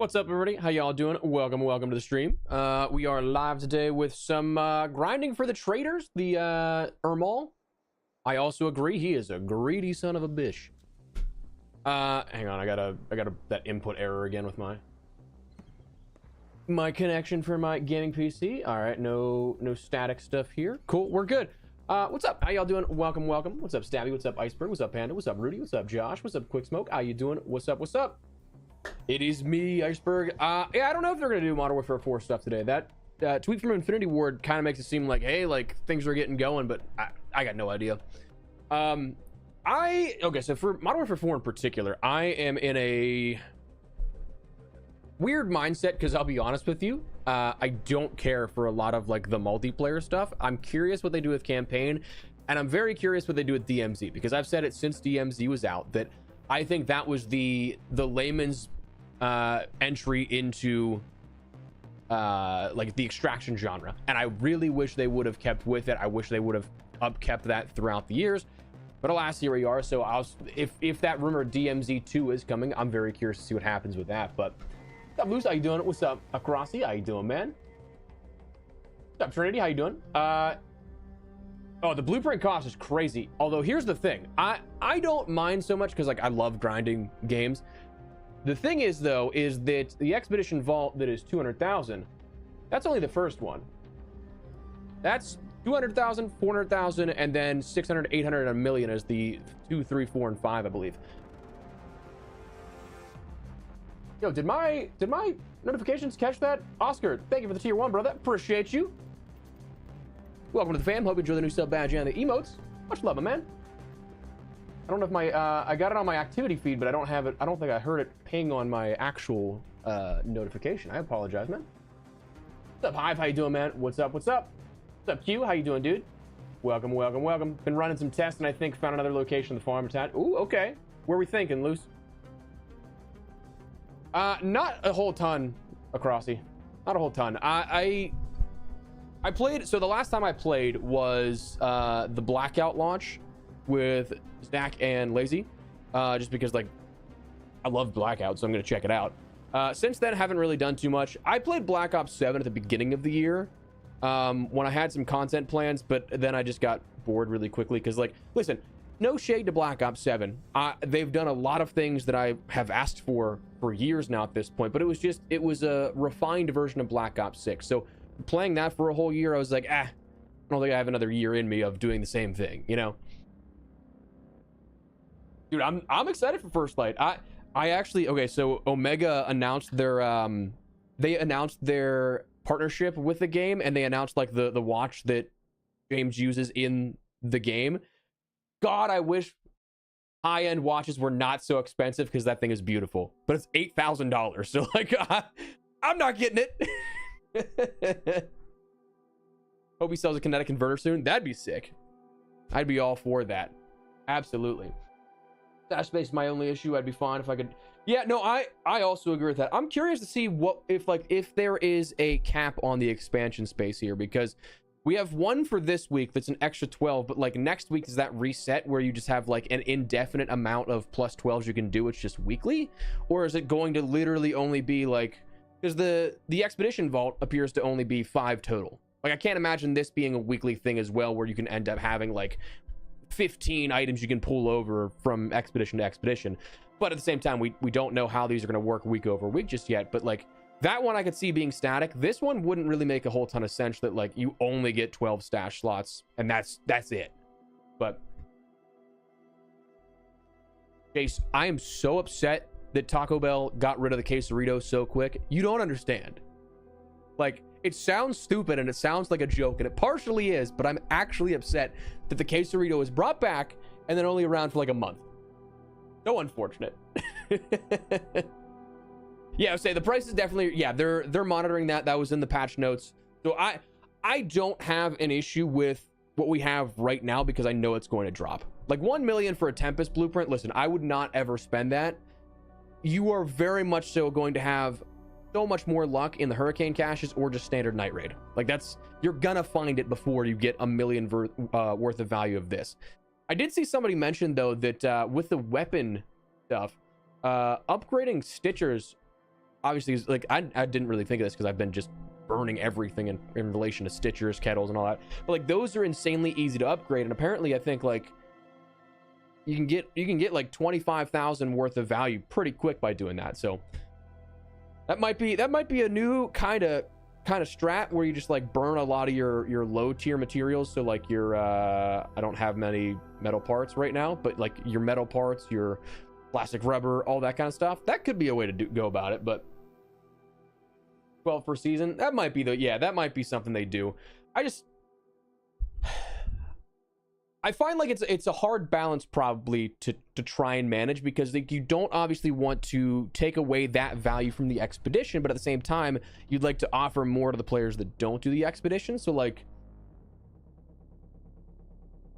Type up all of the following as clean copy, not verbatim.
What's up, everybody? How y'all doing? Welcome to the stream. We are live today with some grinding for the traders, the Ermal. I also agree, he is a greedy son of a bitch. Hang on, I got that input error again with my connection for my gaming PC. All right, no static stuff here. Cool, we're good. What's up? How y'all doing? Welcome. What's up, Stabby? What's up, Iceberg? What's up, Panda? What's up, Rudy? What's up, Josh? What's up, Quick Smoke? How you doing? What's up? It is me, Iceberg. Yeah, I don't know if they're gonna do Modern Warfare 4 stuff today. That tweet from Infinity Ward kind of makes it seem like, hey, like things are getting going, but I got no idea. Okay, so for Modern Warfare 4 in particular, I am in a weird mindset because I'll be honest with you, I don't care for a lot of like the multiplayer stuff. I'm curious what they do with campaign, and I'm very curious what they do with DMZ, because I've said it since DMZ was out that I think that was the layman's entry into like the extraction genre, and I really wish they would have kept with it. I wish they would have upkept that throughout the years, but alas, here we are. So if that rumor DMZ 2 is coming, I'm very curious to see what happens with that. But what's up, Moose? How you doing? What's up, Acrossy? How you doing, man? What's up, Trinity? How you doing? Oh, the blueprint cost is crazy. Although here's the thing, I don't mind so much because like I love grinding games. The thing is though, is that the expedition vault that is 200,000, that's only the first one. That's 200,000, 400,000, and then 600, 800, and a million is the 2, 3, 4, and 5, I believe. Yo, did my notifications catch that? Oscar, thank you for the tier 1, brother. Appreciate you. Welcome to the fam. Hope you enjoy the new sub badge and the emotes. Much love, my man. I don't know if my I got it on my activity feed, but I don't have it. I don't think I heard it ping on my actual notification. I apologize, man. What's up, Hive? How you doing, man? What's up? What's up, Q? How you doing, dude? Welcome. Been running some tests, and I think found another location in the farm town. Ooh, okay. Where are we thinking, Loose? Not a whole ton, Acrossy. Not a whole ton. I played, so the last time I played was the Blackout launch with Zach and Lazy, just because like I love Blackout, so I'm gonna check it out. Since then, haven't really done too much. I played Black Ops 7 at the beginning of the year when I had some content plans, but then I just got bored really quickly because like, listen, no shade to Black Ops 7. They've done a lot of things that I have asked for years now at this point, but it was a refined version of Black Ops 6. So playing that for a whole year, I was like, I don't think I have another year in me of doing the same thing, you know? Dude, I'm excited for First Light. I actually, okay, so Omega announced their partnership with the game, and they announced like the watch that James uses in the game. God, I wish high-end watches were not so expensive, because that thing is beautiful, but it's $8,000, so like I'm not getting it. Hope he sells a kinetic converter soon. That'd be sick. I'd be all for that. Absolutely. Dash space my only issue. I'd be fine if I could. Yeah, no, I also agree with that. I'm curious to see if there is a cap on the expansion space here, because we have one for this week that's an extra 12, but like next week is that reset where you just have like an indefinite amount of plus 12s you can do. It's just weekly, or is it going to literally only be like, because the expedition vault appears to only be 5 total. Like I can't imagine this being a weekly thing as well, where you can end up having like 15 items you can pull over from expedition to expedition. But at the same time, we don't know how these are going to work week over week just yet. But like that one I could see being static. This one wouldn't really make a whole ton of sense, that like you only get 12 stash slots and that's it. But Chase, I am so upset that Taco Bell got rid of the quesarito so quick. You don't understand. Like, it sounds stupid and it sounds like a joke, and it partially is, but I'm actually upset that the quesarito is brought back and then only around for like a month. So unfortunate. Yeah, I would say the price is definitely, yeah, they're monitoring that. That was in the patch notes. So I don't have an issue with what we have right now, because I know it's going to drop. Like 1 million for a Tempest blueprint. Listen, I would not ever spend that. You are very much so going to have so much more luck in the Hurricane caches or just standard night raid. Like you're gonna find it before you get a million worth of value of this. I did see somebody mention though that with the weapon stuff, upgrading Stitchers obviously, like I didn't really think of this because I've been just burning everything in relation to Stitchers, kettles, and all that. But like those are insanely easy to upgrade, and apparently I think like you can get like 25,000 worth of value pretty quick by doing that. So that might be a new kind of strat where you just like burn a lot of your low tier materials. So like your I don't have many metal parts right now, but like your metal parts, your plastic rubber, all that kind of stuff. That could be a way to go about it. But 12 per season, that might be that might be something they do. I find like it's a hard balance probably to try and manage, because like you don't obviously want to take away that value from the expedition, but at the same time you'd like to offer more to the players that don't do the expedition. So like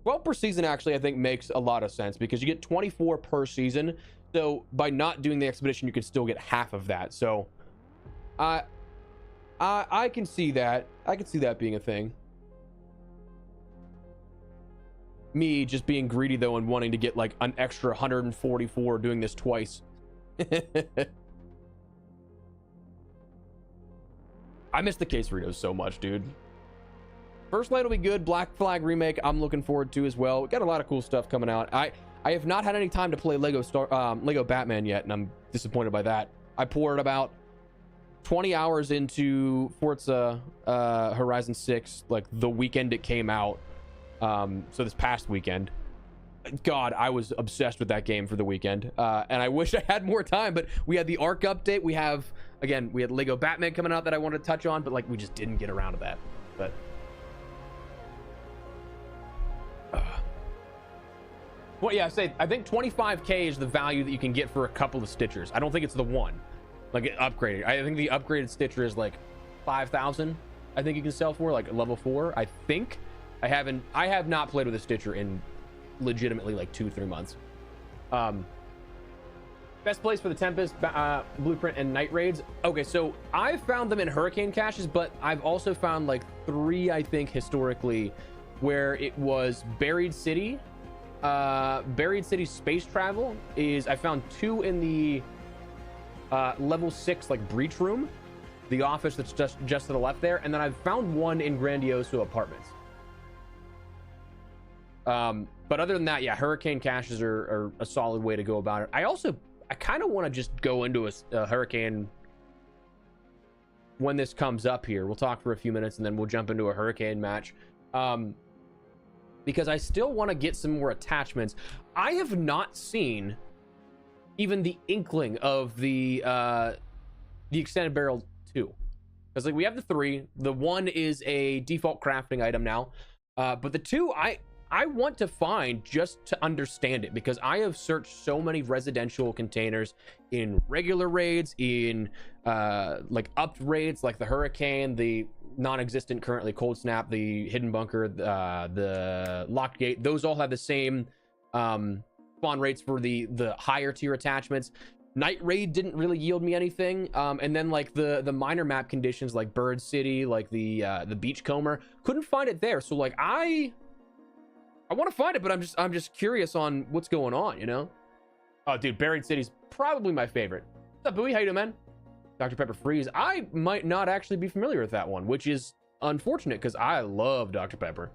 12 per season actually I think makes a lot of sense, because you get 24 per season. So by not doing the expedition, you could still get half of that. So I can see that. I can see that being a thing. Me just being greedy though and wanting to get like an extra 144 doing this twice. I miss the quesadillas so much, dude. First Light will be good. Black Flag remake I'm looking forward to as well. We got a lot of cool stuff coming out. I have not had any time to play Lego Batman yet, and I'm disappointed by that. I poured about 20 hours into Forza Horizon 6 like the weekend it came out. So this past weekend, God, I was obsessed with that game for the weekend, and I wish I had more time. But we had the Ark update. We had Lego Batman coming out that I wanted to touch on, but like we just didn't get around to that. But well, yeah, I think 25k is the value that you can get for a couple of Stitchers. I don't think it's the one like upgraded. I think the upgraded Stitcher is like 5,000. I think you can sell for like level 4. I think. I have not played with a Stitcher in legitimately like 2-3 months. Best place for the Tempest, Blueprint, and Night Raids. Okay, so I've found them in Hurricane caches, but I've also found like 3, I think, historically, where it was Buried City. Buried City Space Travel is, I found 2 in the level 6 like breach room, the office that's just to the left there, and then I've found 1 in Grandioso Apartments. But other than that, yeah, Hurricane caches are a solid way to go about it. I kind of want to just go into a Hurricane when this comes up here. We'll talk for a few minutes and then we'll jump into a Hurricane match. Because I still want to get some more attachments. I have not seen even the inkling of the extended barrel 2. Because like we have the 3, the 1 is a default crafting item now, but the 2 I want to find just to understand it, because I have searched so many residential containers in regular raids, in like upped raids like the Hurricane, the non-existent currently Cold Snap, the Hidden Bunker, the Locked Gate. Those all have the same spawn rates for the higher tier attachments. Night Raid didn't really yield me anything, and then like the minor map conditions like Bird City, like the Beachcomber, couldn't find it there. So like I want to find it, but I'm just curious on what's going on, you know? Oh, dude, Buried City's probably my favorite. What's up, Bowie? How you doing, man? Dr. Pepper Freeze. I might not actually be familiar with that one, which is unfortunate because I love Dr. Pepper.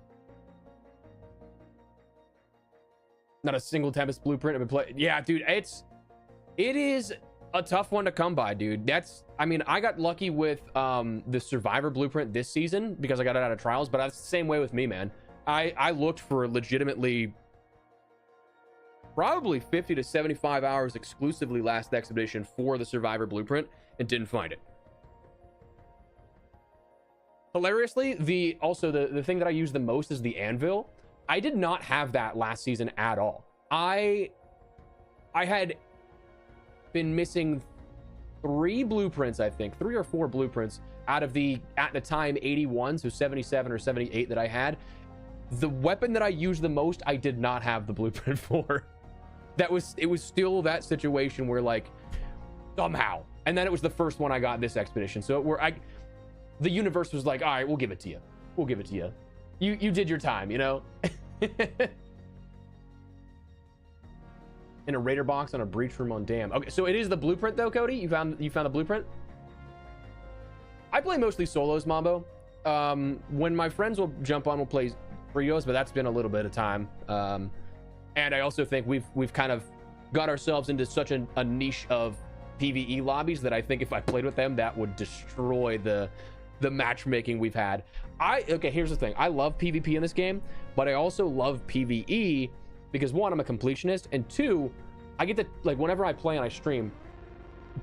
Not a single Tempest Blueprint have been played. Yeah, dude, it is a tough one to come by, dude. I mean, I got lucky with the Survivor Blueprint this season because I got it out of trials, but that's the same way with me, man. I looked for legitimately probably 50 to 75 hours exclusively last expedition for the Survivor Blueprint and didn't find it. Hilariously, the thing that I use the most is the Anvil. I did not have that last season at all. I had been missing 3 blueprints, I think 3 or 4 blueprints out of the, at the time, 81, so 77 or 78 that I had. The weapon that I used the most, I did not have the blueprint for. It was still that situation where like somehow, and then it was the first one I got this expedition. So the universe was like, all right, we'll give it to you. We'll give it to you. You did your time, you know? in a raider box on a breach room on Dam. Okay, so it is the blueprint though, Cody. You found the blueprint. I play mostly solos, Mambo. When my friends will jump on, we'll play trios, but that's been a little bit of time. And I also think we've kind of got ourselves into such a niche of PvE lobbies that I think if I played with them, that would destroy the matchmaking we've had. Okay, here's the thing. I love PvP in this game, but I also love PvE because one, I'm a completionist, and two, I get to, like, whenever I play and I stream,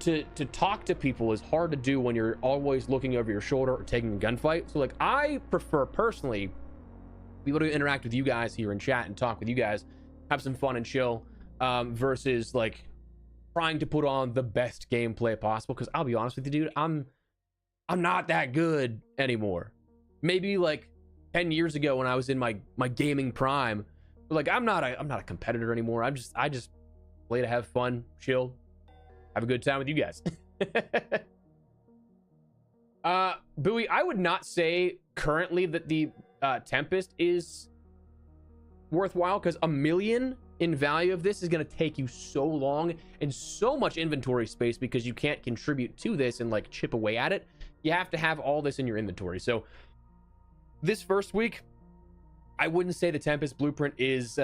to talk to people is hard to do when you're always looking over your shoulder or taking a gunfight. So like, I prefer personally be able to interact with you guys here in chat and talk with you guys, have some fun and chill, versus like trying to put on the best gameplay possible. Because I'll be honest with you, dude, I'm not that good anymore. Maybe like 10 years ago when I was in my gaming prime, but like I'm not a competitor anymore. I just play to have fun, chill, have a good time with you guys. Bowie, I would not say currently that the Tempest is worthwhile, because $1 million in value of this is going to take you so long and so much inventory space, because you can't contribute to this and like chip away at it. You have to have all this in your inventory. So this first week, I wouldn't say the Tempest blueprint is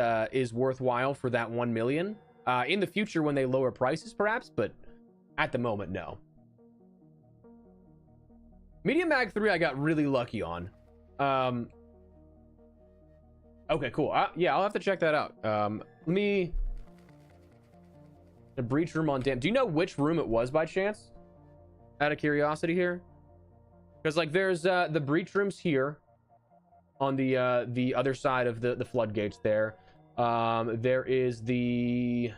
worthwhile for that 1 million. In the future when they lower prices perhaps, but at the moment, no. Medium Mag 3 I got really lucky on. Okay, cool. Yeah, I'll have to check that out. Let me... The breach room on Dam. Do you know which room it was by chance? Out of curiosity here. Because like there's the breach rooms here on the other side of the floodgates there. There is the...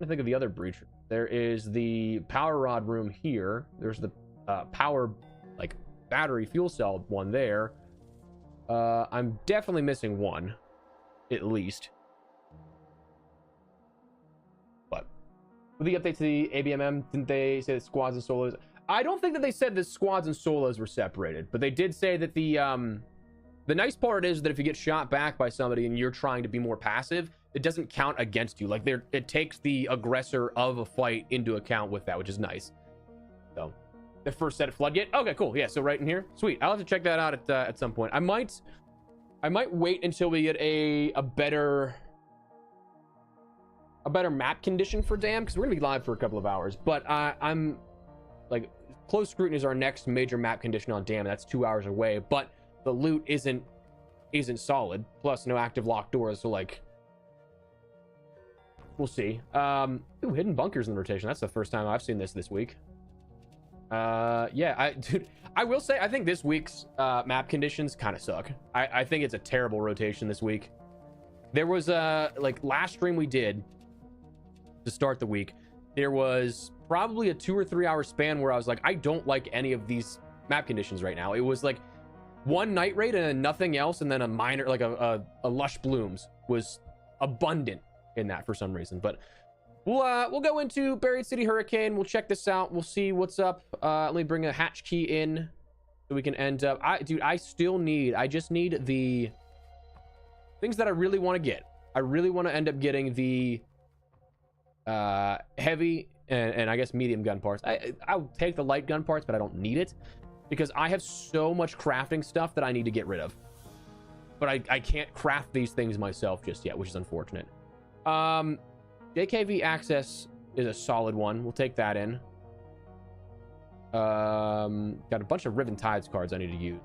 I think of the other breach. There is the power rod room here. There's the power, like, battery fuel cell one there. I'm definitely missing one, at least. But with the update to the ABMM, didn't they say that squads and solos? I don't think that they said that squads and solos were separated, but they did say that the nice part is that if you get shot back by somebody and you're trying to be more passive, it doesn't count against you. Like, it takes the aggressor of a fight into account with that, which is nice. So the first set of floodgate. Okay, cool. Yeah, so right in here. Sweet. I'll have to check that out at some point. I might wait until we get a better map condition for Dam, because we're gonna be live for a couple of hours. But I'm like, close scrutiny is our next major map condition on Dam. That's 2 hours away, but the loot isn't solid. Plus, no active locked doors. So like, we'll see. Ooh, hidden bunkers in the rotation. That's the first time I've seen this week. Yeah, dude, I will say I think this week's map conditions kind of suck. I think it's a terrible rotation this week. There was like last stream we did to start the week, there was probably a 2 or 3 hour span where I was like, I don't like any of these map conditions right now. It was like one night raid and then nothing else, and then a minor, like a lush blooms was abundant in that for some reason. But we'll go into Buried City Hurricane. We'll check this out. We'll see what's up. Let me bring a hatch key in so we can end up. I just need the things that I really want to get. I really want to end up getting the heavy and I guess medium gun parts. I'll take the light gun parts, but I don't need it because I have so much crafting stuff that I need to get rid of. But I can't craft these things myself just yet, which is unfortunate. JKV access is a solid one. We'll take that in. Got a bunch of Riven Tides cards I need to use,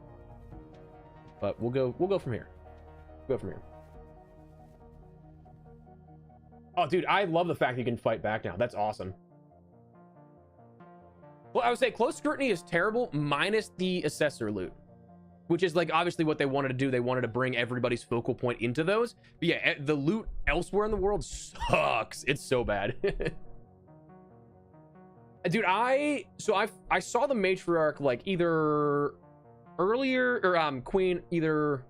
but we'll go from here. Go from here. Oh, dude, I love the fact you can fight back now. That's awesome. Well, I would say close scrutiny is terrible minus the assessor loot, which is like obviously what they wanted to do. They wanted to bring everybody's focal point into those. But yeah, the loot elsewhere in the world sucks. It's so bad. Dude, I saw the matriarch like either earlier or Queen either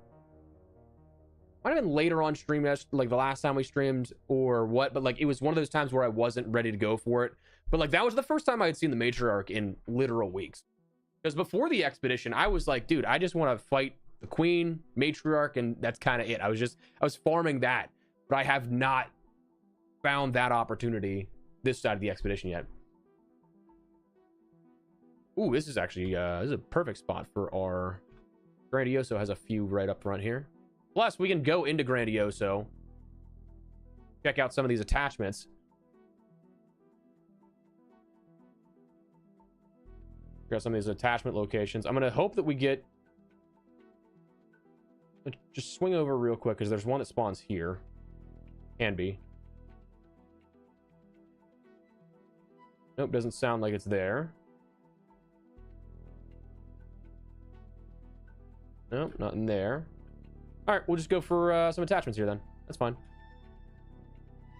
might have been later on stream, like the last time we streamed or what, but like it was one of those times where I wasn't ready to go for it. But like that was the first time I had seen the matriarch in literal weeks. Because before the expedition, I was like, dude, I just want to fight the queen, matriarch, and that's kind of it. I was farming that, but I have not found that opportunity this side of the expedition yet. Ooh, this is actually this is a perfect spot for our Grandioso. Has a few right up front here. Plus, we can go into Grandioso, check out some of these attachments. Got some of these attachment locations. I'm gonna hope that we get. Just swing over real quick because there's one that spawns here. Can be. Nope, doesn't sound like it's there. Nope, not in there. All right, we'll just go for some attachments here then. That's fine.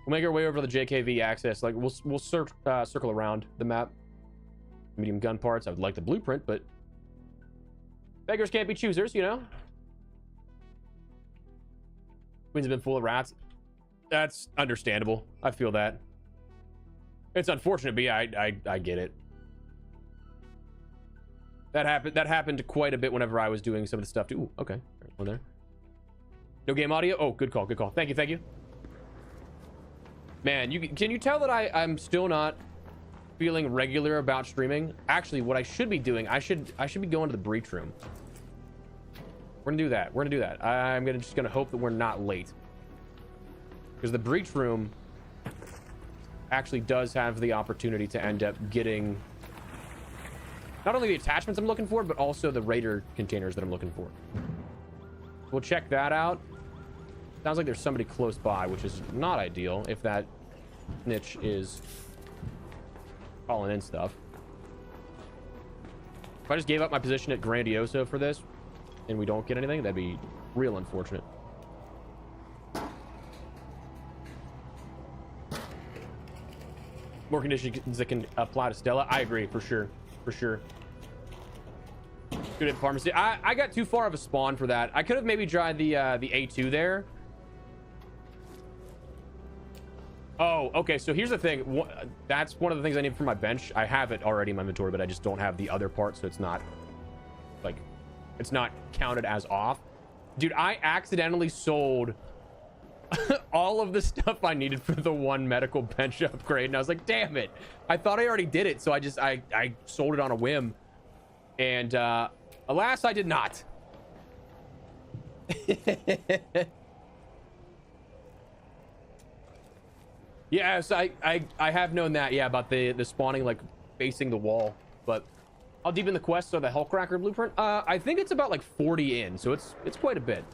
We'll make our way over to the JKV access. Like we'll circle around the map. Medium gun parts. I would like the blueprint, but beggars can't be choosers, you know. Queen's been full of rats. That's understandable. I feel that. It's unfortunate, but yeah, I get it. That happened quite a bit whenever I was doing some of the stuff too. Ooh, okay. There's one there. No game audio? Oh, good call, good call. Thank you. Man, can you tell that I'm still not feeling regular about streaming? Actually, what I should be doing, I should be going to the breach room. We're gonna do that. I'm just gonna hope that we're not late. Because the breach room actually does have the opportunity to end up getting not only the attachments I'm looking for, but also the raider containers that I'm looking for. We'll check that out. Sounds like there's somebody close by, which is not ideal if that niche is calling in stuff. If I just gave up my position at Grandioso for this and we don't get anything, that'd be real unfortunate. More conditions that can apply to Stella. I agree, for sure. Good at pharmacy. I got too far of a spawn for that. I could have maybe tried the A2 there. Oh, okay. So here's the thing. That's one of the things I need for my bench. I have it already in my inventory, but I just don't have the other part, so it's not like it's not counted as off. Dude, I accidentally sold all of the stuff I needed for the one medical bench upgrade, and I was like, damn it, I thought I already did it, so I sold it on a whim, and alas, I did not. Yes, I have known that, yeah, about the spawning like facing the wall. But how deep in the quest are the Hellcracker blueprint? I think it's about like 40 in, so it's quite a bit.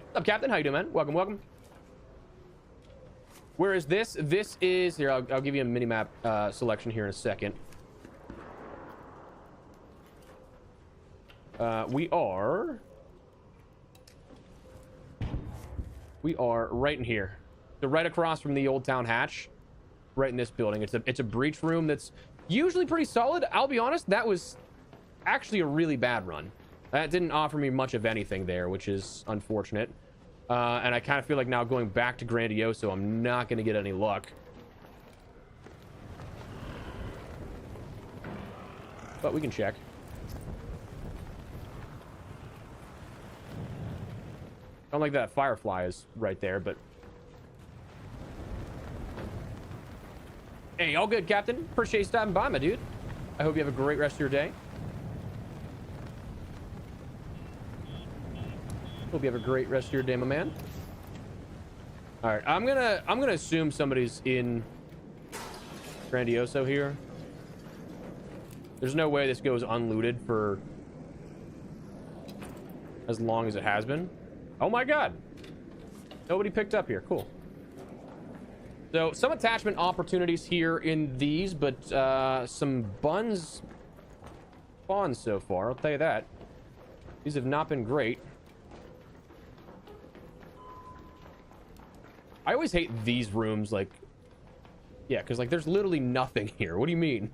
What's up, Captain? How you doing, man? Welcome. Where is this? This is here. I'll give you a mini map selection here in a second. We are right in here. So right across from the Old Town Hatch, right in this building. It's a breach room that's usually pretty solid. I'll be honest, that was actually a really bad run. That didn't offer me much of anything there, which is unfortunate. And I kind of feel like now going back to Grandioso, I'm not going to get any luck. But we can check. I don't like that Firefly is right there, but... Hey, all good, Captain. Appreciate you stopping by, my dude. I hope you have a great rest of your day. Hope you have a great rest of your day, my man. All right, I'm gonna assume somebody's in Grandioso here. There's no way this goes unlooted for as long as it has been. Oh my God! Nobody picked up here. Cool. So some attachment opportunities here in these, but some buns spawns so far. I'll tell you that. These have not been great. I always hate these rooms, like, yeah, because like there's literally nothing here. What do you mean?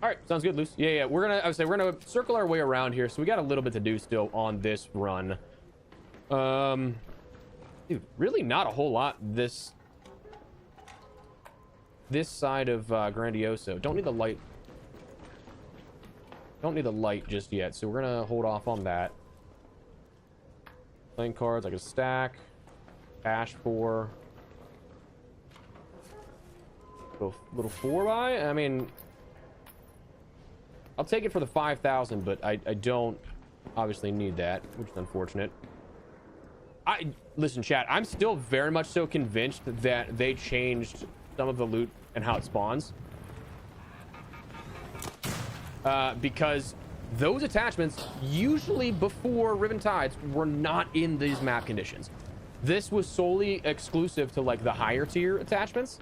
All right, sounds good, Luce. Yeah. We're gonna circle our way around here, so we got a little bit to do still on this run. Dude, really not a whole lot this side of Grandioso. Don't need the light. Don't need the light just yet, so we're gonna hold off on that. Playing cards, I can stack. Cash for. Little 4-buy? I mean, I'll take it for the 5,000, but I don't obviously need that, which is unfortunate. Listen, chat, I'm still very much so convinced that they changed some of the loot and how it spawns. Because those attachments, usually before Riven Tides, were not in these map conditions. This was solely exclusive to like the higher tier attachments,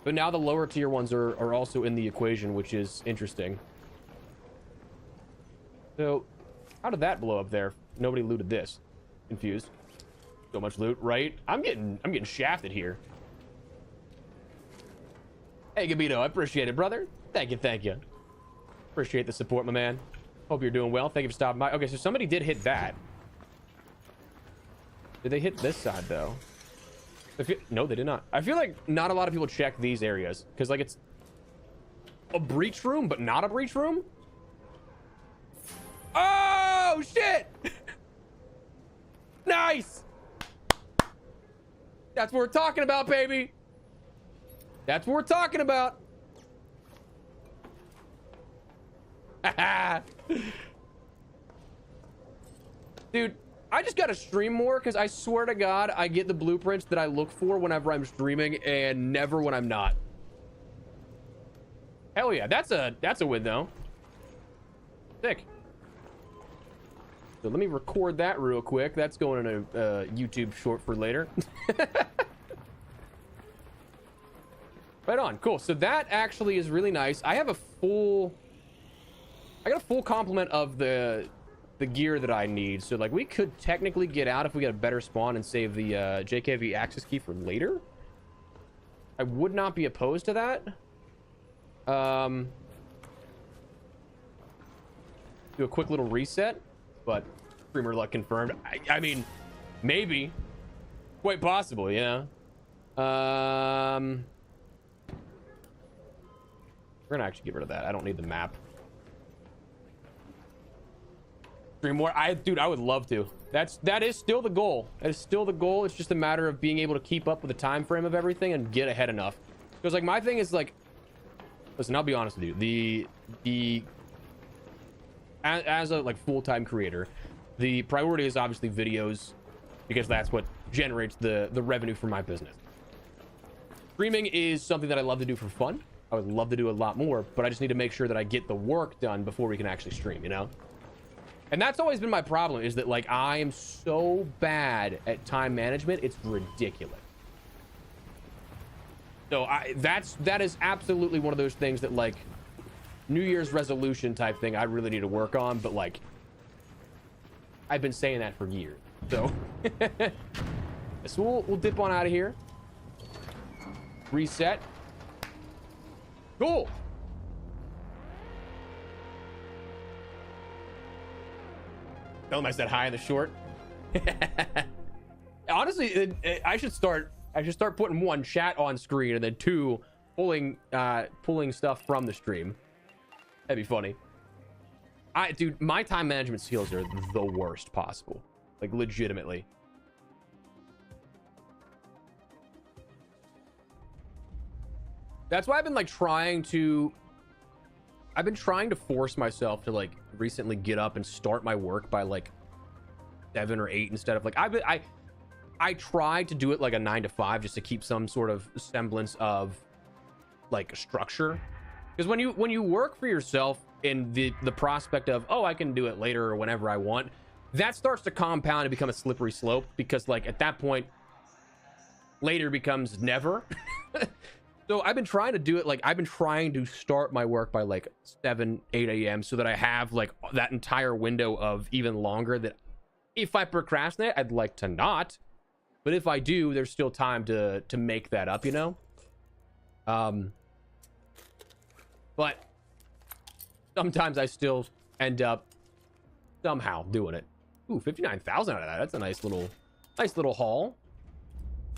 but now the lower tier ones are also in the equation, which is interesting. So how did that blow up there? Nobody looted this. Confused. So much loot, right? I'm getting shafted here. Hey, Gabito, I appreciate it, brother. Thank you. Appreciate the support, my man. Hope you're doing well. Thank you for stopping by. Okay, so somebody did hit that. Did they hit this side, though? No, they did not. I feel like not a lot of people check these areas, because, like, it's a breach room, but not a breach room. Oh, shit! Nice! That's what we're talking about, baby. That's what we're talking about. Dude, I just gotta stream more, because I swear to God, I get the blueprints that I look for whenever I'm streaming and never when I'm not. Hell yeah, that's a win, though. Sick. So let me record that real quick. That's going in a YouTube short for later. Right on. Cool. So that actually is really nice. I got a full complement of the gear that I need. So like we could technically get out if we get a better spawn and save the JKV access key for later. I would not be opposed to that. Do a quick little reset. But streamer luck confirmed. I mean, maybe, quite possible, yeah. We're gonna actually get rid of that. I don't need the map. Stream more. Dude, I would love to. That is still the goal. That is still the goal. It's just a matter of being able to keep up with the time frame of everything and get ahead enough. Because like my thing is like, listen, I'll be honest with you. As a like full-time creator, the priority is obviously videos, because that's what generates the revenue for my business. Streaming is something that I love to do for fun. I would love to do a lot more, but I just need to make sure that I get the work done before we can actually stream, you know? And that's always been my problem, is that like I am so bad at time management, it's ridiculous. So that is absolutely one of those things that like New Year's resolution type thing I really need to work on, but like I've been saying that for years. So so we'll dip on out of here. Reset. Cool. Tell him I said hi in the short. Honestly, I should start putting one, chat on screen, and then two, pulling stuff from the stream. That'd be funny. Dude, my time management skills are the worst possible. Like, legitimately. That's why I've been like trying to force myself to like recently get up and start my work by like 7 or 8 instead of like I tried to do it like a 9 to 5 just to keep some sort of semblance of like structure. Because when you work for yourself in the prospect of, oh, I can do it later or whenever I want, that starts to compound and become a slippery slope, because like at that point later becomes never. So I've been trying to do it, like I've been trying to start my work by like 7, 8 a.m. so that I have like that entire window of even longer, that if I procrastinate, I'd like to not, but if I do, there's still time to make that up, you know? But sometimes I still end up somehow doing it. Ooh, 59,000 out of that. That's a nice little haul.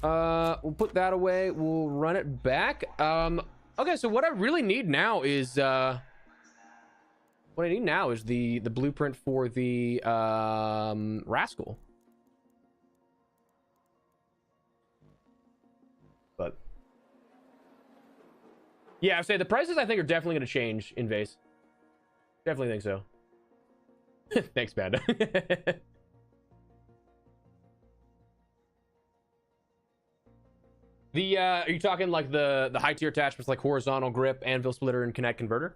We'll put that away. We'll run it back. Okay, so what I really need now is the blueprint for the Rascal. But yeah, I say the prices I think are definitely going to change in Vase. Definitely think so. Thanks, Panda. Are you talking like the high tier attachments like horizontal grip, anvil splitter, and kinetic converter?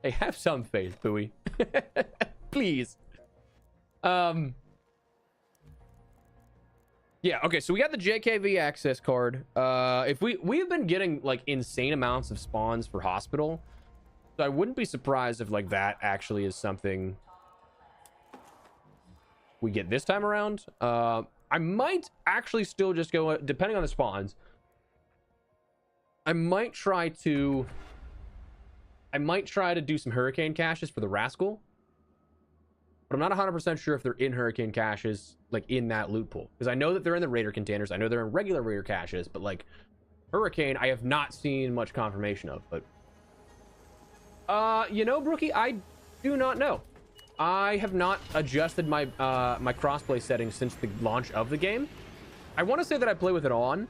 Hey, have some faith, Bowie. Please. Yeah, okay, so we got the JKV access card. If we've been getting like insane amounts of spawns for hospital, so I wouldn't be surprised if like that actually is something we get this time around. I might actually still just go, depending on the spawns, I might try to do some hurricane caches for the rascal, but I'm not 100% sure if they're in hurricane caches, like in that loot pool, because I know that they're in the raider containers. I know they're in regular raider caches, but like hurricane I have not seen much confirmation of. But you know, Brookie, I do not know. I have not adjusted my my crossplay settings since the launch of the game. I want to say that I play with it on,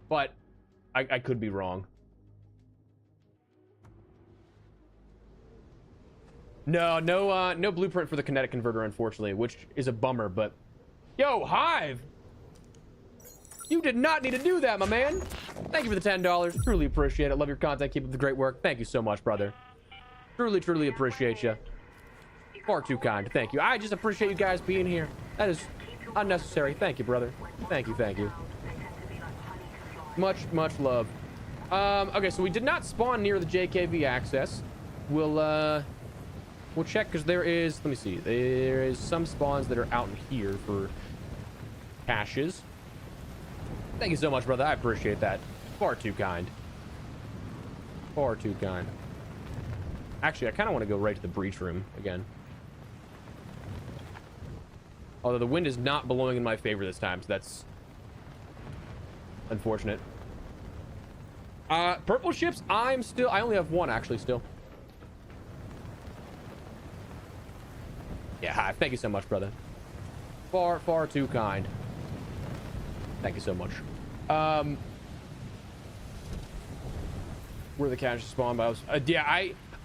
but I could be wrong. No blueprint for the kinetic converter, unfortunately, which is a bummer. But yo, Hive, you did not need to do that, my man. Thank you for the $10. Truly appreciate it. Love your content. Keep up the great work. Thank you so much, brother. Truly appreciate you. Far too kind. Thank you. I just appreciate you guys being here. That is unnecessary. Thank you, brother. Thank you. Much love. Okay, so we did not spawn near the JKV access. We'll check, because there is, let me see, there is some spawns that are out in here for caches. Thank you so much, brother. I appreciate that. Far too kind. Actually, I kind of want to go right to the breach room again. Although the wind is not blowing in my favor this time, so that's unfortunate. Purple ships, I only have one, actually, still. Yeah, hi. Thank you so much, brother. Far too kind. Thank you so much. Where the caches spawn bios? Yeah,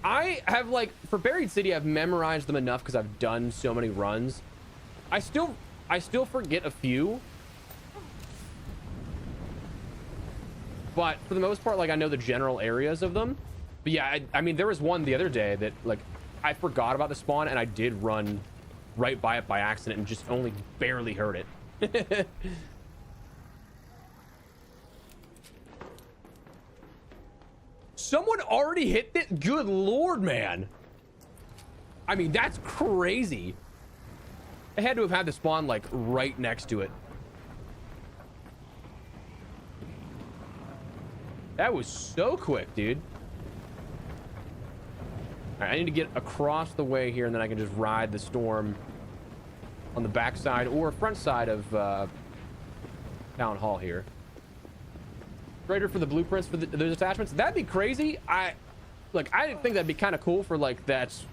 I have, like, for Buried City, I've memorized them enough because I've done so many runs. I still forget a few, but for the most part, like, I know the general areas of them. But yeah, I mean, there was one the other day that, like, I forgot about the spawn, and I did run right by it by accident and just only barely heard it. Someone already hit it? Good lord, man. I mean, that's crazy. I had to have had the spawn, like, right next to it. That was so quick, dude. All right, I need to get across the way here, and then I can just ride the storm on the back side or front side of Town Hall here. Greater for the blueprints for those attachments. That'd be crazy. I think that'd be kind of cool for, like, that's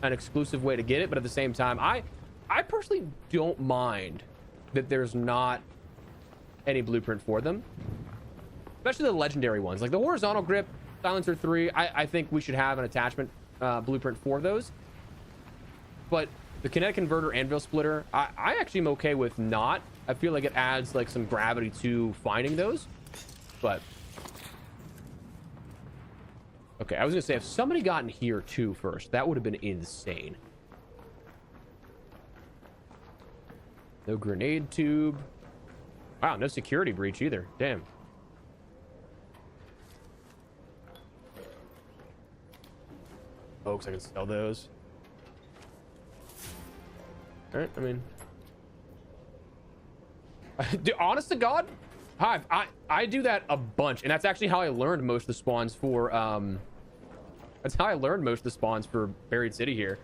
an exclusive way to get it, but at the same time, I personally don't mind that there's not any blueprint for them, especially the legendary ones, like the horizontal grip, silencer 3. I think we should have an attachment blueprint for those. But the kinetic converter, anvil splitter, I actually am okay with not. I feel like it adds, like, some gravity to finding those. But okay, I was gonna say, if somebody got in here too first, that would have been insane. No grenade tube. Wow, no security breach either. Damn. Folks, I can sell those. All right, I mean, honest to God, Hive, I do that a bunch, and that's actually how I learned most of the spawns for Buried City here.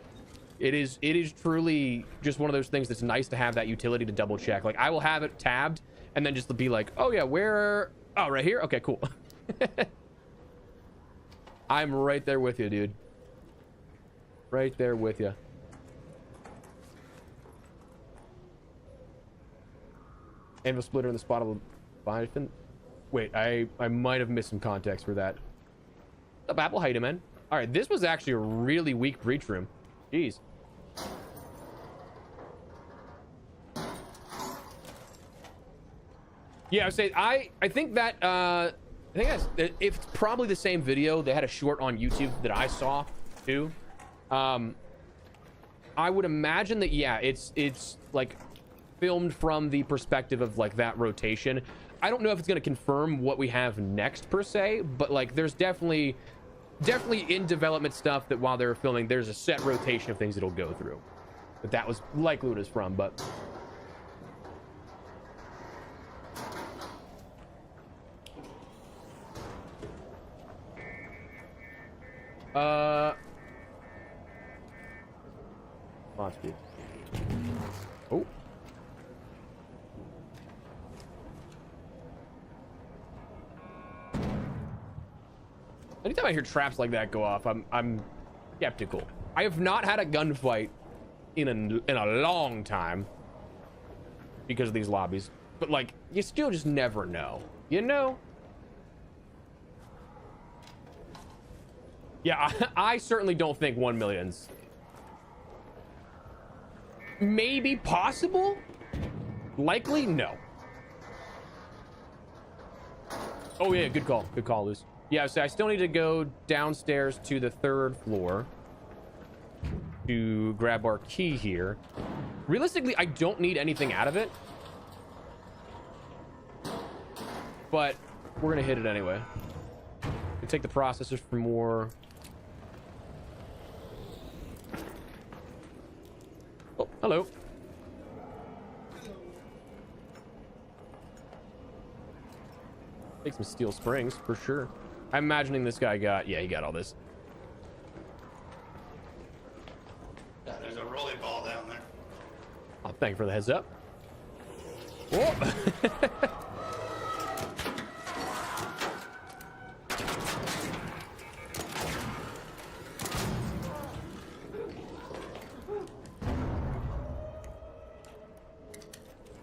It is truly just one of those things that's nice to have that utility to double check. Like, I will have it tabbed and then just be like, oh yeah, where? Oh, right here. Okay, cool. I'm right there with you, dude. Right there with you. Anvil splitter in the spot of the... Wait, I might have missed some context for that. What's up, Apple? How you doing, man? All right, this was actually a really weak breach room. Jeez. Yeah, I would say I think that I think it's probably the same video. They had a short on YouTube that I saw too. I would imagine that, yeah, it's like filmed from the perspective of like that rotation. I don't know if it's going to confirm what we have next per se, but like there's definitely in development stuff that while they're filming, there's a set rotation of things it'll go through. But that was likely what it's from, but lots of people. Oh. Anytime I hear traps like that go off, I'm skeptical. I have not had a gunfight in a long time because of these lobbies, but like you still just never know, you know? Yeah, I certainly don't think 1 million's maybe possible. Likely, no. Oh yeah, good call, Luce. Yeah, so I still need to go downstairs to the 3rd floor to grab our key here. Realistically, I don't need anything out of it, but we're gonna hit it anyway. We take the processors for more. Oh, hello. Take some steel springs for sure. I'm imagining this guy got, yeah, he got all this. Yeah, there's a rolly ball down there. Oh, thank you for the heads up. Whoa.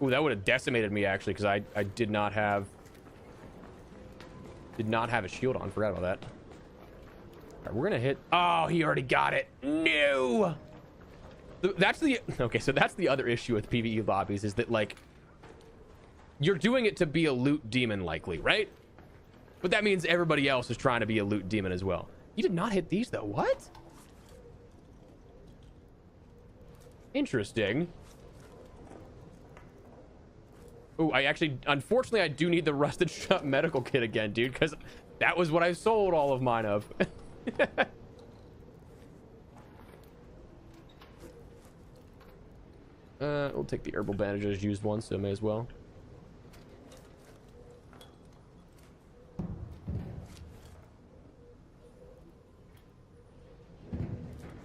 Ooh, that would have decimated me actually, because I did not have a shield on. Forgot about that. All right, we're gonna hit. Oh, he already got it. No. That's the okay. So that's the other issue with PvE lobbies is that like you're doing it to be a loot demon, likely, right? But that means everybody else is trying to be a loot demon as well. You did not hit these though. What? Interesting. Oh, unfortunately, I do need the rusted shut medical kit again, dude, because that was what I sold all of mine of. We'll take the herbal bandages, used one, so may as well.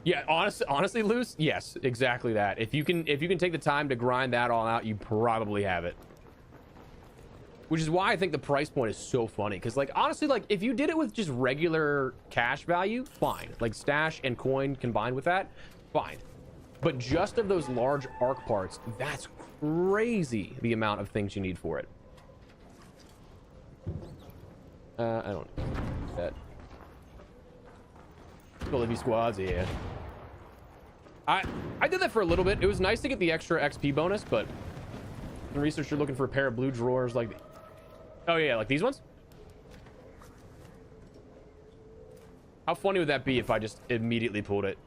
Yeah, honestly, Luce, yes, exactly that. If you can take the time to grind that all out, you probably have it. Which is why I think the price point is so funny. Because, like, honestly, like, if you did it with just regular cash value, fine. Like, stash and coin combined with that, fine. But just of those large arc parts, that's crazy, the amount of things you need for it. I don't know that. Well, be squads, yeah. I did that for a little bit. It was nice to get the extra XP bonus, but in research, you're looking for a pair of blue drawers like... Oh, yeah, like these ones? How funny would that be if I just immediately pulled it?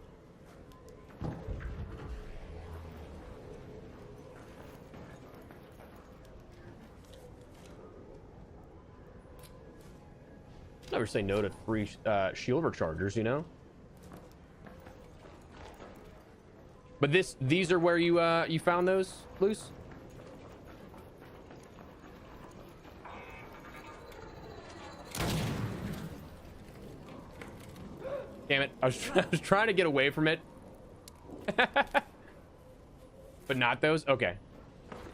Never say no to free shield rechargers, you know? But these are where you found those, Luce? Damn it. I was trying to get away from it. But not those? Okay.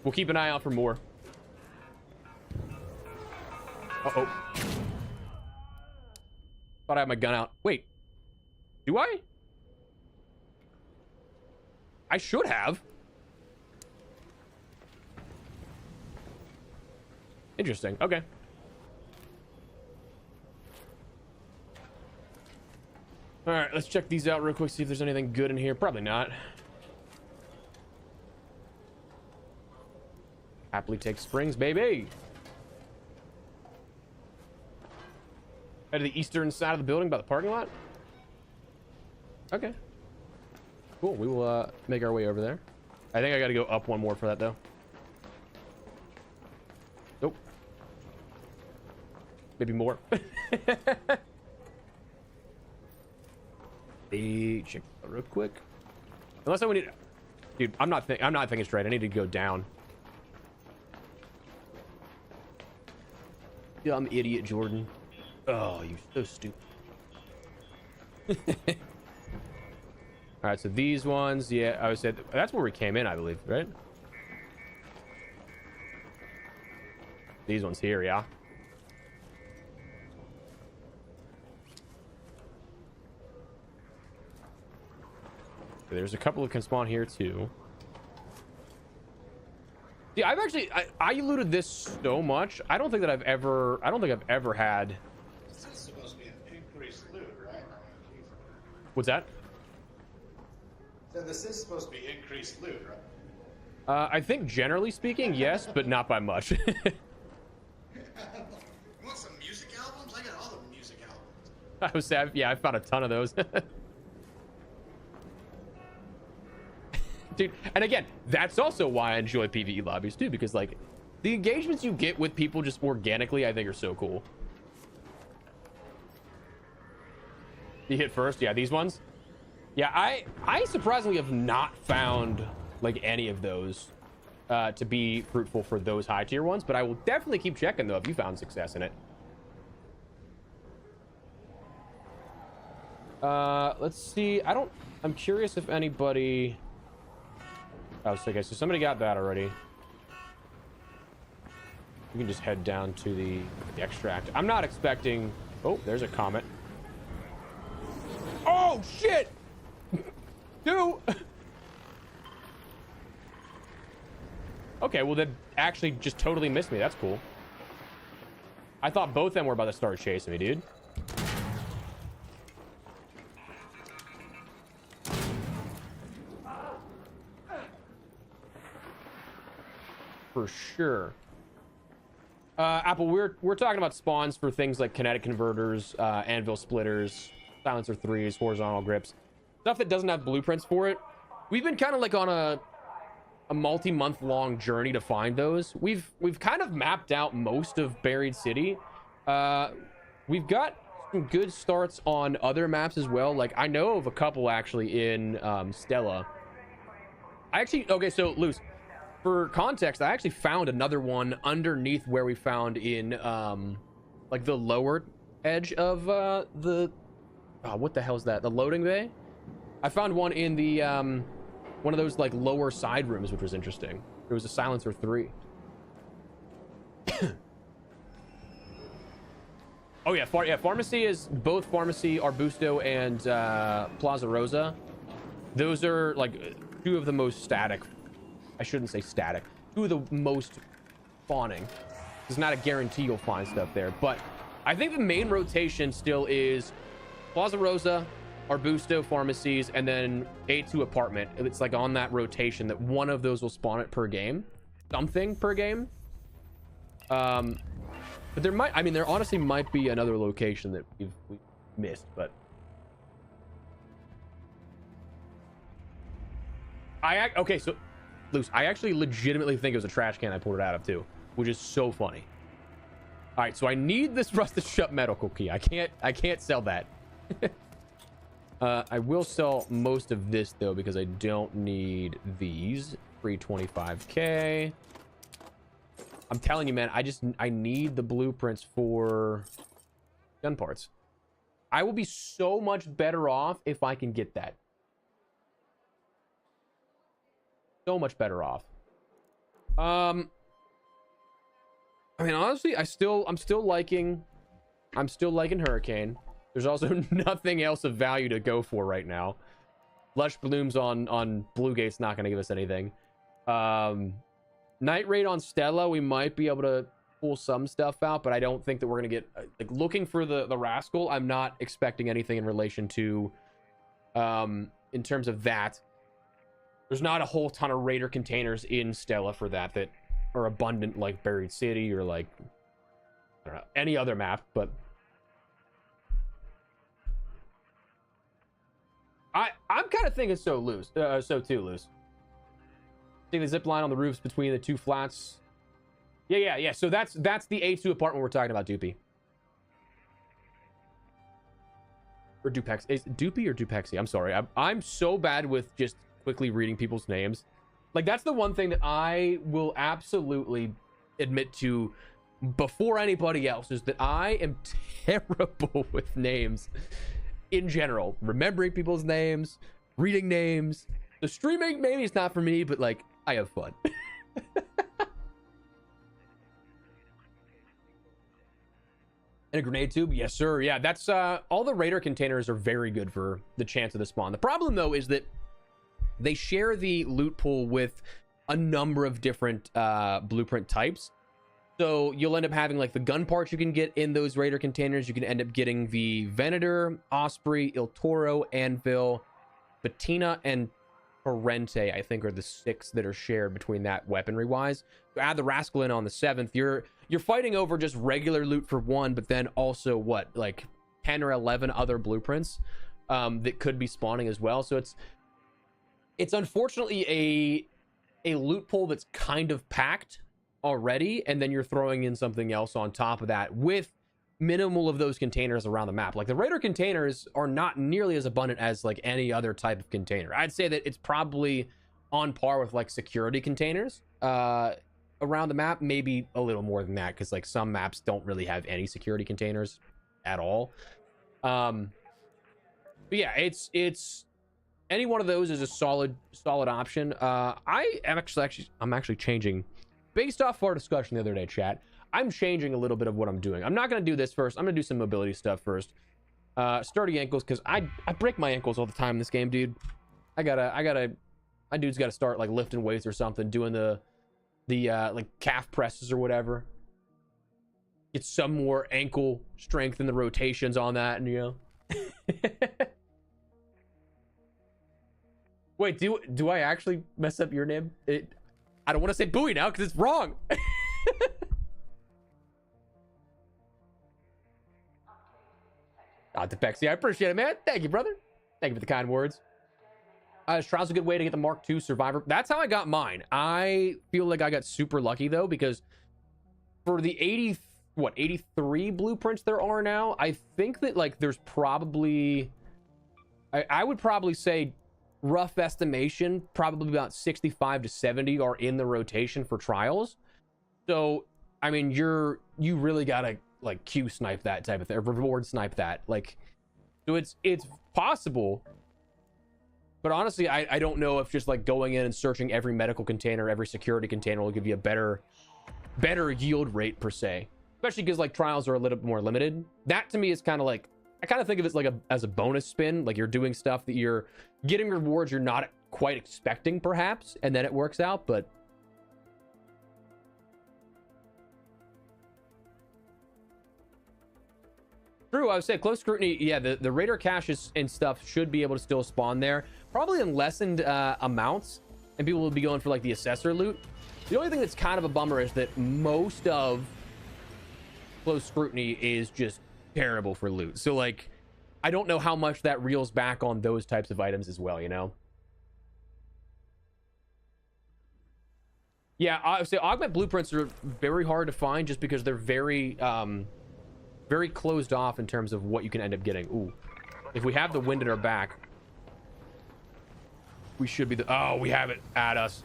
We'll keep an eye out for more. Uh-oh. Thought I had my gun out. Wait. Do I? I should have. Interesting. Okay. All right, let's check these out real quick, see if there's anything good in here. Probably not. Happily take springs, baby. Head to the eastern side of the building by the parking lot. Okay. Cool. We will make our way over there. I think I got to go up one more for that, though. Nope. Maybe more. Check that real quick. Unless I would need, dude. I'm not thinking straight. I need to go down. Dumb idiot, Jordan. Oh, you so stupid. All right, so these ones, yeah, I would say that's where we came in, I believe, right? These ones here, yeah. There's a couple that can spawn here too. Yeah, I looted this so much. I don't think I've ever had. This is supposed to be an increased loot, right? What's that? So this is supposed to be increased loot, right? I think generally speaking, yes, but not by much. You want some music albums? I got all the music albums. I was sad. Yeah, I found a ton of those. Dude, and again, that's also why I enjoy PvE lobbies too, because like the engagements you get with people just organically, I think are so cool. You hit first, yeah, these ones. Yeah, I surprisingly have not found like any of those to be fruitful for those high tier ones, but I will definitely keep checking though if you found success in it. Let's see. I'm curious if anybody. Oh, so okay, so somebody got that already. We can just head down to the extract. I'm not expecting. Oh, there's a comet. Oh shit! Dude. Okay, well they actually just totally missed me. That's cool. I thought both of them were about to start chasing me, dude. For sure. Apple, we're talking about spawns for things like kinetic converters, anvil splitters, silencer 3s, horizontal grips, stuff that doesn't have blueprints for it. We've been kind of like on a multi-month long journey to find those. We've kind of mapped out most of Buried City. We've got some good starts on other maps as well. Like I know of a couple actually in Stella. Okay, so Luce, for context, I actually found another one underneath where we found in like the lower edge of what the hell is that? The loading bay? I found one in the one of those like lower side rooms, which was interesting. There was a silencer 3. Oh yeah, pharmacy is both pharmacy, Arbusto, and Plaza Rosa. Those are like two of the most static. I shouldn't say static. Two of the most spawning. It's not a guarantee you'll find stuff there, but I think the main rotation still is Plaza Rosa, Arbusto, pharmacies, and then A2 apartment. It's like on that rotation that one of those will spawn it per game. Something per game. But there honestly might be another location that we've missed, but okay, so Luce, I actually legitimately think it was a trash can I pulled it out of too, which is so funny. All right, so I need this rusted shut medical key. I can't sell that. I will sell most of this though because I don't need these. Free 25k. I'm telling you, man, I need the blueprints for gun parts. I will be so much better off if I can get that. So much better off. I mean, honestly, I'm still liking Hurricane. There's also nothing else of value to go for right now. Lush Blooms on Bluegate's not going to give us anything. Night Raid on Stella, we might be able to pull some stuff out, but I don't think that we're gonna get like looking for the rascal. I'm not expecting anything in relation to in terms of that. There's not a whole ton of raider containers in Stella for that are abundant like Buried City or like I don't know any other map, but I'm kind of thinking so loose, so too loose. Seeing the zip line on the roofs between the two flats. Yeah. So that's the A2 apartment we're talking about, Doopy. Or Dupex. Is it Doopy or Dupexy? I'm sorry. I'm so bad with just quickly reading people's names. Like, that's the one thing that I will absolutely admit to before anybody else, is that I am terrible with names in general. Remembering people's names, reading names. The streaming, maybe it's not for me, but like, I have fun. And a grenade tube? Yes, sir. Yeah, that's all the raider containers are very good for the chance of the spawn. The problem, though, is that they share the loot pool with a number of different blueprint types. So you'll end up having like the gun parts you can get in those raider containers. You can end up getting the Venator, Osprey, Il Toro, Anvil, Patina, and Torrente, I think, are the 6 that are shared between that weaponry wise. You add the rascal in on the 7th, you're fighting over just regular loot for 1, but then also what, like 10 or 11 other blueprints that could be spawning as well. So it's unfortunately a loot pool that's kind of packed already, and then you're throwing in something else on top of that with minimal of those containers around the map. Like, the raider containers are not nearly as abundant as like any other type of container. I'd say that it's probably on par with like security containers around the map, maybe a little more than that, because like some maps don't really have any security containers at all. But yeah, it's any one of those is a solid option. I'm actually changing based off our discussion the other day, chat. I'm changing a little bit of what I'm doing. I'm not going to do this first. I'm going to do some mobility stuff first. Sturdy ankles, because I break my ankles all the time in this game, dude. My dude's got to start like lifting weights or something, doing the like calf presses or whatever. Get some more ankle strength in the rotations on that, and you know. Wait, do I actually mess up your name? I don't want to say Bowie now because it's wrong. Depexy, I appreciate it, man. Thank you, brother. Thank you for the kind words. Trial's a good way to get the Mark II Survivor. That's how I got mine. I feel like I got super lucky, though, because for the 83 blueprints there are now, I think that, like, there's probably... I would probably say, rough estimation, probably about 65 to 70 are in the rotation for trials. So, I mean, you really gotta like Q snipe that type of thing, or reward snipe that, like, so it's possible, but honestly I don't know if just like going in and searching every medical container, every security container will give you a better yield rate per se, especially because like trials are a little bit more limited. That to me is kind of like, I kind of think of it like as a bonus spin, like you're doing stuff that you're getting rewards you're not quite expecting perhaps, and then it works out. But true, I would say close scrutiny, yeah, the raider caches and stuff should be able to still spawn there, probably in lessened amounts, and people will be going for like the assessor loot. The only thing that's kind of a bummer is that most of close scrutiny is just terrible for loot. So like, I don't know how much that reels back on those types of items as well, you know? Yeah, I would say augment blueprints are very hard to find just because they're very closed off in terms of what you can end up getting. Ooh, if we have the wind at our back, we should be oh, we have it at us.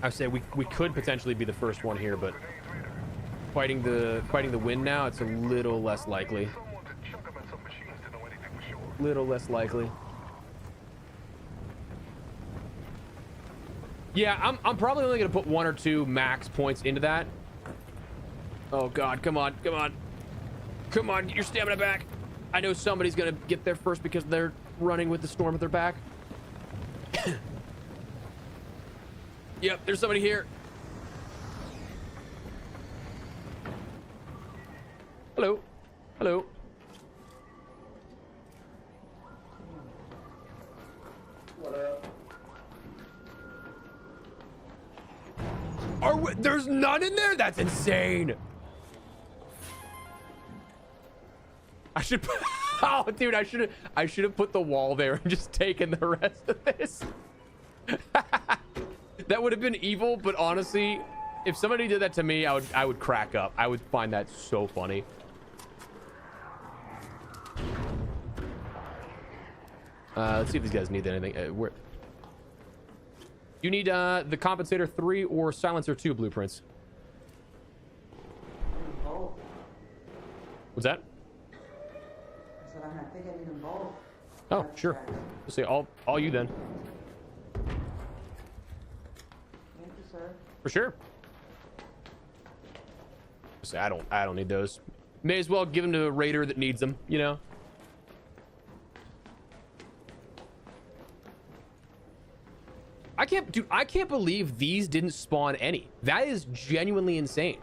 I would say we could potentially be the first one here, but fighting the wind now, it's a little less likely. Yeah, I'm probably only gonna put 1 or 2 max points into that. Oh god, come on, get your stamina back. I know somebody's gonna get there first because they're running with the storm at their back. Yep, there's somebody here. Hello. Hello. What up? There's none in there? That's insane. I should put, oh dude, I should have put the wall there and just taken the rest of this. That would have been evil, but honestly, if somebody did that to me, I would crack up. I would find that so funny. Let's see if these guys need anything. You need the compensator 3 or silencer 2 blueprints. Both. What's that? I said I think I need them both. Oh, sure. Let's say all you then. Thank you, sir. For sure. Say I don't need those. May as well give them to a raider that needs them, you know. I can't believe these didn't spawn any. That is genuinely insane.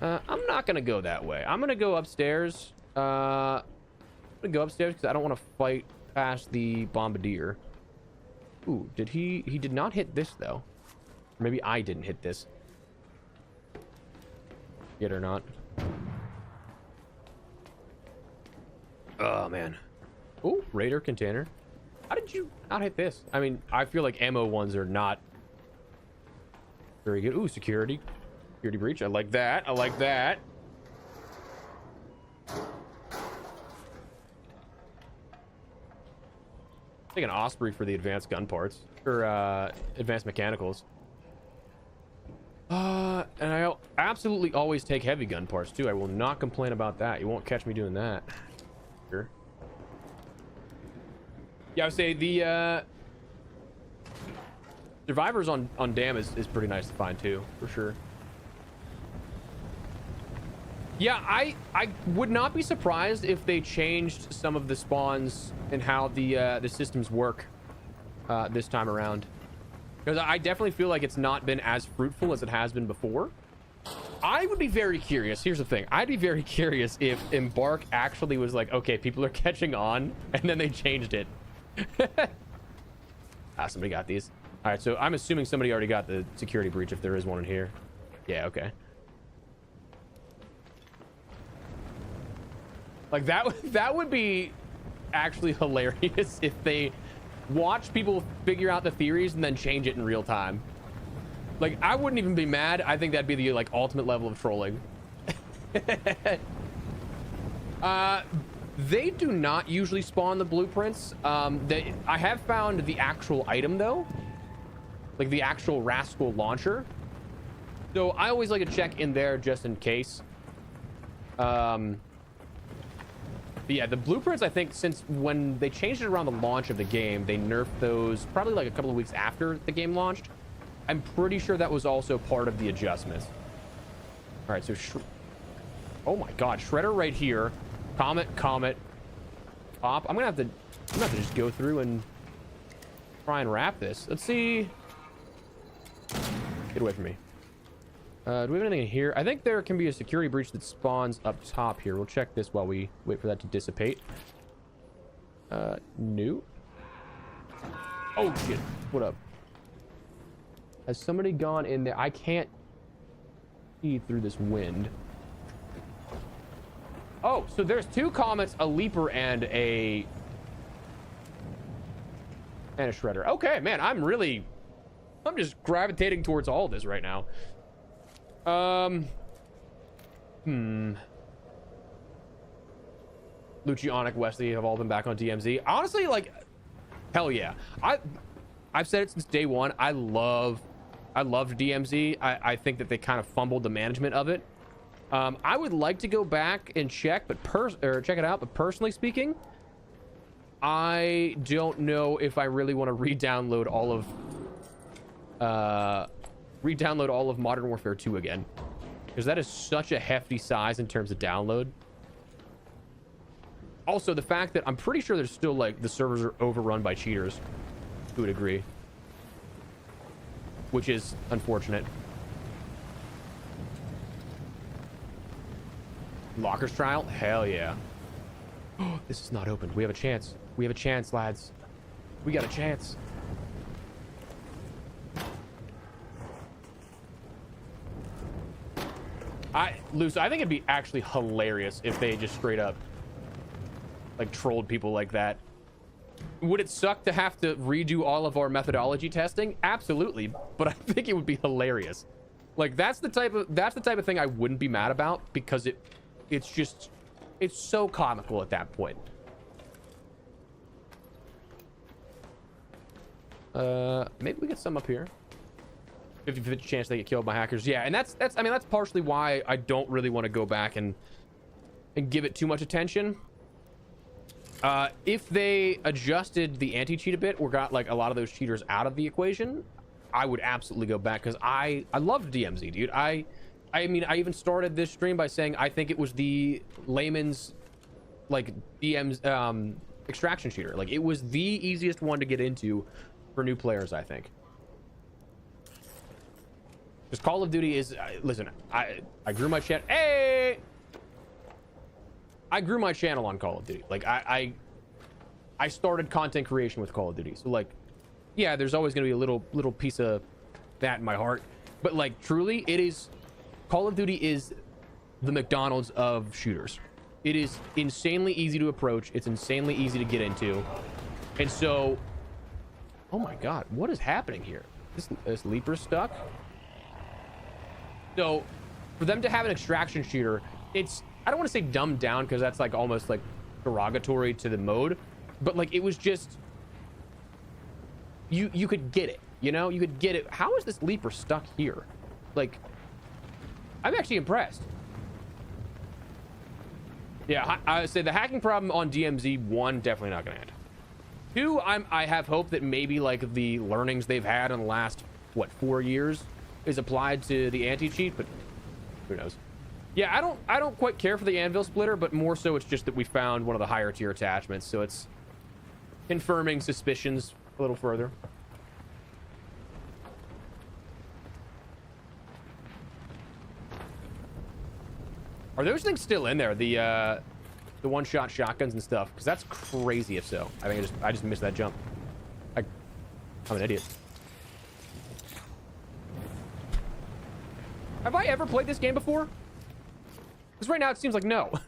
I'm not gonna go that way. I'm gonna go upstairs. I'm gonna go upstairs because I don't want to fight past the bombardier. Ooh, he did not hit this though. Maybe I didn't hit this. Yet or not. Oh man. Ooh, raider container. How did you not hit this? I mean, I feel like ammo ones are not very good. Ooh, security breach. I like that. I like that. Take an Osprey for the advanced gun parts or advanced mechanicals. And I absolutely always take heavy gun parts too. I will not complain about that. You won't catch me doing that. Sure. Yeah, I would say the survivors on dam is pretty nice to find too, for sure. Yeah, I would not be surprised if they changed some of the spawns and how the systems work this time around, because I definitely feel like it's not been as fruitful as it has been before. I would be very curious. Here's the thing. I'd be very curious if Embark actually was like, okay, people are catching on, and then they changed it. Somebody got these. All right, so I'm assuming somebody already got the security breach if there is one in here. Yeah, okay. Like that would be actually hilarious if they watch people figure out the theories and then change it in real time. Like, I wouldn't even be mad. I think that'd be the like ultimate level of trolling. They do not usually spawn the blueprints. I have found the actual item though, like the actual Rascal launcher. So I always like to check in there just in case. But yeah, the blueprints, I think since when they changed it around the launch of the game, they nerfed those probably like a couple of weeks after the game launched. I'm pretty sure that was also part of the adjustments. All right, so oh my god, Shredder right here. Comet, pop. I'm gonna have to just go through and try and wrap this. Let's see. Get away from me. Do we have anything in here? I think there can be a security breach that spawns up top here. We'll check this while we wait for that to dissipate. New. Oh shit. What up? Has somebody gone in there? I can't see through this wind. Oh, so there's two comets, a leaper, and a shredder. Okay, man, I'm just gravitating towards all this right now. Lucianic, Wesley have all been back on DMZ. Honestly, like, hell yeah. I've said it since day one. I loved DMZ. I think that they kind of fumbled the management of it. I would like to go back and check it out, but personally speaking, I don't know if I really want to re-download all of Modern Warfare 2 again, because that is such a hefty size in terms of download. Also, the fact that I'm pretty sure there's still like the servers are overrun by cheaters to a degree, which is unfortunate. Lockers trial? Hell yeah. This is not open. We have a chance. We have a chance, lads. We got a chance. Luce, I think it'd be actually hilarious if they just straight up like trolled people like that. Would it suck to have to redo all of our methodology testing? Absolutely, but I think it would be hilarious. Like that's the type of thing I wouldn't be mad about, because it's so comical at that point. Maybe we get some up here. 50-50 chance they get killed by hackers. Yeah, and that's I mean, that's partially why I don't really want to go back and give it too much attention. If they adjusted the anti-cheat a bit or got like a lot of those cheaters out of the equation, I would absolutely go back, because I loved DMZ, dude. I mean, I even started this stream by saying I think it was the layman's like DM's extraction cheater. Like it was the easiest one to get into for new players, I think. Because Call of Duty is listen, I grew my channel. Hey, I grew my channel on Call of Duty. Like I started content creation with Call of Duty, so like, yeah, there's always gonna be a little piece of that in my heart, but like truly, it is, Call of Duty is the McDonald's of shooters. It is insanely easy to approach. It's insanely easy to get into, and so, oh my god, what is happening here? This leaper's stuck. So for them to have an extraction shooter, it's, I don't want to say dumbed down, because that's like almost like derogatory to the mode, but like it was just, you could get it, you know, you could get it. How is this leaper stuck here? Like, I'm actually impressed. Yeah, I would say the hacking problem on DMZ 1 definitely not gonna end. 2, I have hope that maybe like the learnings they've had in the last, what, 4 years is applied to the anti-cheat, but who knows. Yeah, I don't quite care for the anvil splitter, but more so it's just that we found one of the higher tier attachments, so it's confirming suspicions a little further. Are those things still in there, the one-shot shotguns and stuff? Because that's crazy if so. I think I just missed that jump. I'm an idiot. Have I ever played this game before? Because right now it seems like no. All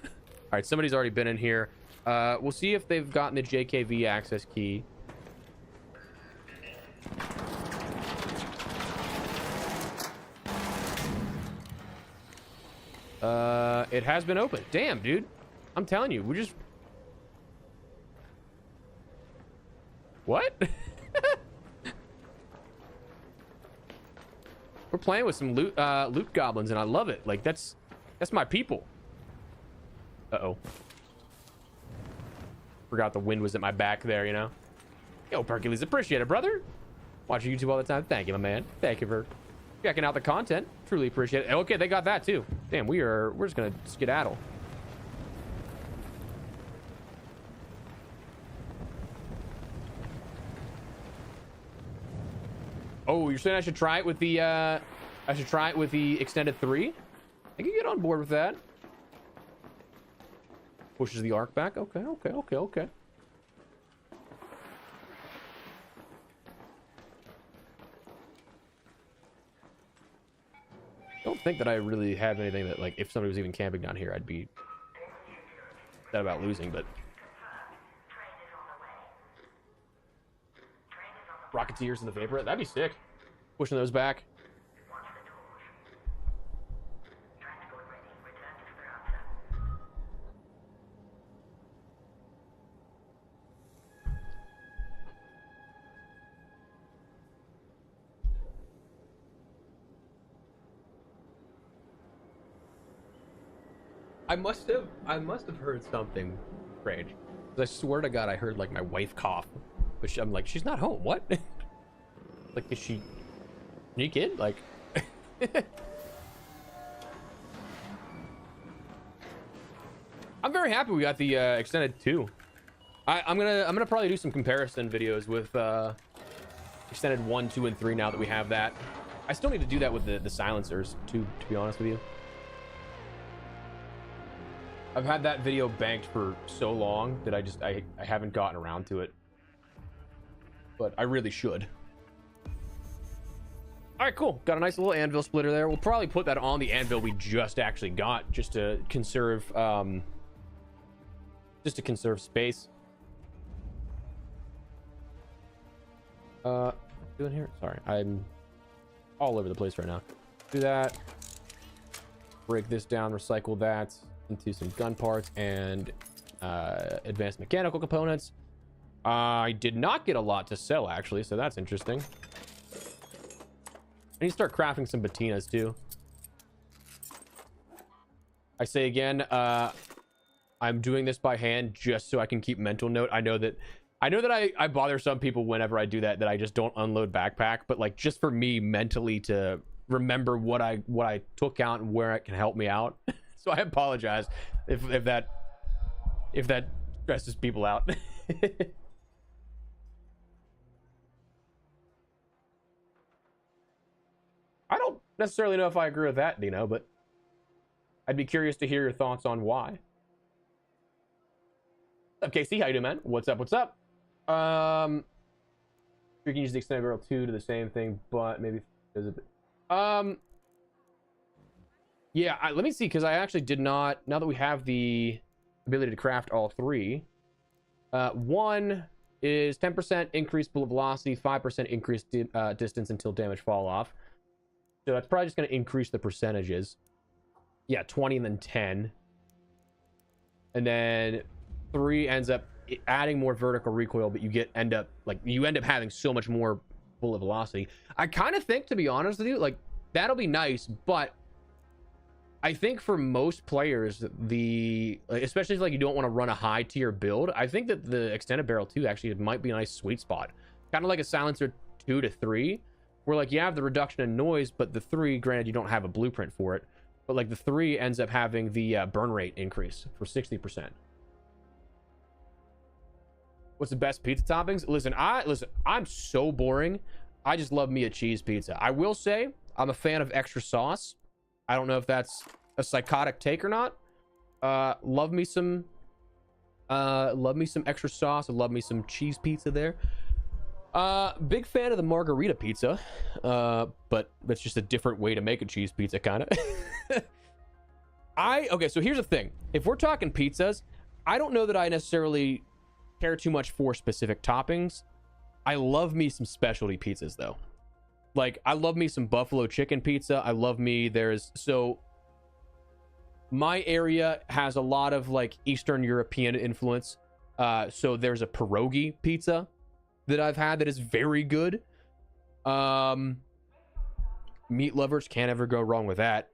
right, somebody's already been in here. We'll see if they've gotten the JKV access key. It has been opened. Damn, dude. I'm telling you, we just... What? We're playing with some loot goblins, and I love it. Like, that's my people. Uh-oh. Forgot the wind was at my back there, you know? Yo, Percules, appreciate it, brother. Watching YouTube all the time. Thank you, my man. Thank you for checking out the content. Truly appreciate it. Okay, they got that too. Damn, we're just gonna skedaddle. Oh, you're saying I should try it with the extended 3? I can get on board with that. Pushes the arc back. Okay. Don't think that I really have anything that, like, if somebody was even camping down here, I'd be sad about losing, but Rocketeers in the Vapor, that'd be sick. Pushing those back. I must have heard something strange. I swear to God, I heard like my wife cough, but I'm like, she's not home. What? Like, is she? New kid? Like. I'm very happy we got the extended 2. I'm gonna probably do some comparison videos with extended 1, 2, and 3 now that we have that. I still need to do that with the silencers too, to be honest with you. I've had that video banked for so long that I haven't gotten around to it. But I really should. All right, cool. Got a nice little anvil splitter there. We'll probably put that on the anvil we just actually got, just to conserve space. Doing here? Sorry, I'm all over the place right now. Do that. Break this down, recycle that into some gun parts and advanced mechanical components. I did not get a lot to sell, actually, so that's interesting. I need to start crafting some patinas, too. I say again, I'm doing this by hand just so I can keep mental note. I know that I bother some people whenever I do that I just don't unload backpack, but like just for me mentally to remember what I took out and where it can help me out. So I apologize if that stresses people out. I don't necessarily know if I agree with that, Dino, but I'd be curious to hear your thoughts on why. What's up, KC? How you doing, man? What's up? What's up? You can use the extended barrel 2 to the same thing, but maybe there's a bit. Yeah, let me see, because I actually did not. Now that we have the ability to craft all three, one is 10% increased bullet velocity, 5% increased distance until damage fall off. So that's probably just going to increase the percentages. Yeah, 20 and then 10. And then 3 ends up adding more vertical recoil, but you end up having so much more bullet velocity. I kind of think, to be honest with you, like that'll be nice, but I think for most players, especially if like you don't want to run a high tier build, I think that the extended barrel 2 actually might be a nice sweet spot. Kind of like a silencer 2 to 3, where like you have the reduction in noise, but the 3, granted you don't have a blueprint for it, but like the 3 ends up having the burn rate increase for 60%. What's the best pizza toppings? Listen, I'm so boring. I just love me a cheese pizza. I will say I'm a fan of extra sauce. I don't know if that's a psychotic take or not. Love me some extra sauce. I love me some cheese pizza there. Big fan of the margarita pizza. But that's just a different way to make a cheese pizza, kind of. Okay, so here's the thing. If we're talking pizzas, I don't know that I necessarily care too much for specific toppings. I love me some specialty pizzas though. Like I love me some buffalo chicken pizza. I love me so my area has a lot of like Eastern European influence. So there's a pierogi pizza that I've had that is very good. Meat lovers can't ever go wrong with that.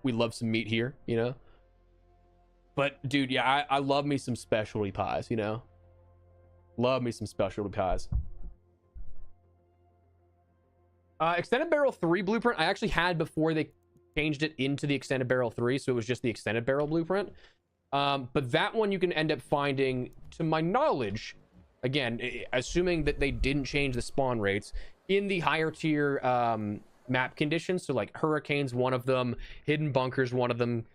We love some meat here, you know. But dude, yeah, I love me some specialty pies, you know. Love me some specialty pies. Extended barrel 3 blueprint I actually had before they changed it into the extended barrel 3, so it was just the extended barrel blueprint. But that one you can end up finding, to my knowledge, again, assuming that they didn't change the spawn rates, in the higher tier map conditions. So like Hurricane's one of them, Hidden Bunker's one of them,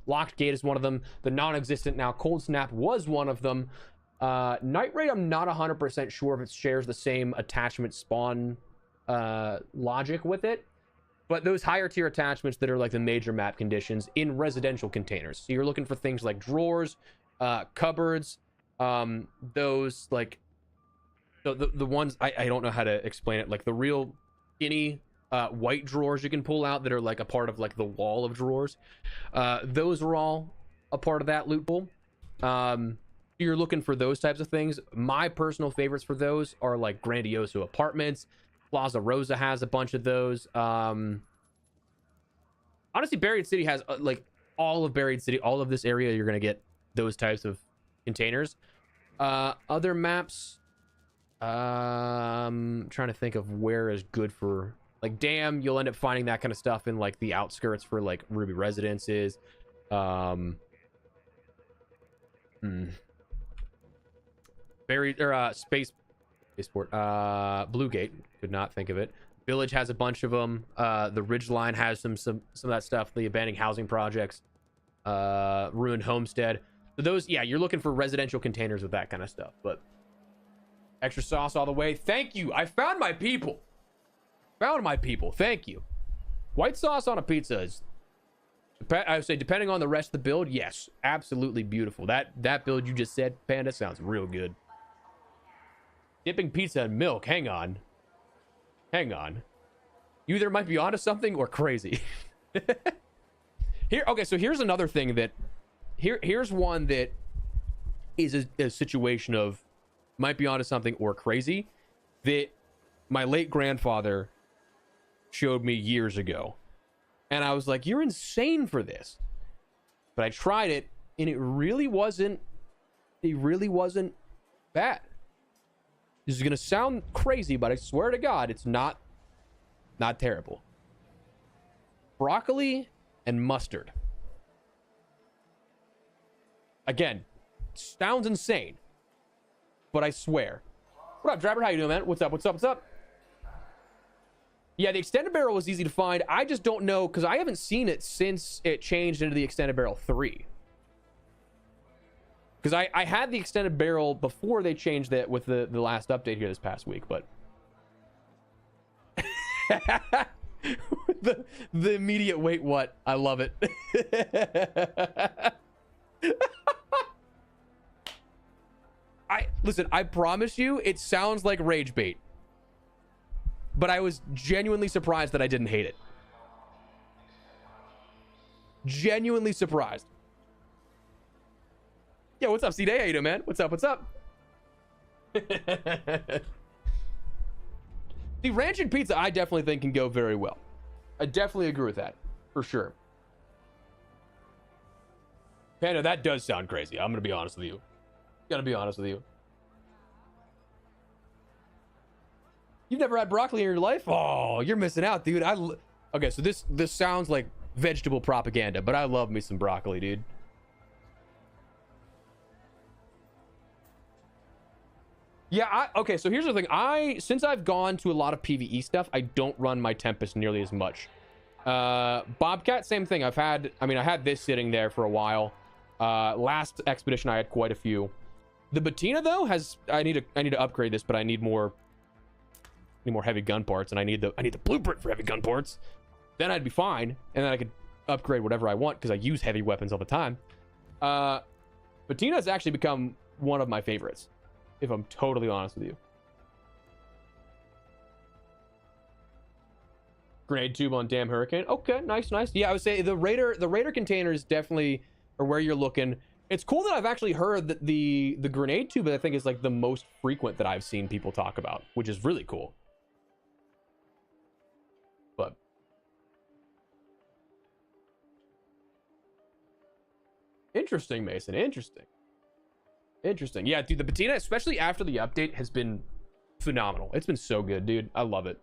Locked Gate is one of them, the non-existent now Cold Snap was one of them. Night Raid, I'm not 100% sure if it shares the same attachment spawn logic with it, but those higher tier attachments that are like the major map conditions in residential containers. So you're looking for things like drawers, cupboards, those like the ones I don't know how to explain it, like the real skinny white drawers you can pull out that are like a part of like the wall of drawers. Those are all a part of that loot pool. You're looking for those types of things. My personal favorites for those are like Grandioso apartments. Plaza Rosa has a bunch of those. Honestly, Buried City has like all of Buried City, all of this area, you're gonna get those types of containers. Other maps, trying to think of where is good for like Dam. You'll end up finding that kind of stuff in like the outskirts for like Ruby Residences. Buried or Spaceport, Blue Gate, could not think of it. Village has a bunch of them. The Ridgeline has some of that stuff. The abandoned housing projects, ruined homestead. So those, yeah, you're looking for residential containers with that kind of stuff. But extra sauce all the way. Thank you. I found my people. Thank you. White sauce on a pizza is, I would say, depending on the rest of the build, yes, absolutely beautiful. That build you just said, Panda, sounds real good. Dipping pizza in milk. Hang on. You either might be onto something or crazy. Okay, so here's another thing that here's one that is a situation of might be onto something or crazy that my late grandfather showed me years ago. And I was like, you're insane for this. But I tried it and it really wasn't bad. This is going to sound crazy, but I swear to God, it's not terrible. Broccoli and mustard. Again, sounds insane, but I swear. What up, Driver? How you doing, man? What's up? Yeah, the extended barrel was easy to find. I just don't know, because I haven't seen it since it changed into the extended barrel 3. Because I had the extended barrel before they changed that with the last update here this past week, but... the immediate wait what? I love it. Listen, I promise you, it sounds like rage bait. But I was genuinely surprised that I didn't hate it. Genuinely surprised. Yo, what's up, C-Day? How you doing, man? What's up? The ranch and pizza, I definitely think can go very well. I definitely agree with that, for sure. Panda, that does sound crazy. I'm gonna be honest with you. You've never had broccoli in your life? Oh, you're missing out, dude. Okay, so this sounds like vegetable propaganda, but I love me some broccoli, dude. Yeah, okay, so here's the thing. Since I've gone to a lot of PvE stuff, I don't run my Tempest nearly as much. Bobcat, same thing. I had this sitting there for a while. Last expedition, I had quite a few. The Batina, though, I need to upgrade this, but I need more heavy gun parts, and I need the blueprint for heavy gun parts. Then I'd be fine, and then I could upgrade whatever I want, because I use heavy weapons all the time. Batina has actually become one of my favorites, if I'm totally honest with you. Grenade tube on Damn Hurricane. Okay, nice. Yeah, I would say the Raider containers definitely are where you're looking. It's cool that I've actually heard that the grenade tube, I think, is like the most frequent that I've seen people talk about, which is really cool. But interesting, Mason. Interesting. Yeah, dude, the patina, especially after the update, has been phenomenal. It's been so good, dude. I love it.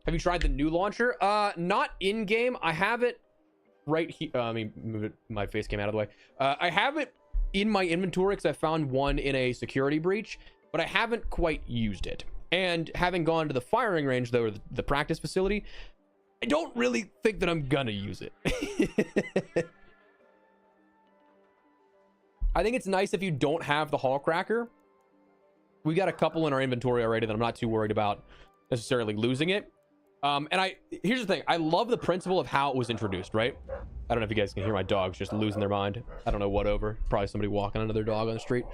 Have you tried the new launcher? Not in game. I have it right here. Let me move my face cam out of the way. I have it in my inventory because I found one in a security breach, but I haven't quite used it. And having gone to the firing range, though, or the practice facility, I don't really think that I'm gonna use it. I think it's nice if you don't have the Hall Cracker. We got a couple in our inventory already that I'm not too worried about necessarily losing it. Here's the thing. I love the principle of how it was introduced, right? I don't know if you guys can hear my dogs just losing their mind. I don't know what over. Probably somebody walking under their dog on the street.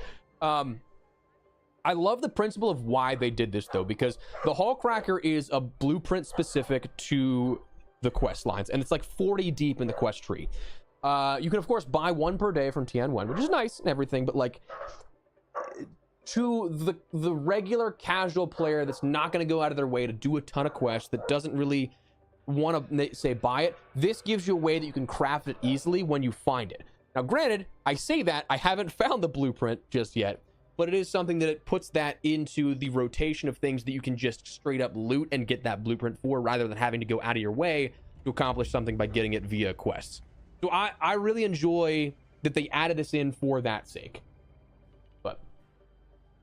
I love the principle of why they did this, though, because the Hall Cracker is a blueprint specific to the quest lines, and it's like 40 deep in the quest tree. You can, of course, buy one per day from TN1, which is nice and everything, but like, to the regular casual player that's not going to go out of their way to do a ton of quests, that doesn't really want to, say, buy it, this gives you a way that you can craft it easily when you find it. Now, granted, I say that, I haven't found the blueprint just yet, but it is something that it puts that into the rotation of things that you can just straight up loot and get that blueprint for, rather than having to go out of your way to accomplish something by getting it via quests. So I really enjoy that they added this in for that sake. But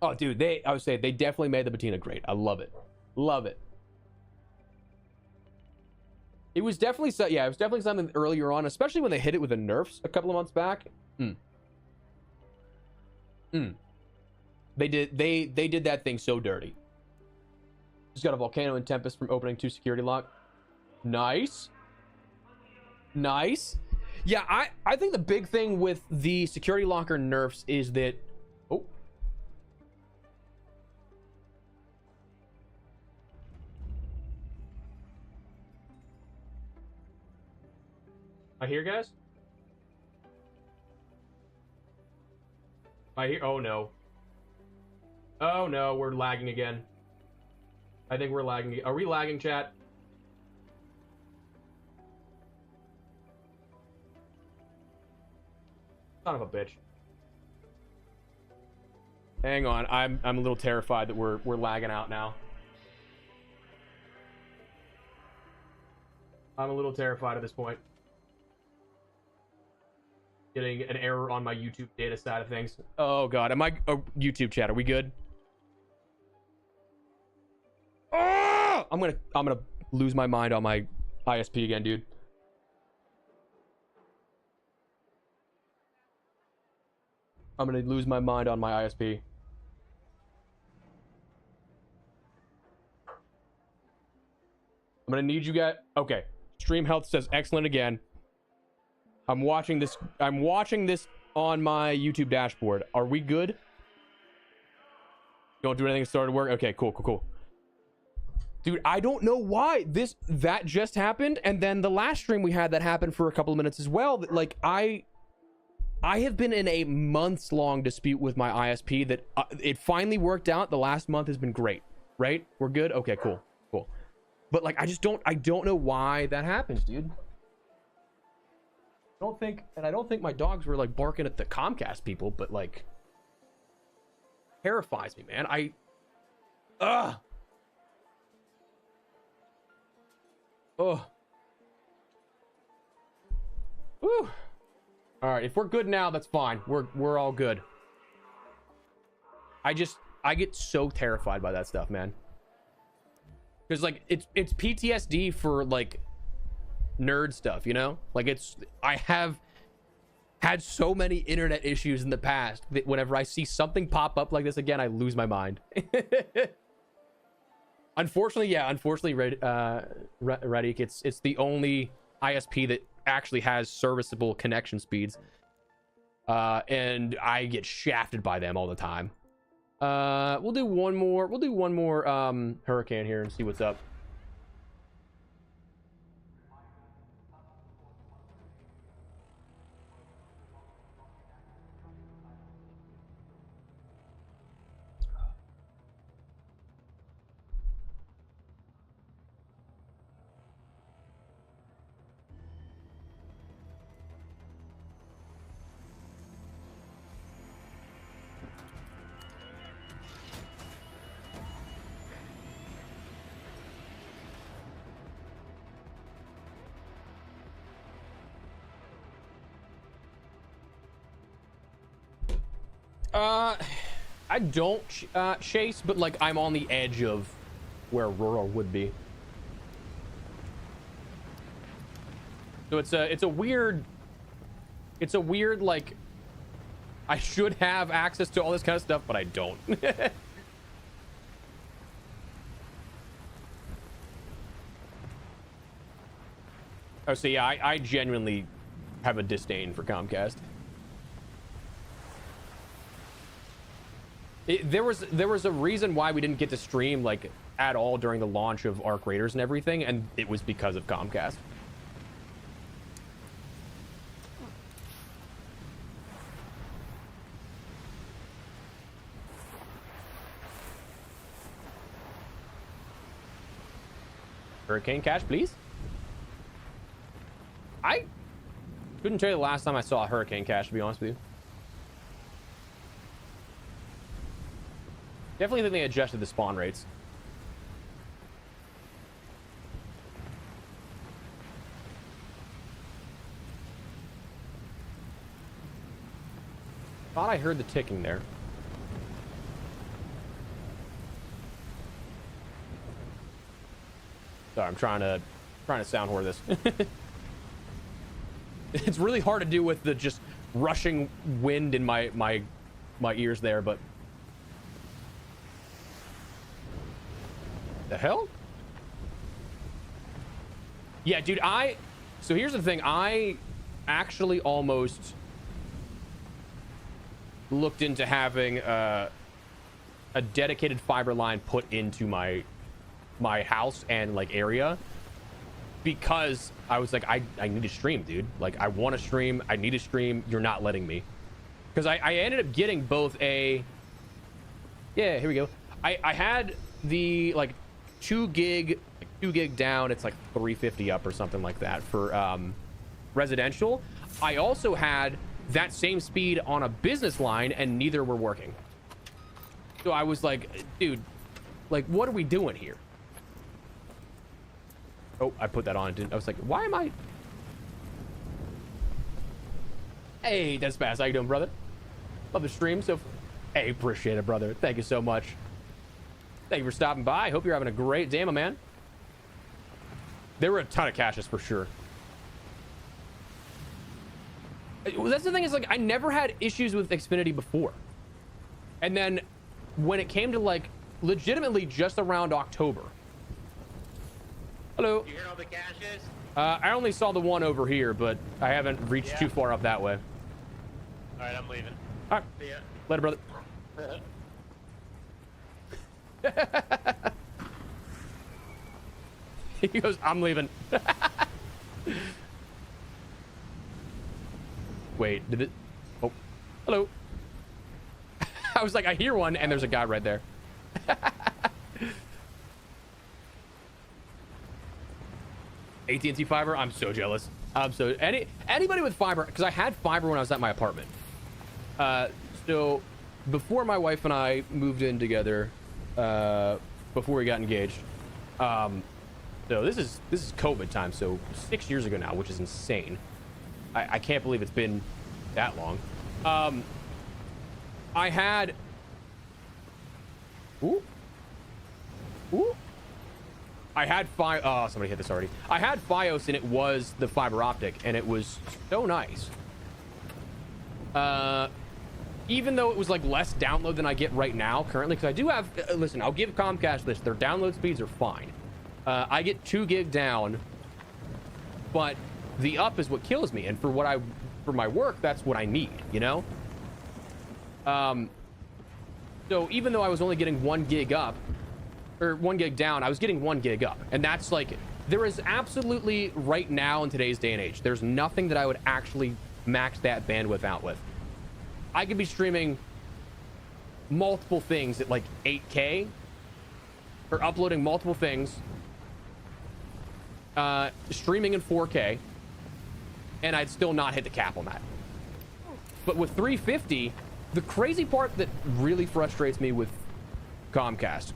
oh, dude, I would say they definitely made the patina great. I love it, love it. It was definitely it was definitely something earlier on, especially when they hit it with the nerfs a couple of months back. They did that thing so dirty. Just got a volcano and tempest from opening 2 security lock. Nice. Nice. Yeah, I think the big thing with the security locker nerfs is that... Oh. I hear, guys? I hear... Oh, no. Oh, no, we're lagging again. I think we're lagging. Are we lagging, chat? Son of a bitch. Hang on, I'm a little terrified that we're lagging out now. I'm a little terrified at this point. Getting an error on my YouTube data side of things. Oh god, am I YouTube chat? Are we good? Oh! I'm gonna lose my mind on my ISP again, dude. I'm gonna lose my mind on my ISP. I'm gonna need you guys. Okay, stream health says excellent again. I'm watching this on my YouTube dashboard. Are we good? Don't do anything to start to work. Okay, cool. Dude, I don't know why that just happened, and then the last stream we had that happened for a couple of minutes as well. Like I have been in a months-long dispute with my ISP that it finally worked out. The last month has been great, right? We're good. Okay, cool. But like, I don't know why that happens, dude. I don't think my dogs were like barking at the Comcast people, but like, terrifies me, man. Oh. Whew. All right, if we're good now, that's fine. We're all good. I get so terrified by that stuff, man. Because like it's PTSD for like nerd stuff, you know? Like I have had so many internet issues in the past that whenever I see something pop up like this again, I lose my mind. Unfortunately, Redik, it's the only ISP that actually has serviceable connection speeds, and I get shafted by them all the time. We'll do one more hurricane here and see what's up. I don't chase, but like I'm on the edge of where rural would be. So it's a weird like I should have access to all this kind of stuff, but I don't. Oh, so yeah, I genuinely have a disdain for Comcast. There was a reason why we didn't get to stream like at all during the launch of Arc Raiders and everything, and it was because of Comcast. Hurricane cash, please. I couldn't tell you the last time I saw a hurricane cash, to be honest with you. Definitely think they adjusted the spawn rates. Thought I heard the ticking there. Sorry, I'm trying to sound whore this. It's really hard to do with the just rushing wind in my ears there, but the hell? Yeah, dude, so here's the thing. I actually almost looked into having a dedicated fiber line put into my house and like area, because I was like, I need to stream, dude. Like, I want to stream. I need to stream. You're not letting me. Because I ended up getting both yeah, here we go. I had the like 2 gig down. It's like 350 up or something like that for residential. I also had that same speed on a business line, and neither were working. So I was like, dude, like, what are we doing here? Oh, I put that on. I was like, why am I? Hey, that's fast. How you doing, brother? Love the stream. So, hey, appreciate it, brother. Thank you so much. Thank you for stopping by. Hope you're having a great day, my man. There were a ton of caches for sure. Well, that's the thing, is like, I never had issues with Xfinity before. And then when it came to like legitimately just around October. Hello. You hear all the caches? I only saw the one over here, but I haven't reached too far up that way. All right, I'm leaving. All right. See ya. Later, brother. He goes, I'm leaving. Wait, did it? Oh, hello. I was like, I hear one, and there's a guy right there. AT&T fiber, I'm so jealous. I'm so anybody with fiber, because I had fiber when I was at my apartment. So before my wife and I moved in together, before we got engaged, so this is COVID time, so 6 years ago now, which is insane. I can't believe it's been that long. I had I had oh, somebody hit this already. I had Fios, and it was the fiber optic, and it was so nice. Even though it was like less download than I get right now currently, because I do have listen, I'll give Comcast this, their download speeds are fine. I get 2 gig down, but the up is what kills me, and for my work, that's what I need, you know. So even though I was only getting 1 gig up, or 1 gig down, I was getting 1 gig up, and that's like, there is absolutely, right now in today's day and age, there's nothing that I would actually max that bandwidth out with. I could be streaming multiple things at like 8K, or uploading multiple things, streaming in 4K, and I'd still not hit the cap on that. But with 350, the crazy part that really frustrates me with Comcast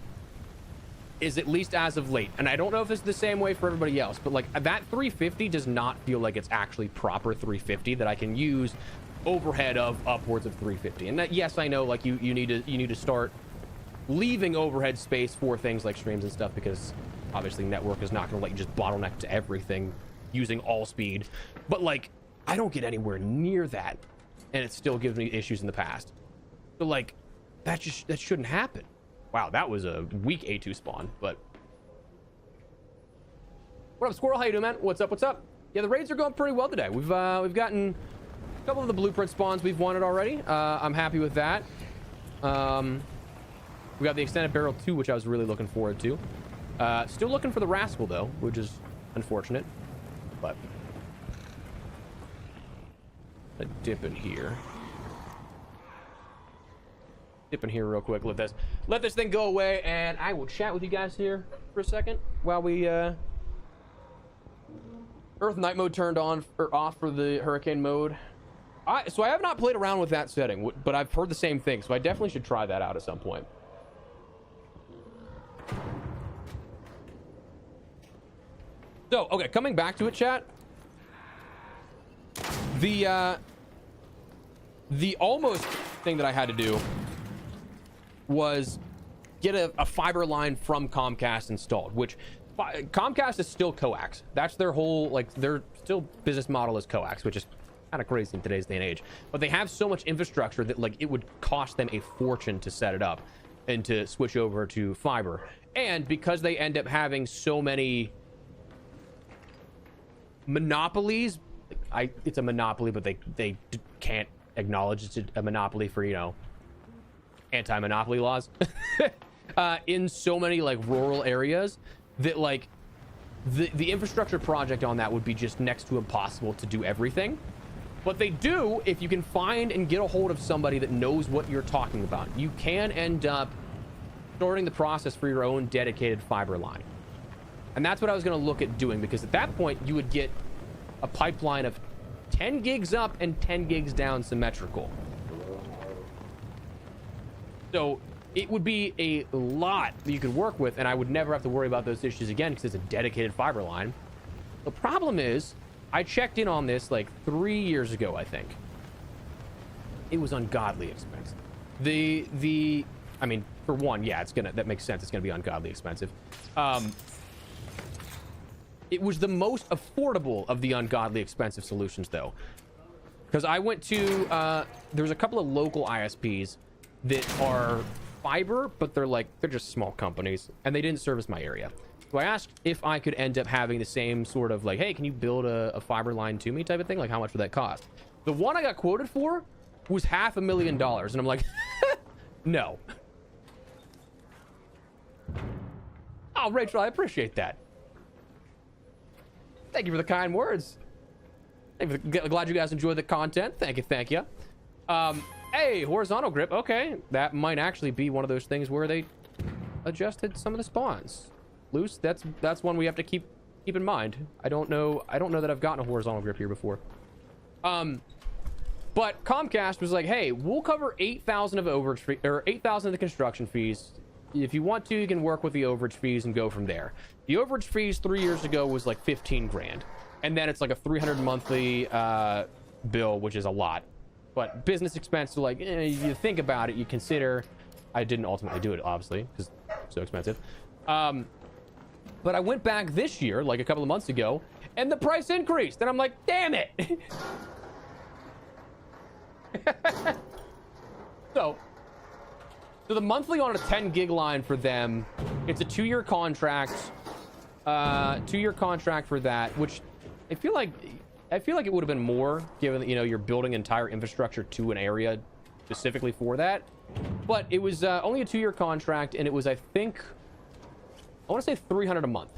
is, at least as of late, and I don't know if it's the same way for everybody else, but like that 350 does not feel like it's actually proper 350 that I can use overhead of upwards of 350. And that, yes, I know, like you need to start leaving overhead space for things like streams and stuff, because obviously network is not going to let you just bottleneck to everything using all speed. But like, I don't get anywhere near that, and it still gives me issues in the past. So like, that shouldn't happen. Wow, that was a weak A2 spawn. But what up, Squirrel? How you doing, man? What's up? What's up? Yeah, the raids are going pretty well today. We've gotten a couple of the blueprint spawns we've wanted already. I'm happy with that. We got the extended barrel 2, which I was really looking forward to. Still looking for the rascal though, which is unfortunate. But a dip in here. Dip in here real quick. Let this thing go away, and I will chat with you guys here for a second while we Earth night mode turned on or off for the hurricane mode. So I have not played around with that setting, but I've heard the same thing, so I definitely should try that out at some point. So, okay, coming back to it, chat. The almost thing that I had to do was get a fiber line from Comcast installed, which Comcast is still coax. That's their whole, like, their still business model is coax, which is kind of crazy in today's day and age. But they have so much infrastructure that, like, it would cost them a fortune to set it up and to switch over to fiber. And because they end up having so many monopolies, it's a monopoly, but they can't acknowledge it's a monopoly for, you know, anti-monopoly laws. In so many, like, rural areas, that, like, the infrastructure project on that would be just next to impossible to do everything. But they do, if you can find and get a hold of somebody that knows what you're talking about, you can end up starting the process for your own dedicated fiber line. And that's what I was going to look at doing, because at that point you would get a pipeline of 10 gigs up and 10 gigs down symmetrical. So it would be a lot that you could work with, and I would never have to worry about those issues again because it's a dedicated fiber line. The problem is, I checked in on this like 3 years ago, I think. It was ungodly expensive. I mean, for one, yeah, that makes sense. It's gonna be ungodly expensive. It was the most affordable of the ungodly expensive solutions, though, because I went to there's a couple of local ISPs that are fiber, but they're just small companies, and they didn't service my area. So I asked if I could end up having the same sort of, like, hey, can you build a fiber line to me type of thing? Like, how much would that cost? The one I got quoted for was $500,000, and I'm like, no. Oh, Rachel, I appreciate that. Thank you for the kind words. Glad you guys enjoyed the content. Thank you. Hey, horizontal grip. Okay, that might actually be one of those things where they adjusted some of the spawns. Loose. That's one we have to keep in mind. I don't know that I've gotten a horizontal grip here before. But Comcast was like, hey, we'll cover 8,000 of overage fee, or 8,000 of the construction fees. If you want to, you can work with the overage fees and go from there. The overage fees 3 years ago was like 15 grand, and then it's like a 300 monthly bill, which is a lot. But business expense, so like, you think about it, you consider. I didn't ultimately do it, obviously, because it's so expensive. But I went back this year, like a couple of months ago, and the price increased, and I'm like, damn it. So the monthly on a 10 gig line for them, it's a 2-year contract. 2-year contract for that, which I feel like it would have been more, given that, you know, you're building entire infrastructure to an area specifically for that. But it was only a 2-year contract, and it was, I want to say $300 a month.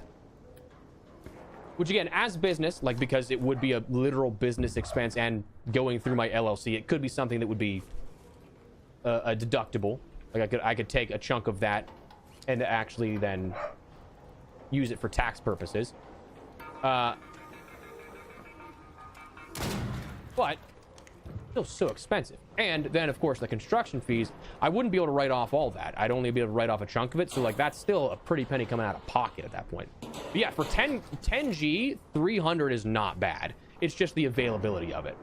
Which, again, as business, like, because it would be a literal business expense and going through my LLC, it could be something that would be a deductible. Like, I could take a chunk of that and actually then use it for tax purposes. But still so expensive. And then, of course, the construction fees, I wouldn't be able to write off all that. I'd only be able to write off a chunk of it. So, like, that's still a pretty penny coming out of pocket at that point. But yeah, for 10G, 300 is not bad. It's just the availability of it.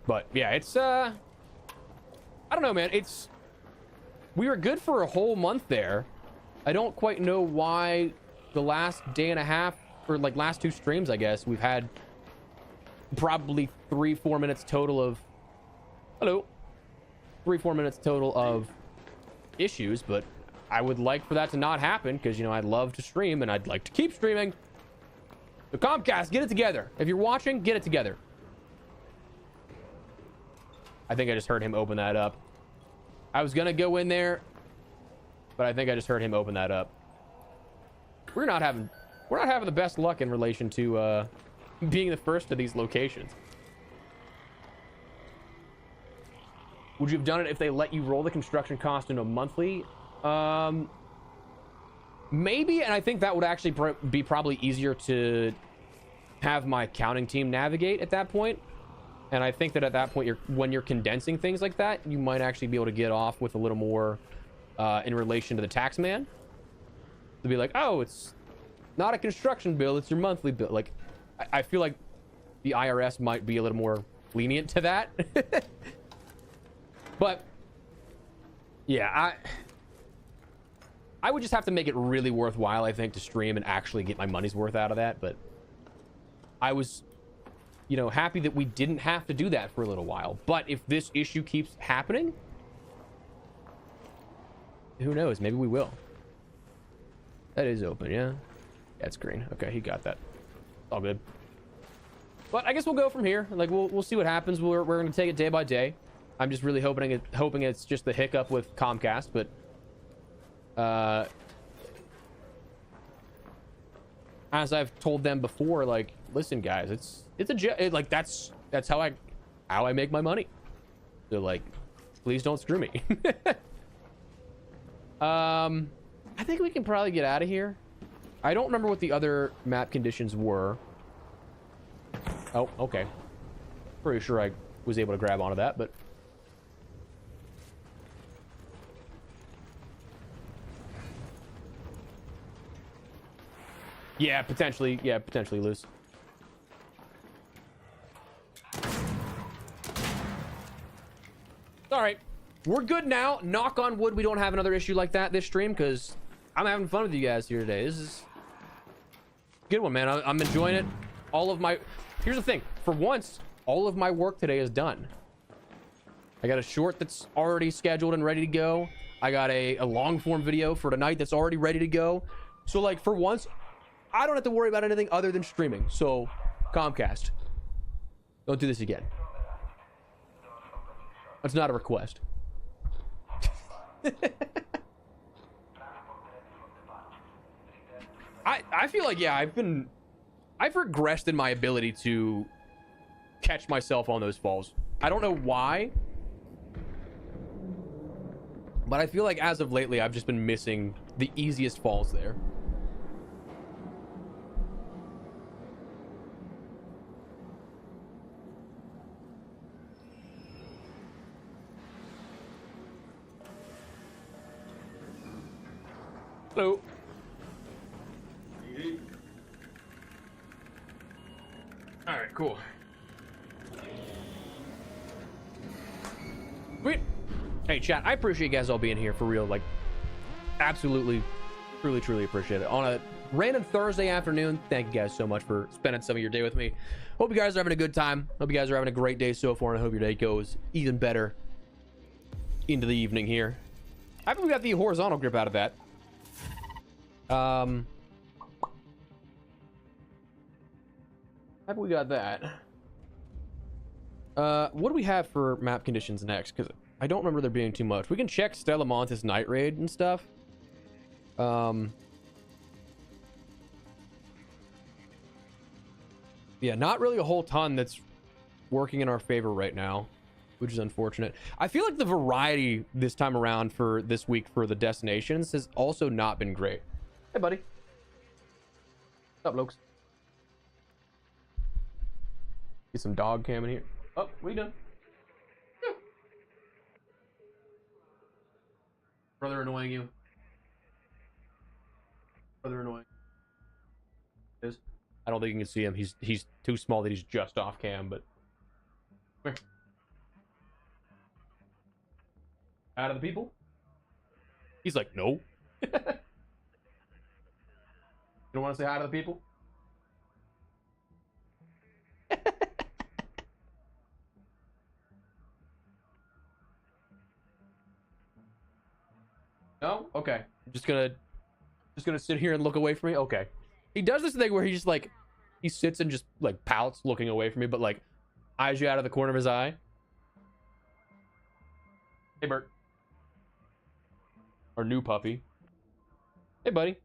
But yeah, it's I don't know, man. We were good for a whole month there. I don't quite know why the last day and a half, or like last 2 streams, I guess, we've had probably 3-4 minutes total of 3-4 minutes total of issues. But I would like for that to not happen, because, you know, I'd love to stream and I'd like to keep streaming. So Comcast, get it together. If you're watching, get it together. I think I just heard him open that up. I was gonna go in there, but I think I just heard him open that up. We're not having the best luck in relation to being the first to these locations. Would you have done it if they let you roll the construction cost into a monthly? Maybe, and I think that would actually be probably easier to have my accounting team navigate at that point. And I think that at that point, when you're condensing things like that, you might actually be able to get off with a little more in relation to the tax man. To be like, oh, it's not a construction bill, it's your monthly bill. Like, I feel like the IRS might be a little more lenient to that. But yeah, I would just have to make it really worthwhile, I think, to stream and actually get my money's worth out of that. But I was, you know, happy that we didn't have to do that for a little while. But if this issue keeps happening, who knows? Maybe we will. That is open, yeah. That's green. Okay, he got that. All good. But I guess we'll go from here. Like, we'll see what happens. We're gonna take it day by day. I'm just really hoping it's just the hiccup with Comcast, but as I've told them before, like, listen, guys, like that's how I make my money. So, like, please don't screw me. I think we can probably get out of here. I don't remember what the other map conditions were. Oh, okay. Pretty sure I was able to grab onto that, but yeah, potentially loose. All right, we're good now. Knock on wood, we don't have another issue like that this stream, because I'm having fun with you guys here today. This is a good one, man. I'm enjoying it. Here's the thing. For once, all of my work today is done. I got a short that's already scheduled and ready to go. I got a long form video for tonight that's already ready to go. So, like, for once, I don't have to worry about anything other than streaming. So, Comcast, don't do this again. That's not a request. I feel like, yeah, I've regressed in my ability to catch myself on those falls. I don't know why, but I feel like as of lately, I've just been missing the easiest falls there. Hello. All right, cool. Sweet. Hey, chat, I appreciate you guys all being here for real. Like, absolutely, truly appreciate it. On a random Thursday afternoon, thank you guys so much for spending some of your day with me. Hope you guys are having a good time. Hope you guys are having a great day so far, and I hope your day goes even better into the evening here. I think we got the horizontal grip out of that. How we got that? What do we have for map conditions next? Because I don't remember there being too much. We can check Stella Montes Night Raid and stuff. Yeah, not really a whole ton that's working in our favor right now, which is unfortunate. I feel like the variety this time around for this week for the destinations has also not been great. Hey, buddy. What's up, Lokes? Get some dog cam in here. Oh, what are you doing? Yeah. Brother annoying you. Brother annoying. Is. I don't think you can see him. He's too small that he's just off cam, but come here. Out of the people? He's like, no. You don't want to say hi to the people? No? Okay. I'm just gonna sit here and look away from me? Okay. He does this thing where he just like, he sits and just like pouts looking away from me, but like eyes you out of the corner of his eye. Hey, Bert. Our new puppy. Hey, buddy.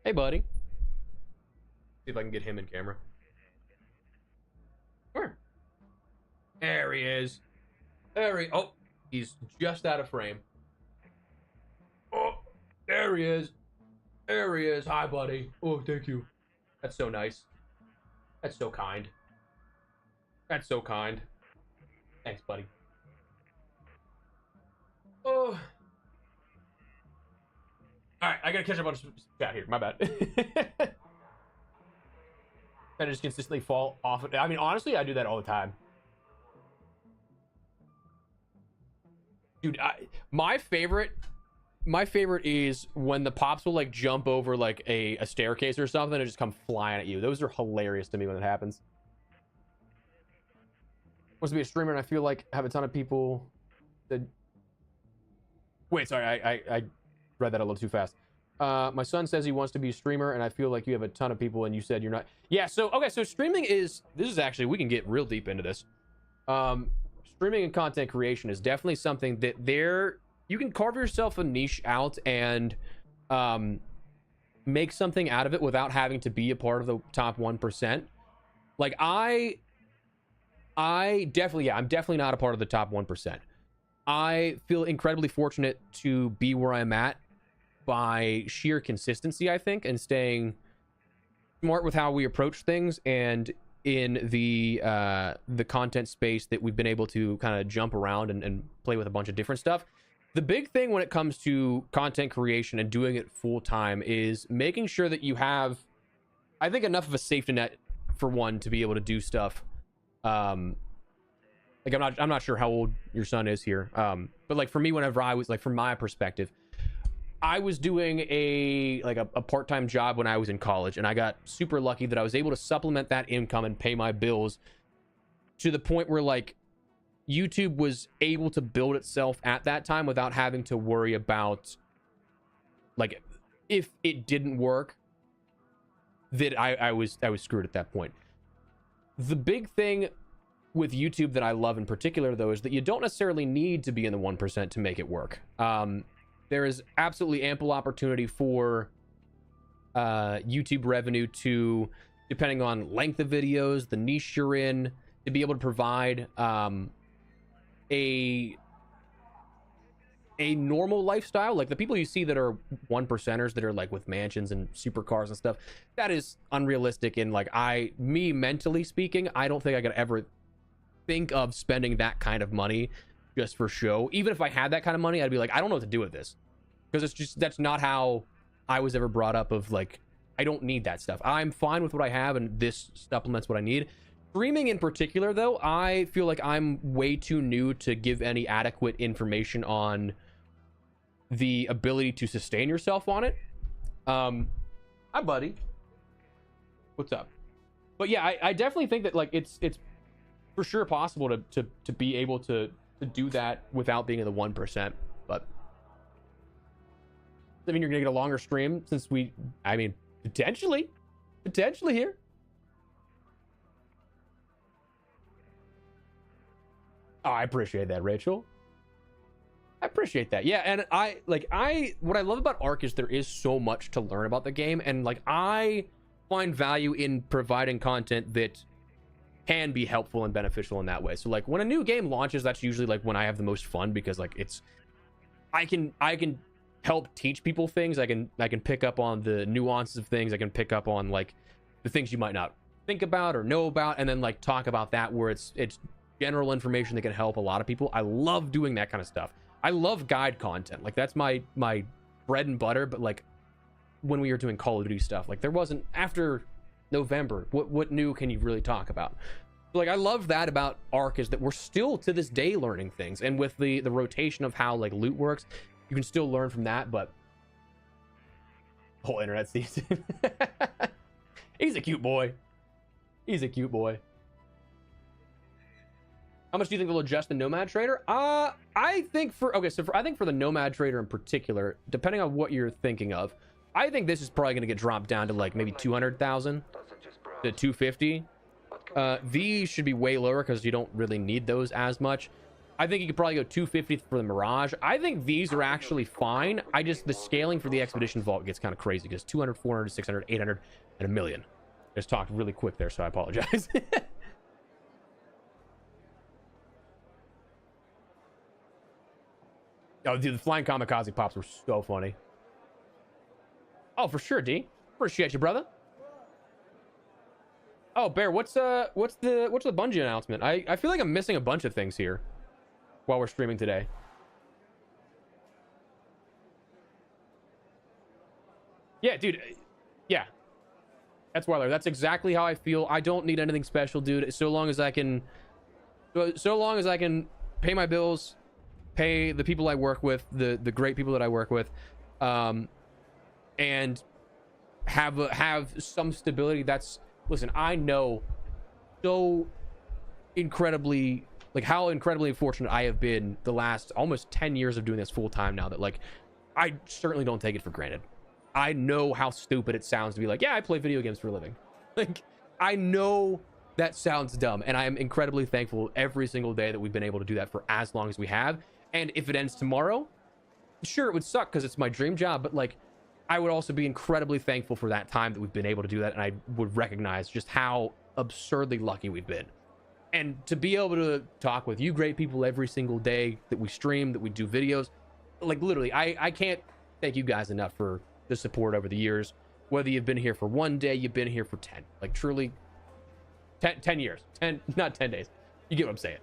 Hey, buddy. See if I can get him in camera. Where? There he is. Oh, he's just out of frame. Oh, there he is. There he is. Hi, buddy. Oh, thank you. That's so nice. That's so kind. That's so kind. Thanks, buddy. Oh. All right. I gotta catch up on some chat here. My bad. I just consistently fall off. I mean, honestly, I do that all the time. Dude, my favorite is when the pops will like jump over like a staircase or something and just come flying at you. Those are hilarious to me when it happens. Wants to be a streamer, and I feel like I have a ton of people that... Wait, sorry, I read that a little too fast. My son says he wants to be a streamer, and I feel like you have a ton of people, and you said you're not. Yeah, so okay, so streaming is... This is actually... We can get real deep into this. Streaming and content creation is definitely something that you can carve yourself a niche out and make something out of it without having to be a part of the top 1%. Like I'm definitely not a part of the top 1%. I feel incredibly fortunate to be where I'm at by sheer consistency, I think, and staying smart with how we approach things, and in the content space that we've been able to kind of jump around and play with a bunch of different stuff. The big thing when it comes to content creation and doing it full time is making sure that you have, I think, enough of a safety net for one to be able to do stuff. Like I'm not sure how old your son is here. But like for me, whenever I was like, from my perspective, I was doing a part-time job when I was in college, and I got super lucky that I was able to supplement that income and pay my bills to the point where like YouTube was able to build itself at that time without having to worry about, like, if it didn't work, that I was screwed at that point. The big thing with YouTube that I love in particular, though, is that you don't necessarily need to be in the 1% to make it work. There is absolutely ample opportunity for YouTube revenue to, depending on length of videos, the niche you're in, to be able to provide a normal lifestyle. Like the people you see that are 1%ers that are like with mansions and supercars and stuff, that is unrealistic. And like me mentally speaking, I don't think I could ever think of spending that kind of money just for show. Even if I had that kind of money, I'd be like, I don't know what to do with this, because it's just, that's not how I was ever brought up. Of like, I don't need that stuff. I'm fine with what I have, and this supplements what I need. Streaming in particular, though, I feel like I'm way too new to give any adequate information on the ability to sustain yourself on it. Hi, buddy. What's up? But yeah, I definitely think that like it's for sure possible to be able to do that without being in the 1%. But I mean, you're gonna get a longer stream since I mean, potentially here. Oh, I appreciate that, Rachel. I appreciate that. Yeah, and what I love about Ark is there is so much to learn about the game, and like I find value in providing content that can be helpful and beneficial in that way. So like when a new game launches, that's usually like when I have the most fun, because like I can help teach people things. I can pick up on the nuances of things. I can pick up on like the things you might not think about or know about, and then like talk about that where it's general information that can help a lot of people. I love doing that kind of stuff. I love guide content. Like that's my bread and butter. But like when we were doing Call of Duty stuff, like there wasn't, after November, what new can you really talk about? Like I love that about Ark, is that we're still to this day learning things, and with the rotation of how like loot works, you can still learn from that. But whole internet sees he's a cute boy. How much do you think they'll adjust the Nomad Trader? I think for the Nomad Trader in particular, depending on what you're thinking of, I think this is probably going to get dropped down to like maybe 200,000 to 250. These should be way lower because you don't really need those as much. I think you could probably go 250 for the Mirage. I think these are actually fine. The scaling for the Expedition Vault gets kind of crazy, because 200, 400, 600, 800, and a million. I just talked really quick there, so I apologize. Oh, dude, the flying kamikaze pops were so funny. Oh, for sure, D. Appreciate you, brother. Oh, Bear, what's the Bungie announcement? I feel like I'm missing a bunch of things here while we're streaming today. Yeah, dude. Yeah. That's Weiler. That's exactly how I feel. I don't need anything special, dude. So long as I can pay my bills, pay the people I work with, the great people that I work with, and have some stability. Listen, I know so incredibly, like, how incredibly fortunate I have been the last almost 10 years of doing this full time now, that, like, I certainly don't take it for granted. I know how stupid it sounds to be like, yeah, I play video games for a living. Like, I know that sounds dumb, and I am incredibly thankful every single day that we've been able to do that for as long as we have. And if it ends tomorrow, sure, it would suck because it's my dream job, but, like, I would also be incredibly thankful for that time that we've been able to do that, and I would recognize just how absurdly lucky we've been. And to be able to talk with you great people every single day that we stream, that we do videos, like, literally, I can't thank you guys enough for the support over the years. Whether you've been here for 1 day, you've been here for 10, like, truly 10 years, 10, not 10 days. You get what I'm saying.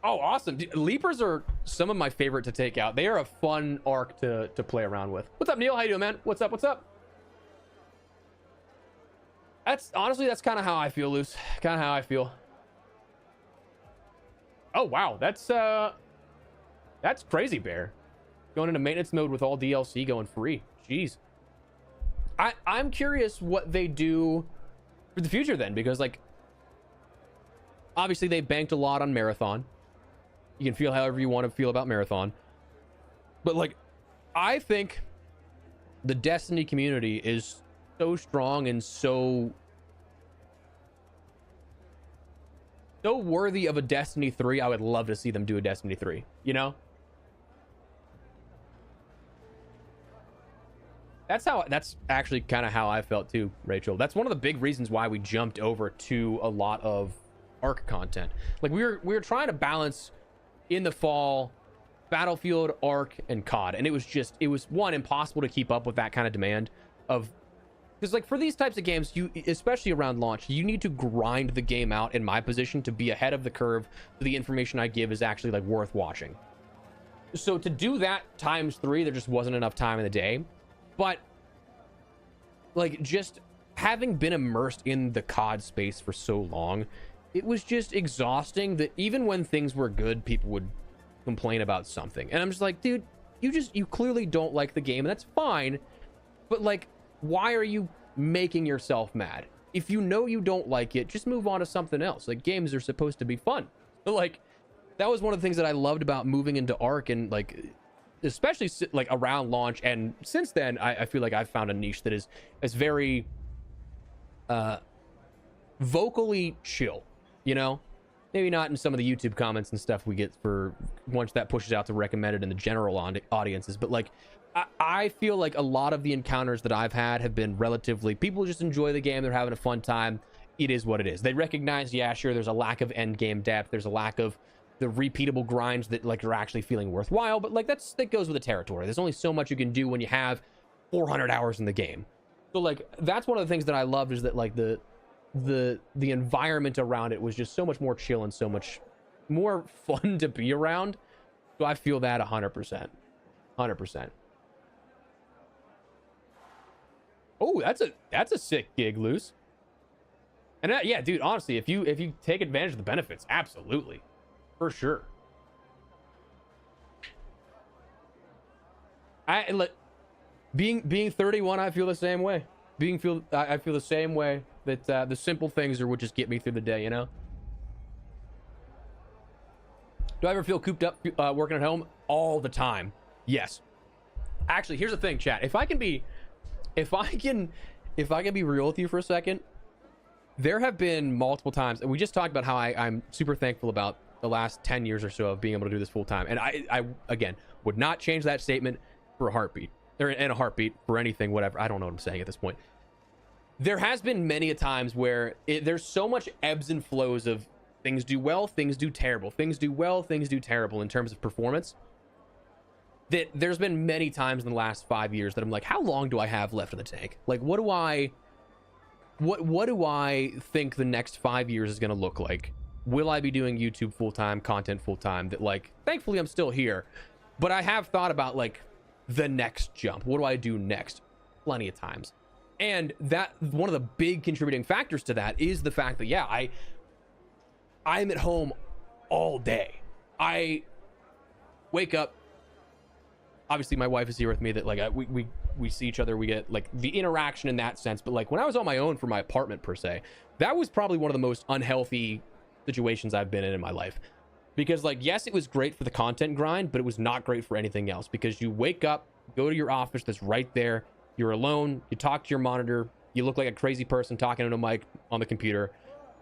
Oh, awesome. Leapers are some of my favorite to take out. They are a fun arc to play around with. What's up, Neil? How you doing, man? What's up? That's kind of how I feel, Luce. Kind of how I feel. Oh, wow. That's crazy, Bear. Going into maintenance mode with all DLC going free. Jeez. I'm curious what they do for the future then, because, like, obviously they banked a lot on Marathon. You can feel however you want to feel about Marathon, but, like, I think the Destiny community is so strong and so worthy of a Destiny 3. I would love to see them do a Destiny 3, you know? That's actually kind of how I felt too, Rachel. That's one of the big reasons why we jumped over to a lot of ARC content. Like, we were trying to balance in the fall Battlefield, ARC, and COD, and it was one, impossible to keep up with that kind of demand of, because, like, for these types of games, you, especially around launch, you need to grind the game out, in my position, to be ahead of the curve, so the information I give is actually, like, worth watching. So to do that times 3, there just wasn't enough time in the day. But, like, just having been immersed in the COD space for so long, it was just exhausting that even when things were good, people would complain about something. And I'm just like, dude, you clearly don't like the game, and that's fine. But, like, why are you making yourself mad? If you know you don't like it, just move on to something else. Like, games are supposed to be fun. But, like, that was one of the things that I loved about moving into ARC, and, like, especially, like, around launch, and since then I feel like I've found a niche that is very vocally chill, you know? Maybe not in some of the YouTube comments and stuff we get for once that pushes out to recommended in the general audiences, but, like, I feel like a lot of the encounters that I've had have been relatively, people just enjoy the game, they're having a fun time, it is what it is. They recognize, yeah, sure, there's a lack of end game depth, there's a lack of the repeatable grinds that, like, are actually feeling worthwhile, but, like, that goes with the territory. There's only so much you can do when you have 400 hours in the game. So, like, that's one of the things that I loved, is that, like, the environment around it was just so much more chill and so much more fun to be around. So I feel that 100%. Oh, that's a sick gig, Luce. And yeah, dude, honestly, if you take advantage of the benefits, absolutely. For sure. Being 31, I feel the same way. I feel the same way, that the simple things are what just get me through the day, you know? Do I ever feel cooped up working at home? All the time. Yes. Actually, here's the thing, chat. If I can be real with you for a second, there have been multiple times, and we just talked about how I'm super thankful about the last 10 years or so of being able to do this full time. And I again, would not change that statement for a heartbeat, or in a heartbeat for anything, whatever. I don't know what I'm saying at this point. There has been many a times where there's so much ebbs and flows of things do well, things do terrible, things do well, things do terrible in terms of performance, that there's been many times in the last 5 years that I'm like, how long do I have left in the tank? Like, what do I think the next 5 years is going to look like? will I be doing YouTube full-time, content full-time, that like, thankfully I'm still here, but I have thought about like the next jump. What do I do next? Plenty of times. And that one of the big contributing factors to that is the fact that, yeah, I'm at home all day. I wake up, obviously my wife is here with me, that like we see each other, we get like the interaction in that sense. But like when I was on my own for my apartment per se, that was probably one of the most unhealthy situations I've been in my life, because like, yes, it was great for the content grind, but it was not great for anything else, because you wake up, go to your office that's right there, you're alone, you talk to your monitor, you look like a crazy person talking to a mic on the computer,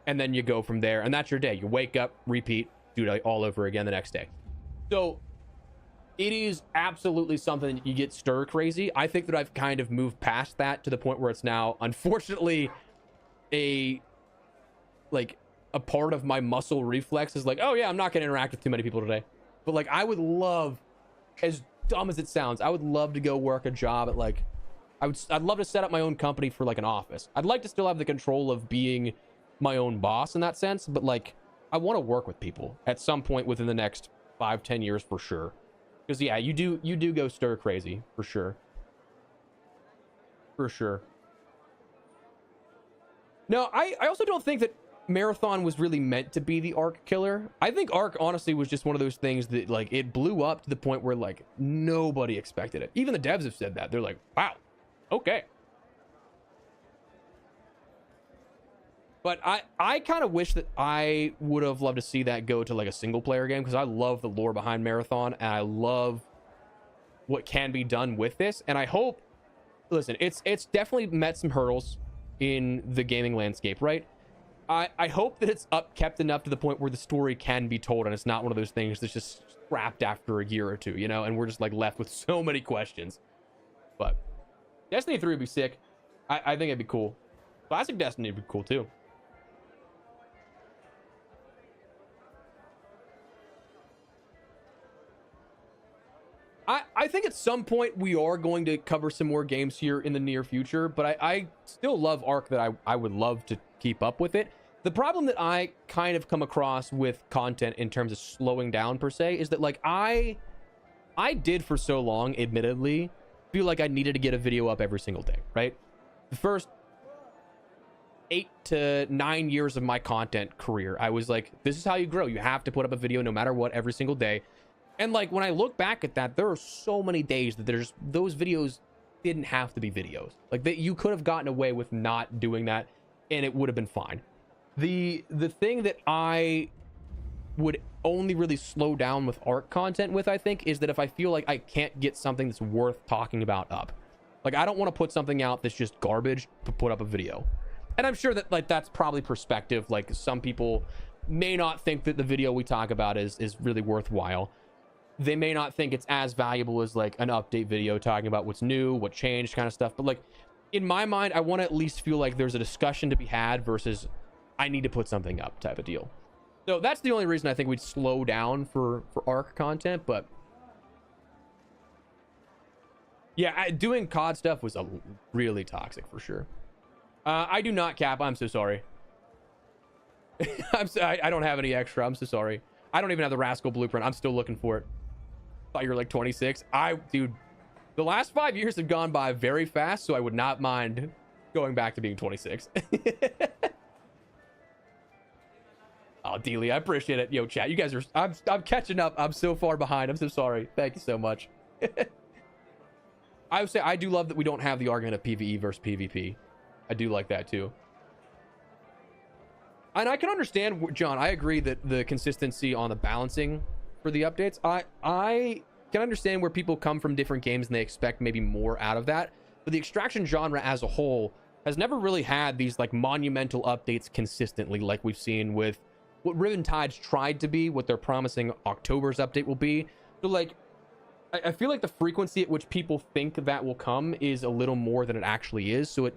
and then you go from there, and that's your day. You wake up, repeat, do it all over again the next day. So it is absolutely something that you get stir crazy. I think that I've kind of moved past that to the point where it's now, unfortunately, a part of my muscle reflex is like, oh yeah, I'm not gonna interact with too many people today. But like, I would love, as dumb as it sounds, I would love to go work a job at like, I'd love to set up my own company for like an office. I'd like to still have the control of being my own boss in that sense, but like, I want to work with people at some point within the next 5-10 years for sure. Because yeah, you do go stir crazy for sure. For sure. No, I also don't think that Marathon was really meant to be the Arc killer. I think Arc honestly was just one of those things that like, it blew up to the point where like nobody expected it. Even the devs have said that. They're like, wow, okay. But I kind of wish that I would have loved to see that go to like a single player game, because I love the lore behind Marathon and I love what can be done with this. And I hope, listen, it's definitely met some hurdles in the gaming landscape, right? I hope that it's kept enough to the point where the story can be told and it's not one of those things that's just scrapped after a year or two, you know, and we're just like left with so many questions. But Destiny 3 would be sick. I think it'd be cool. Classic Destiny would be cool too. I think at some point we are going to cover some more games here in the near future, but I still love Arc, that I would love to keep up with it. The problem that I kind of come across with content in terms of slowing down per se is that like I did for so long, admittedly, feel like I needed to get a video up every single day, right? The first 8 to 9 years of my content career, I was like, this is how you grow. You have to put up a video no matter what every single day. And like, when I look back at that, there are so many days that those videos didn't have to be videos. Like, that you could have gotten away with not doing that and it would have been fine. The thing that I would only really slow down with Arc content with, I think, is that if I feel like I can't get something that's worth talking about up. Like, I don't want to put something out that's just garbage to put up a video. And I'm sure that like that's probably perspective. Like, some people may not think that the video we talk about is really worthwhile. They may not think it's as valuable as like an update video talking about what's new, what changed, kind of stuff. But like, in my mind, I want to at least feel like there's a discussion to be had versus I need to put something up type of deal. So that's the only reason I think we'd slow down for Arc content. But yeah, doing COD stuff was really toxic for sure. I do not cap. I'm so sorry. I don't have any extra. I'm so sorry. I don't even have the Rascal blueprint. I'm still looking for it. Thought you were like 26. Dude, the last 5 years have gone by very fast, so I would not mind going back to being 26. Oh, Dealey, I appreciate it. Yo, chat, you guys are, I'm catching up. I'm so far behind. I'm so sorry. Thank you so much. I would say I do love that we don't have the argument of PvE versus PvP. I do like that too. And I can understand, John, I agree that the consistency on the balancing for the updates, I can understand where people come from different games and they expect maybe more out of that. But the extraction genre as a whole has never really had these like monumental updates consistently, like we've seen with what Riven Tides tried to be, what they're promising October's update will be. So like, I feel like the frequency at which people think that will come is a little more than it actually is. So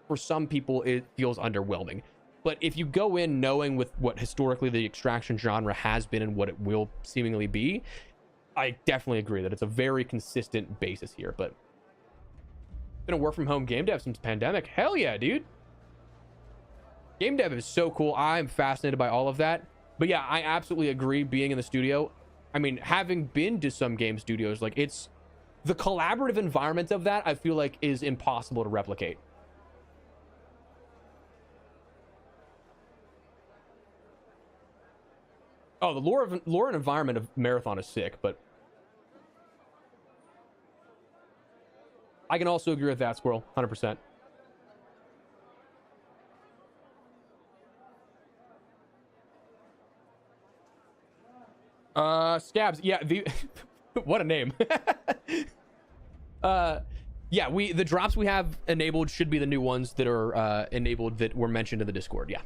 for some people, it feels underwhelming. But if you go in knowing with what historically the extraction genre has been and what it will seemingly be, I definitely agree that it's a very consistent basis here. But been a work from home game dev since pandemic. Hell yeah, dude. Game dev is so cool. I'm fascinated by all of that. But yeah, I absolutely agree. Being in the studio, I mean, having been to some game studios, like it's the collaborative environment of that, I feel like is impossible to replicate. Oh, the lore and environment of Marathon is sick, but I can also agree with that, Squirrel, 100%. Scabs, yeah, the what a name. Yeah, the drops we have enabled should be the new ones that are enabled that were mentioned in the Discord. Yeah.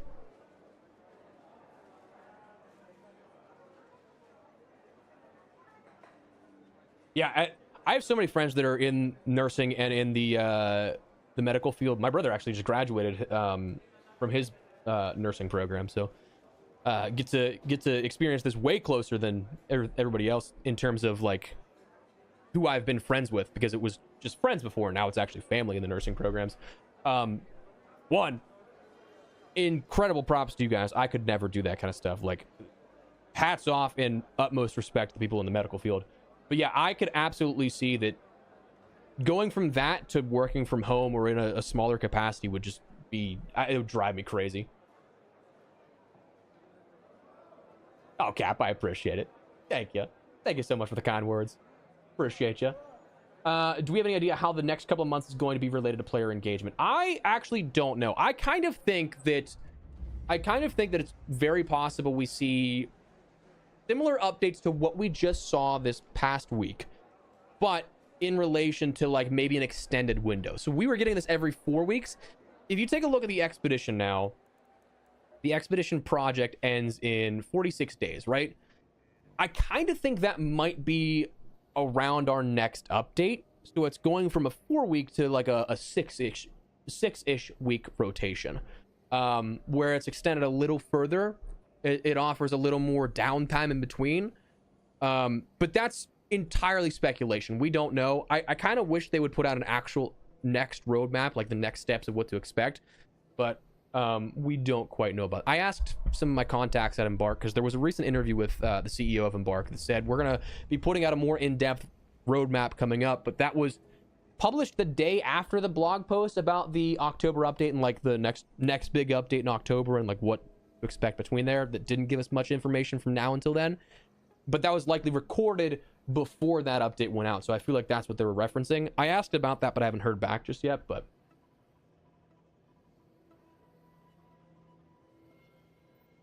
Yeah, I have so many friends that are in nursing and in the medical field. My brother actually just graduated from his nursing program, so get to experience this way closer than everybody else in terms of like who I've been friends with, because it was just friends before. Now it's actually family in the nursing programs. One, incredible props to you guys. I could never do that kind of stuff. Like, hats off and utmost respect to the people in the medical field. But yeah, I could absolutely see that going from that to working from home or in a smaller capacity would just be, it would drive me crazy. Oh, Cap, I appreciate it. Thank you. Thank you so much for the kind words. Appreciate you. Do we have any idea how the next couple of months is going to be related to player engagement? I actually don't know. I kind of think that it's very possible we see similar updates to what we just saw this past week, but in relation to like maybe an extended window. So we were getting this every 4 weeks. If you take a look at the expedition now, the expedition project ends in 46 days, right? I kind of think that might be around our next update. So it's going from a 4 week to like a six-ish week rotation, where it's extended a little further. It offers a little more downtime in between. But that's entirely speculation. We don't know. I kind of wish they would put out an actual next roadmap, like the next steps of what to expect. But we don't quite know about it. I asked some of my contacts at Embark, because there was a recent interview with the CEO of Embark that said we're going to be putting out a more in-depth roadmap coming up. But that was published the day after the blog post about the October update and like the next big update in October and like what to expect between there. That didn't give us much information from now until then. But that was likely recorded before that update went out. So I feel like that's what they were referencing. I asked about that, but I haven't heard back just yet. But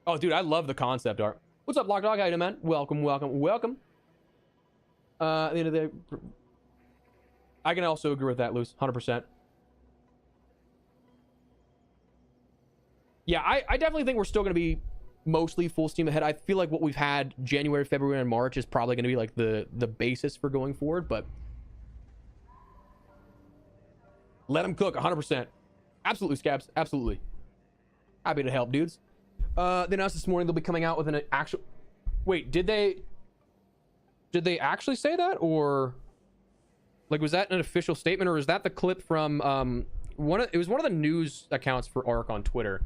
oh, dude, I love the concept art. What's up, Lock Dog? How you doing, man? Welcome. At the end of the day, I can also agree with that, Luce. 100%. Yeah, I definitely think we're still going to be mostly full steam ahead. I feel like what we've had January, February, and March is probably going to be like the basis for going forward, but let them cook 100%. Absolutely, Scabs. Absolutely. Happy to help, dudes. They announced this morning they'll be coming out with an actual... Wait, did they actually say that? Or like, was that an official statement, or is that the clip from it was one of the news accounts for ARC on Twitter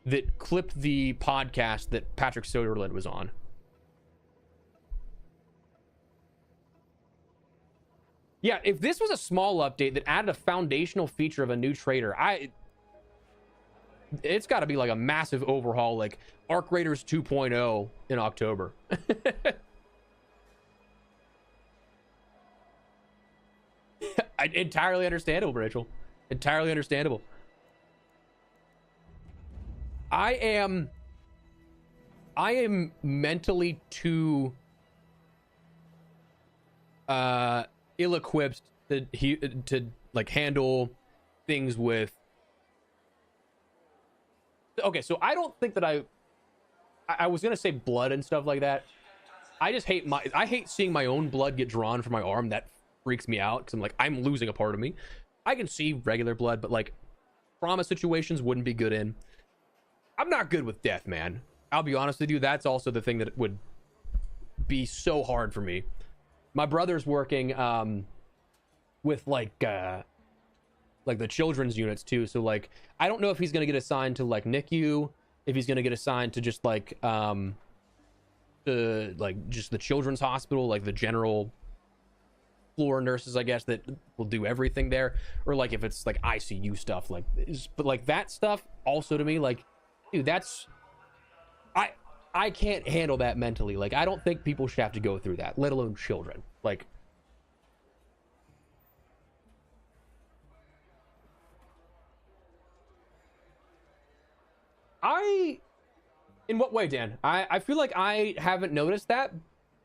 that clipped the podcast that Patrick Soderlund was on? Yeah, if this was a small update that added a foundational feature of a new trader, it's got to be like a massive overhaul, like Arc Raiders 2.0 in October. Entirely understandable, Rachel. Entirely understandable. I am mentally too ill-equipped to like handle things with... Okay, so I don't think that I was gonna say blood and stuff like that. I just hate I hate seeing my own blood get drawn from my arm. That freaks me out, because I'm like, I'm losing a part of me. I can see regular blood, but like trauma situations wouldn't be good in. I'm not good with death, man. I'll be honest with you. That's also the thing that would be so hard for me. My brother's working with like the children's units too. So like, I don't know if he's gonna get assigned to like NICU, if he's gonna get assigned to just like like just the children's hospital, like the general floor nurses, I guess, that will do everything there, or like if it's like ICU stuff, like, but like that stuff also to me, like, dude, that's I can't handle that mentally. Like, I don't think people should have to go through that, let alone children. Like, in what way, Dan? I feel like I haven't noticed that,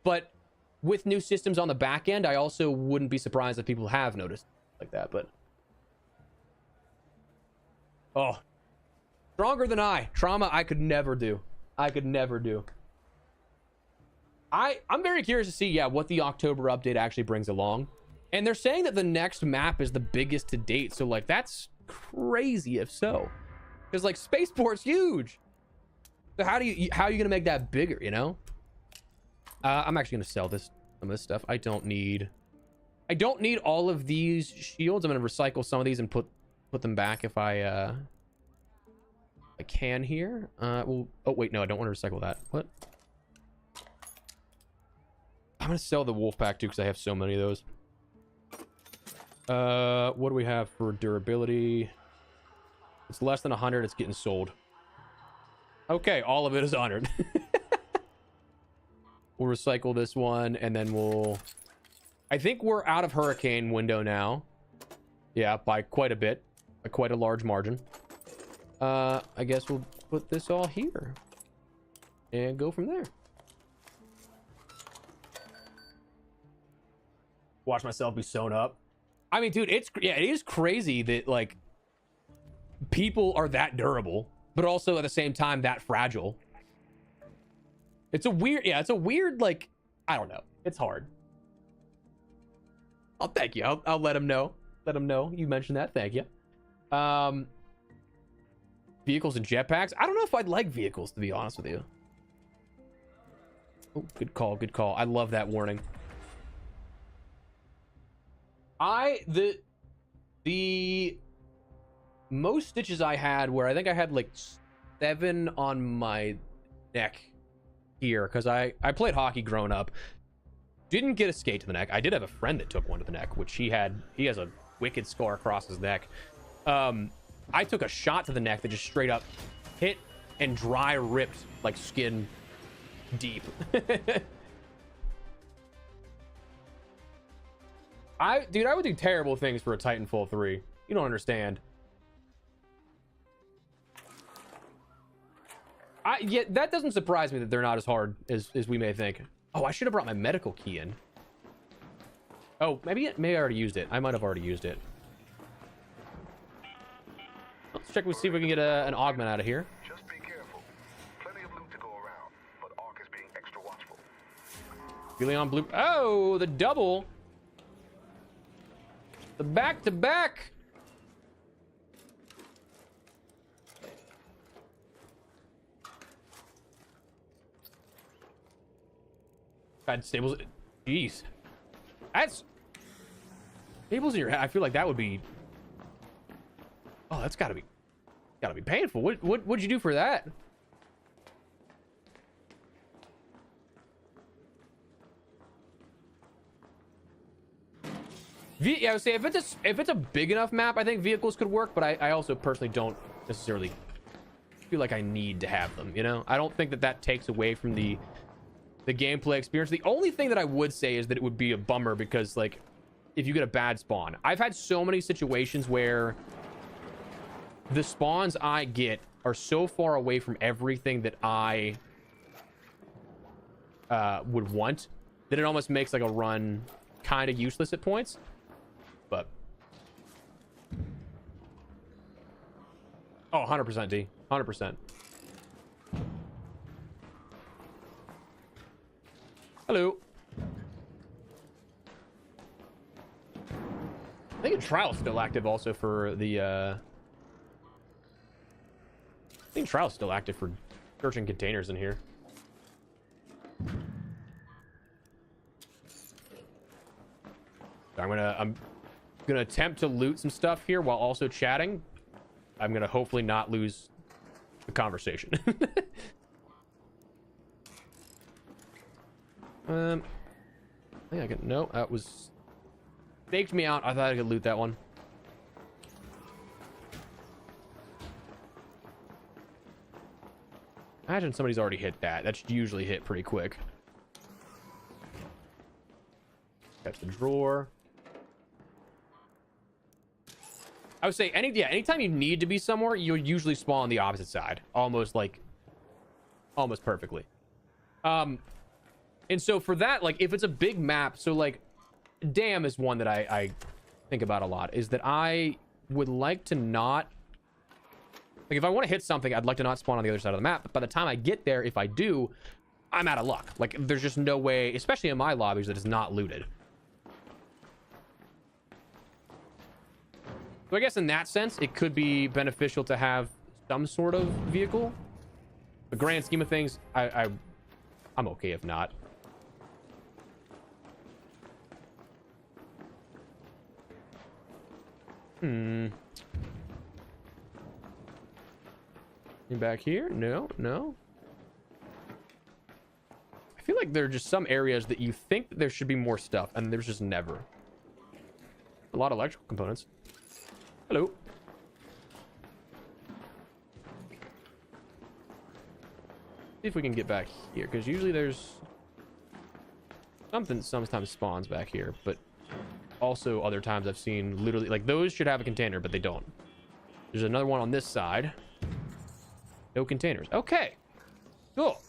but with new systems on the back end, I also wouldn't be surprised if people have noticed like that. But oh, stronger than I. Trauma I could never do. I could never do. I'm very curious to see, yeah, what the October update actually brings along. And they're saying that the next map is the biggest to date. So, like, that's crazy if so. Because, like, Spaceport's huge. So how are you going to make that bigger, you know? I'm actually going to sell some of this stuff. I don't need all of these shields. I'm going to recycle some of these and put them back if I can here. Well, oh, wait, no, I don't want to recycle that. What? I'm going to sell the wolf pack too because I have so many of those. What do we have for durability? It's less than 100. It's getting sold. Okay, all of it is honored. We'll recycle this one, and then I think we're out of hurricane window now. Yeah, by quite a bit. By quite a large margin. I guess we'll put this all here. And go from there. Watch myself be sewn up. I mean, dude, it is crazy that, like, people are that durable, but also at the same time that fragile. It's a weird, like, I don't know. It's hard. Oh, thank you. I'll let him know. Let him know you mentioned that. Thank you. Vehicles and jetpacks. I don't know if I'd like vehicles, to be honest with you. Oh, good call. Good call. I love that warning. The most stitches I had where I think I had like 7 on my neck here, because I played hockey growing up. Didn't get a skate to the neck. I did have a friend that took one to the neck, which he has a wicked scar across his neck. I took a shot to the neck that just straight up hit and dry ripped like skin deep. Dude, I would do terrible things for a Titanfall 3. You don't understand. Yeah, that doesn't surprise me that they're not as hard as we may think. Oh, I should have brought my medical key in. Oh, maybe I already used it. I might have already used it. Let's check and see if we can get an augment out of here. Just be careful. Plenty of loot to go around, but Ark is being extra watchful. Feeling on blue. Oh, the double. The back-to-back. God, stables. Jeez. That's stables in your head. I feel like that would be. Oh, that's gotta be painful. What'd you do for that? Yeah, I would say if it's a big enough map, I think vehicles could work, but I also personally don't necessarily feel like I need to have them, you know? I don't think that takes away from the gameplay experience. The only thing that I would say is that it would be a bummer because, like, if you get a bad spawn. I've had so many situations where the spawns I get are so far away from everything that I would want that it almost makes like a run kind of useless at points. But oh, 100% D. 100%. Hello. I think a trial's still active also for the I think trial's still active for searching containers in here. So I'm gonna attempt to loot some stuff here while also chatting. I'm gonna hopefully not lose the conversation. I think I can. No, that was faked me out. I thought I could loot that one. Imagine somebody's already hit that. That's usually hit pretty quick. That's the drawer. I would say anytime you need to be somewhere, you'll usually spawn on the opposite side. Almost perfectly. And so for that, like, if it's a big map, so like Dam is one that I think about a lot, is that I would like to not, like, if I want to hit something, I'd like to not spawn on the other side of the map. But by the time I get there, if I do, I'm out of luck. Like, there's just no way, especially in my lobbies, that is not looted. So I guess in that sense, it could be beneficial to have some sort of vehicle. The grand scheme of things, I'm okay if not. Back here? No. I feel like there are just some areas that you think that there should be more stuff, and there's just never. A lot of electrical components. Hello. See if we can get back here, because usually there's something sometimes spawns back here, but also other times I've seen literally, like, those should have a container, but they don't. There's another one on this side. No containers. Okay. Cool.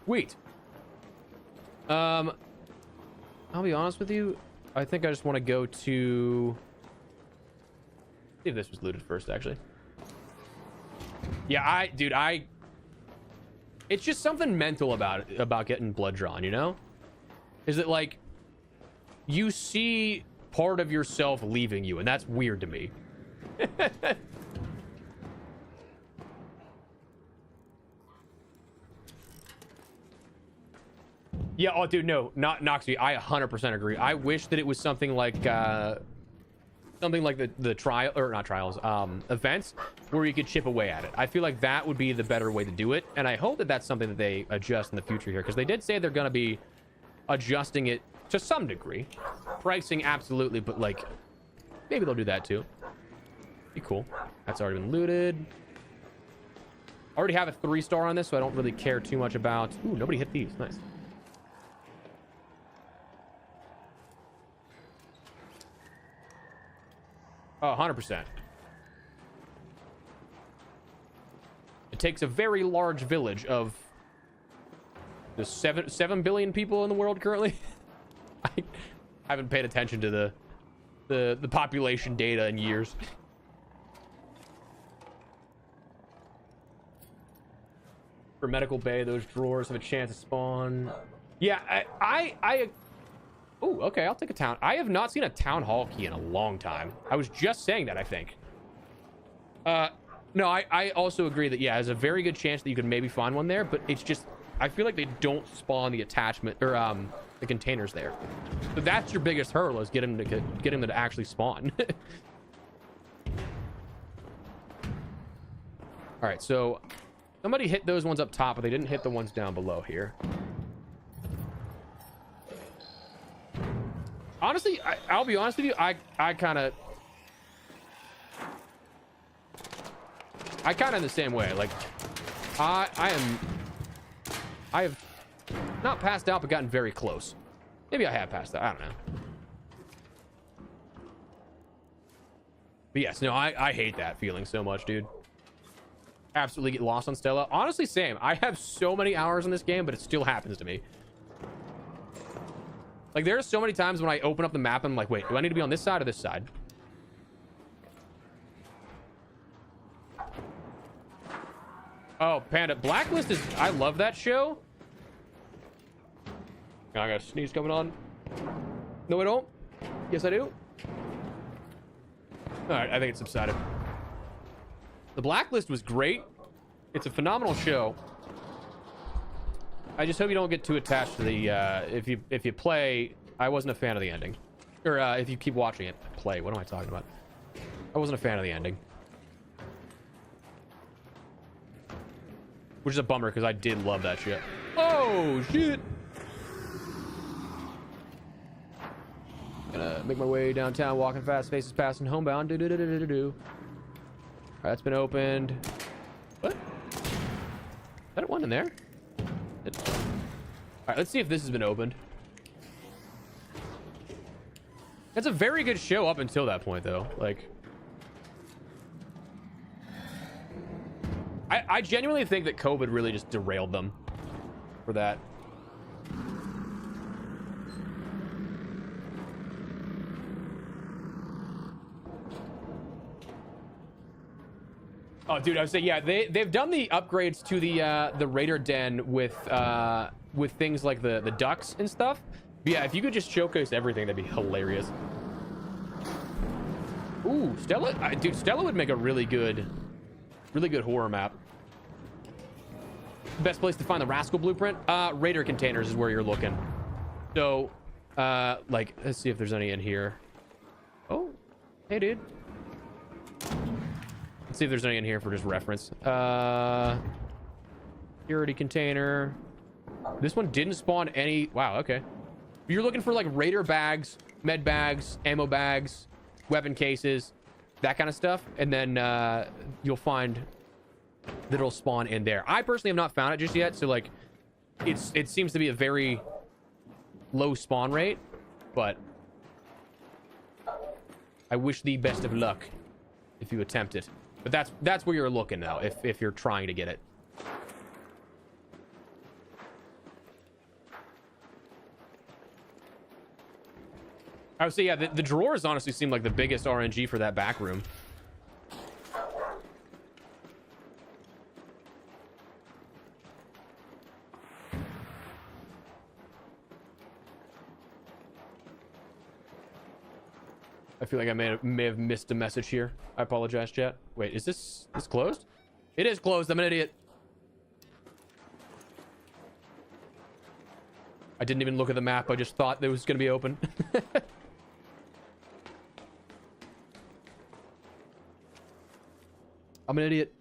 Sweet. I'll be honest with you. I think I just want to go to... see if this was looted first, actually. Yeah, dude, it's just something mental about it, about getting blood drawn, you know? Is it like you see part of yourself leaving you, and that's weird to me. Yeah, oh, dude, no, not Noxy. I 100% agree. I wish that it was something like the trial, or not trials, events where you could chip away at it. I feel like that would be the better way to do it, and I hope that that's something that they adjust in the future here, because they did say they're going to be adjusting it to some degree. Pricing, absolutely, but like maybe they'll do that too. Be cool. That's already been looted. Already have a 3-star on this, so I don't really care too much about... ooh, nobody hit these. Nice. Oh, 100%. It takes a very large village of the 7 billion people in the world currently. I haven't paid attention to the population data in years. For medical bay, those drawers have a chance to spawn. Yeah, I oh, okay, I'll take a town. I have not seen a town hall key in a long time. I was just saying that, I think. No, I also agree that, yeah, there's a very good chance that you could maybe find one there, but it's just, I feel like they don't spawn the attachment, or the containers there. So that's your biggest hurdle, is get them to actually spawn. All right, so somebody hit those ones up top, but they didn't hit the ones down below here. Honestly, I'll be honest with you, I kind of in the same way. Like, I have not passed out, but gotten very close. Maybe I have passed out. I don't know. But yes, no, I hate that feeling so much, dude. Absolutely get lost on Stella. Honestly, same. I have so many hours in this game, but it still happens to me. Like, there are so many times when I open up the map and I'm like, wait, do I need to be on this side or this side? Oh, Panda. Blacklist is... I love that show. I got a sneeze coming on. No, I don't. Yes, I do. All right, I think it subsided. The Blacklist was great. It's a phenomenal show. I just hope you don't get too attached to the, if you play, I wasn't a fan of the ending. Or, if you keep watching it, play. What am I talking about? I wasn't a fan of the ending. which is a bummer because I did love that shit. Oh shit! Gonna make my way downtown, walking fast, faces passing, homebound. Do do do do do do. All right, that's been opened. What? Is that one in there? All right, let's see if this has been opened. That's a very good show up until that point, though. Like, I genuinely think that COVID really just derailed them for that. Oh, dude, I was saying, yeah, they've done the upgrades to the Raider Den with things like the ducks and stuff. But yeah, if you could just showcase everything, that'd be hilarious. Ooh, Stella, dude, Stella would make a really good horror map. Best place to find the Rascal blueprint? Raider containers is where you're looking. So, like, let's see if there's any in here. Oh, hey, dude. Let's see if there's any in here for just reference. Security container. This one didn't spawn any. Wow, okay. You're looking for like Raider bags, med bags, ammo bags, weapon cases, that kind of stuff, and then you'll find that it'll spawn in there. I personally have not found it just yet, so like it seems to be a very low spawn rate, but I wish the best of luck if you attempt it. But that's where you're looking now if you're trying to get it. I would say, yeah, the drawers honestly seem like the biggest RNG for that back room. I feel like I may have missed a message here. I apologize, chat. Wait, is this closed? It is closed. I'm an idiot. I didn't even look at the map. I just thought it was going to be open. I'm an idiot.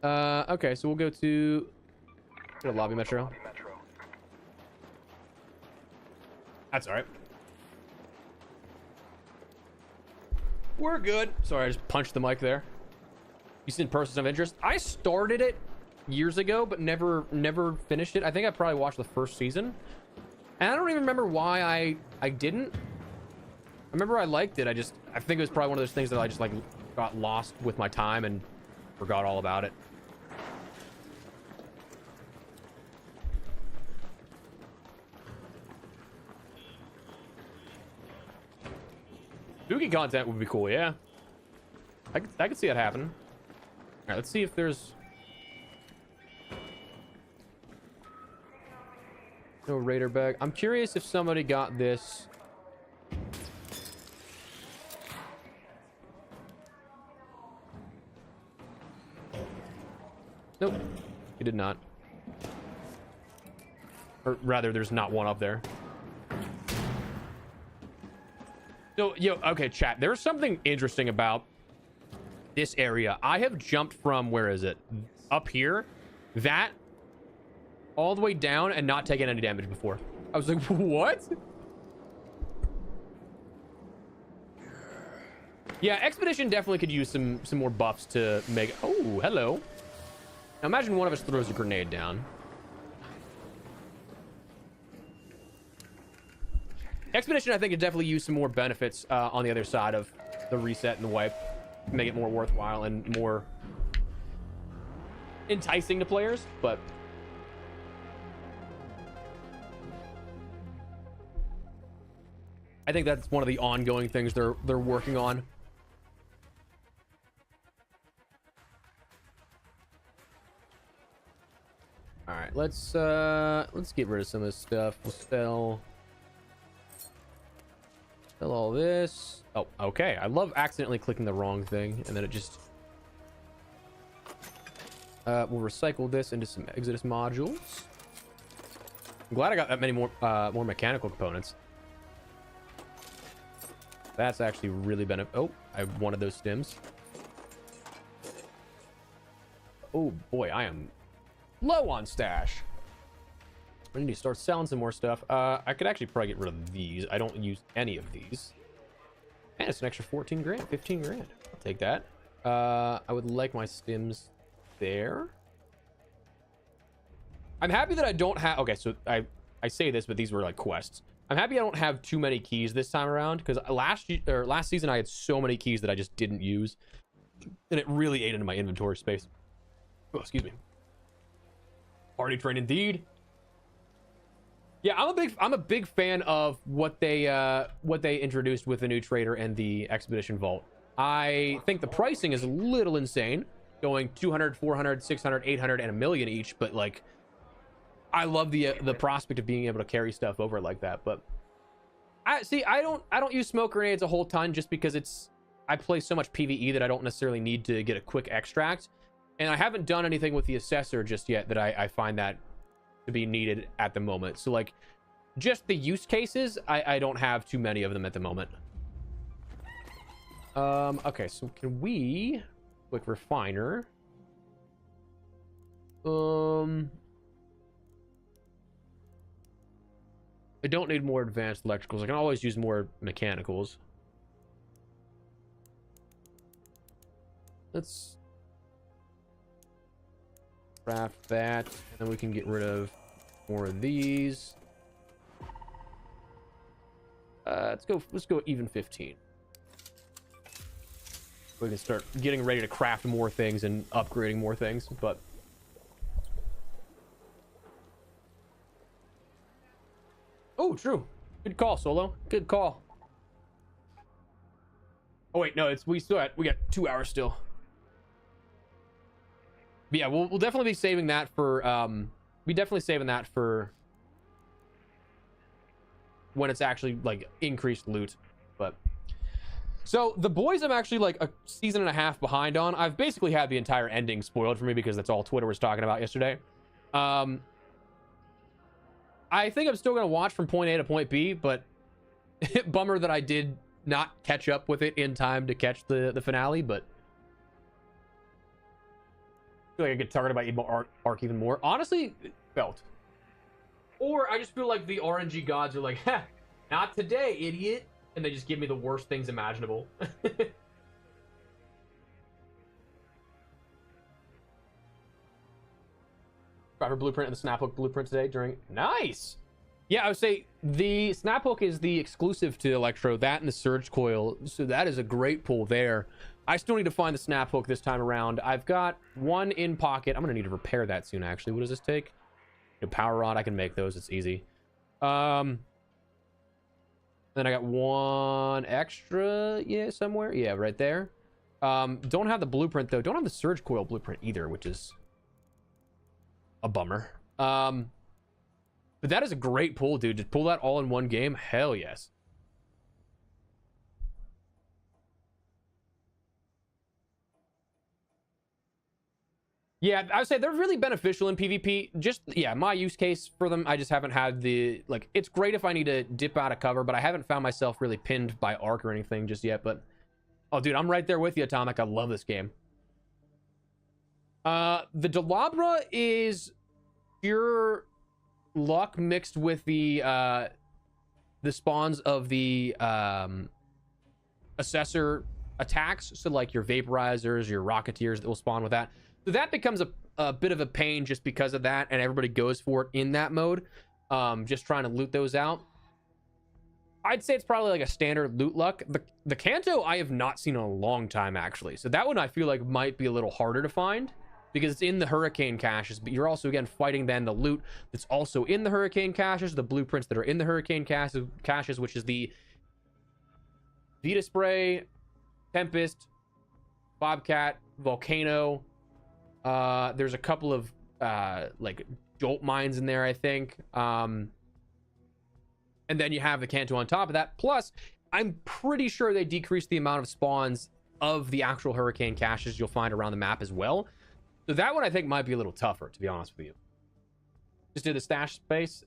Okay, so we'll go to lobby metro. That's all right. We're good. Sorry, I just punched the mic there. You seen Persons of Interest? I started it years ago, but never finished it. I think I probably watched the first season. And I don't even remember why I didn't. I remember I liked it. I think it was probably one of those things that I just like got lost with my time and forgot all about it. Spooky content would be cool, yeah. I could see it happen. All right, let's see if there's no Raider bag. I'm curious if somebody got this. Nope, he did not. Or rather, there's not one up there. So, okay, chat. There's something interesting about this area. I have jumped from, where is it? Up here. That all the way down and not taken any damage before. I was like, what? Yeah, Expedition definitely could use some more buffs to make. Oh, hello. Now imagine one of us throws a grenade down. Expedition, I think, could definitely use some more benefits on the other side of the reset and the wipe. Make it more worthwhile and more enticing to players, but I think that's one of the ongoing things they're working on. All right, let's get rid of some of this stuff. We'll sell all this. Oh, okay. I love accidentally clicking the wrong thing, and then it just we'll recycle this into some Exodus modules. I'm glad I got that many more mechanical components. That's actually really oh, I wanted those stims. Oh boy, I am low on stash. I need to start selling some more stuff. I could actually probably get rid of these. I don't use any of these. And it's an extra 14 grand, 15 grand. I'll take that. I would like my stims there. I'm happy that I don't have... Okay, so I say this, but these were like quests. I'm happy I don't have too many keys this time around, because last season I had so many keys that I just didn't use, and it really ate into my inventory space. Oh, excuse me. Party train indeed. Yeah, I'm a big fan of what they introduced with the new trader and the expedition vault. I think the pricing is a little insane, going 200, 400, 600, 800, and a million each, but like, I love the prospect of being able to carry stuff over like that. But I don't use smoke grenades a whole ton, just because I play so much PvE that I don't necessarily need to get a quick extract, and I haven't done anything with the assessor just yet that I find that to be needed at the moment. So like, just the use cases, I don't have too many of them at the moment. Okay, so can we quick refiner? I don't need more advanced electricals. I can always use more mechanicals. Let's craft that, and then we can get rid of more of these. Let's go even 15. We can start getting ready to craft more things and upgrading more things, but oh, true. Good call, Solo. Good call. Oh wait, no, we got 2 hours still. But yeah, we'll definitely be saving that for when it's actually like increased loot. But so the boys, I'm actually like a season and a half behind on. I've basically had the entire ending spoiled for me because that's all Twitter was talking about yesterday. I think I'm still gonna watch from point A to point B, but bummer that I did not catch up with it in time to catch the finale. But I feel like I get targeted by Ark even more. Honestly, it felt. Or I just feel like the RNG gods are like, "Ha, not today, idiot," and they just give me the worst things imaginable. Driver blueprint and the snap hook blueprint today during... Nice! Yeah, I would say the snap hook is the exclusive to Electro, that and the surge coil, so that is a great pull there. I still need to find the snap hook this time around. I've got one in pocket. I'm gonna need to repair that soon, actually. What does this take? A power rod. I can make those. It's easy. Then I got one extra, yeah, somewhere. Yeah, right there. Don't have the blueprint though. Don't have the surge coil blueprint either, which is a bummer. But that is a great pull, dude. To pull that all in one game, hell yes. Yeah, I would say they're really beneficial in PvP. Just, yeah, my use case for them, I just haven't had the, like, it's great if I need to dip out of cover, but I haven't found myself really pinned by Ark or anything just yet. But, oh, dude, I'm right there with you, Atomic. I love this game. The Delabra is pure luck mixed with the spawns of the assessor attacks. So, like, your vaporizers, your rocketeers that will spawn with that. So that becomes a bit of a pain just because of that, and everybody goes for it in that mode, just trying to loot those out. I'd say it's probably like a standard loot luck. The Kanto I have not seen in a long time, actually. So that one I feel like might be a little harder to find because it's in the Hurricane caches, but you're also, again, fighting then the loot that's also in the Hurricane caches, the blueprints that are in the Hurricane caches, which is the Vita Spray, Tempest, Bobcat, Volcano. There's a couple of like jolt mines in there, I think. And then you have the Kanto on top of that. Plus, I'm pretty sure they decreased the amount of spawns of the actual Hurricane caches you'll find around the map as well. So that one I think might be a little tougher, to be honest with you. Just did the stash space.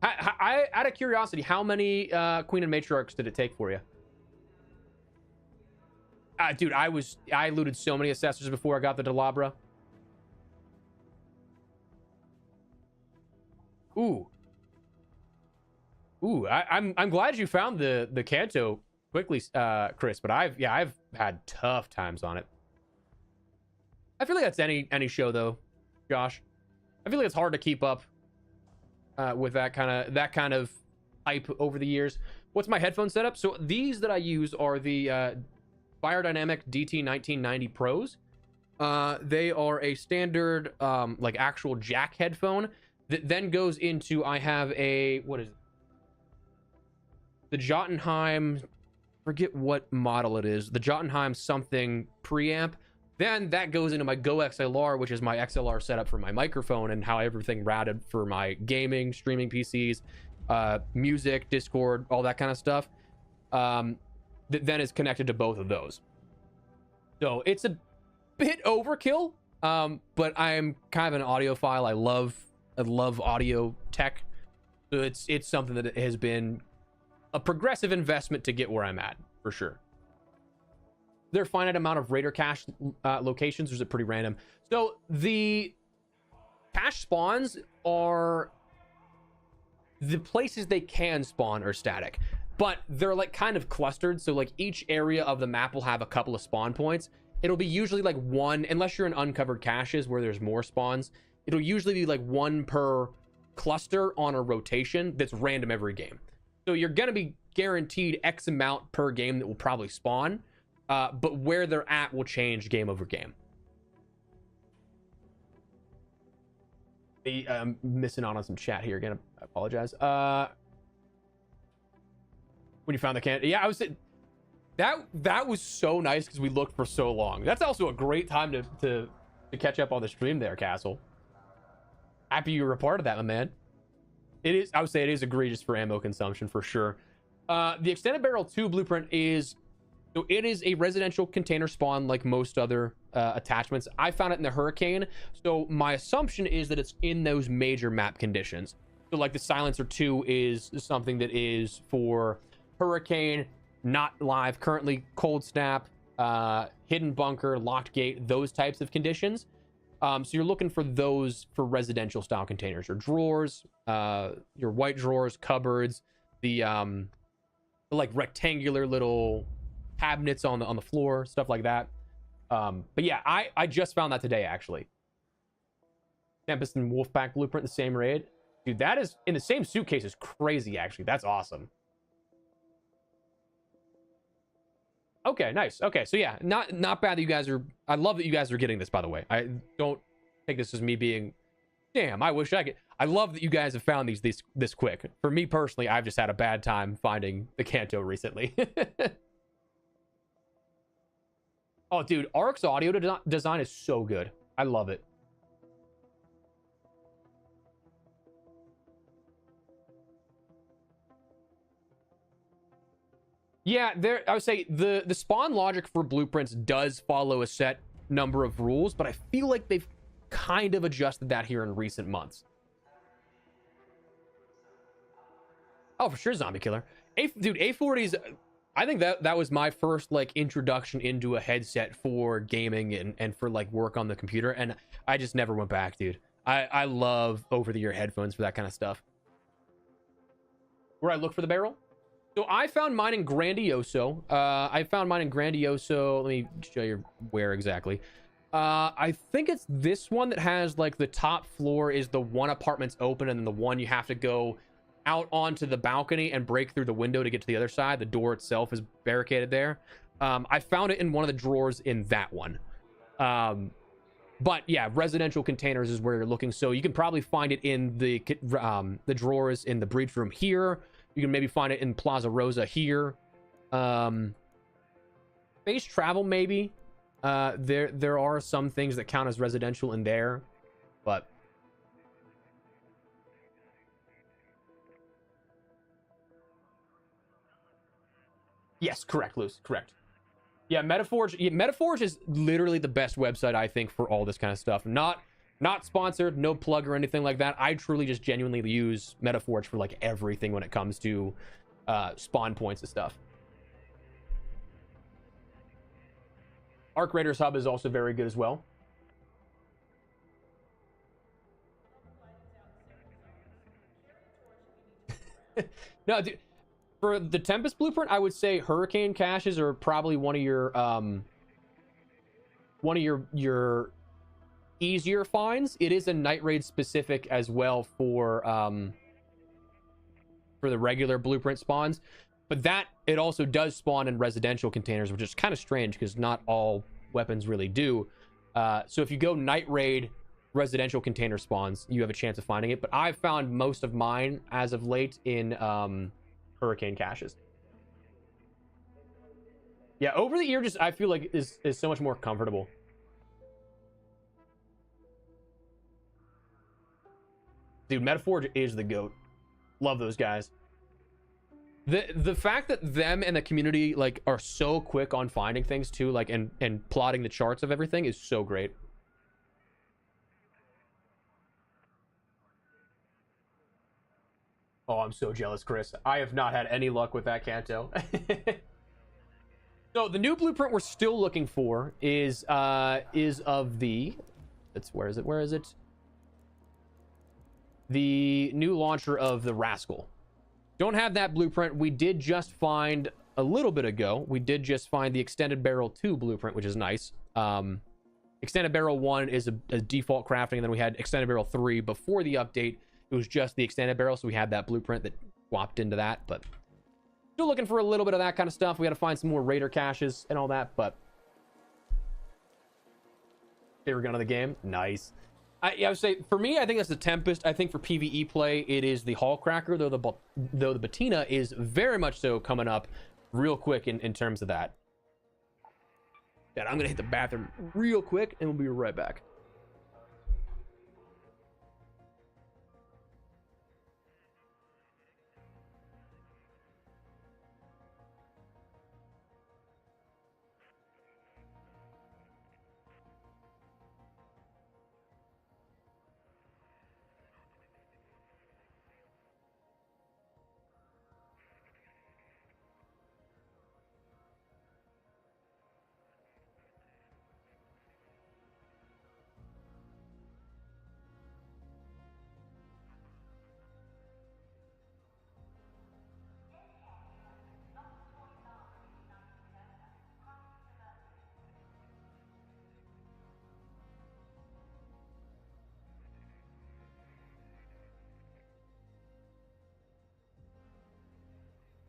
Out of curiosity, how many Queen and Matriarchs did it take for you? Dude, I looted so many assessors before I got the Delabra. Ooh. Ooh, I'm glad you found the Kanto quickly, Chris, but I've had tough times on it. I feel like that's any show though, Josh. I feel like it's hard to keep up with that kind of hype over the years. What's my headphone setup? So these that I use are the Biodynamic DT1990 Pros. They are a standard like actual jack headphone that then goes into, I have a, what is it? The Jotunheim, forget what model it is, the Jotunheim something preamp. Then that goes into my Go XLR, which is my XLR setup for my microphone and how everything routed for my gaming, streaming PCs, music, Discord, all that kind of stuff. That then is connected to both of those. So it's a bit overkill, but I'm kind of an audiophile. I love audio tech. So it's something that has been a progressive investment to get where I'm at, for sure. There are a finite amount of Raider cache locations, or is it pretty random? So the cache spawns are the places they can spawn are static, but they're like kind of clustered. So like each area of the map will have a couple of spawn points. It'll be usually like one, unless you're in uncovered caches where there's more spawns, it'll usually be like one per cluster on a rotation that's random every game. So you're going to be guaranteed X amount per game that will probably spawn, but where they're at will change game over game. I'm missing out on some chat here again. I apologize. When you found the can, yeah, I was that was so nice because we looked for so long. That's also a great time to catch up on the stream there, Castle. Happy you were a part of that, my man. It is, I would say it is egregious for ammo consumption for sure. The extended barrel 2 blueprint is, so it is a residential container spawn like most other attachments. I found it in the Hurricane, so my assumption is that it's in those major map conditions. So like the Silencer 2 is something that is for Hurricane, not live currently, Cold Snap, Hidden Bunker, Locked Gate, those types of conditions. So you're looking for those for residential style containers, your drawers, your white drawers, cupboards, the like rectangular little cabinets on the floor, stuff like that. But yeah, I just found that today actually. Tempest and Wolfpack blueprint, the same raid, dude. That is in the same suitcase is crazy. Actually, that's awesome. Okay, nice. Okay, so yeah, not bad that you guys are. I love that you guys are getting this, by the way. I don't take this as me being, damn, I wish I could. I love that you guys have found these this quick. For me personally, I've just had a bad time finding the Kanto recently. Oh, dude, Ark's audio design is so good. I love it. Yeah, I would say the spawn logic for blueprints does follow a set number of rules, but I feel like they've kind of adjusted that here in recent months. Oh, for sure, Zombie Killer. Dude, A40's, I think that was my first like introduction into a headset for gaming and for like work on the computer, and I just never went back, dude. I love over-the-ear headphones for that kind of stuff. Where I look for the barrel? So I found mine in Grandioso. Let me show you where exactly. I think it's this one that has like the top floor is the one apartment's open, and then the one you have to go out onto the balcony and break through the window to get to the other side. The door itself is barricaded there. I found it in one of the drawers in that one. But yeah, residential containers is where you're looking. So you can probably find it in the drawers in the breach room here. You can maybe find it in Plaza Rosa here. Space travel, maybe. There are some things that count as residential in there, but yes, correct, Luce, correct. Yeah, Metaforge. Yeah, Metaforge is literally the best website I think for all this kind of stuff. Not sponsored, no plug or anything like that. I truly just genuinely use Metaforge for like everything when it comes to spawn points and stuff. Arc Raiders Hub is also very good as well. No, dude, for the Tempest blueprint, I would say Hurricane caches are probably one of your easier finds. It is a night raid specific as well for the regular blueprint spawns, but that it also does spawn in residential containers, which is kind of strange because not all weapons really do. So if you go night raid residential container spawns, you have a chance of finding it, but I've found most of mine as of late in Hurricane caches. Yeah, over the year, just I feel like is so much more comfortable. Dude, Metaforge is the GOAT. Love those guys. The fact that them and the community like are so quick on finding things too, like and plotting the charts of everything is so great. Oh, I'm so jealous, Chris. I have not had any luck with that Kanto. So the new blueprint we're still looking for is of the, where is it? The new launcher of the Rascal. Don't have that blueprint. We did just find a little bit ago. We did just find the Extended Barrel 2 blueprint, which is nice. Extended Barrel 1 is a default crafting, and then we had Extended Barrel 3 before the update. It was just the Extended Barrel, so we had that blueprint that swapped into that, but still looking for a little bit of that kind of stuff. We got to find some more Raider caches and all that, but favorite gun of the game, nice. I would say for me, I think that's the Tempest. I think for PvE play, it is the Hall Cracker, though the Patina is very much so coming up real quick in terms of that. And I'm gonna hit the bathroom real quick, and we'll be right back.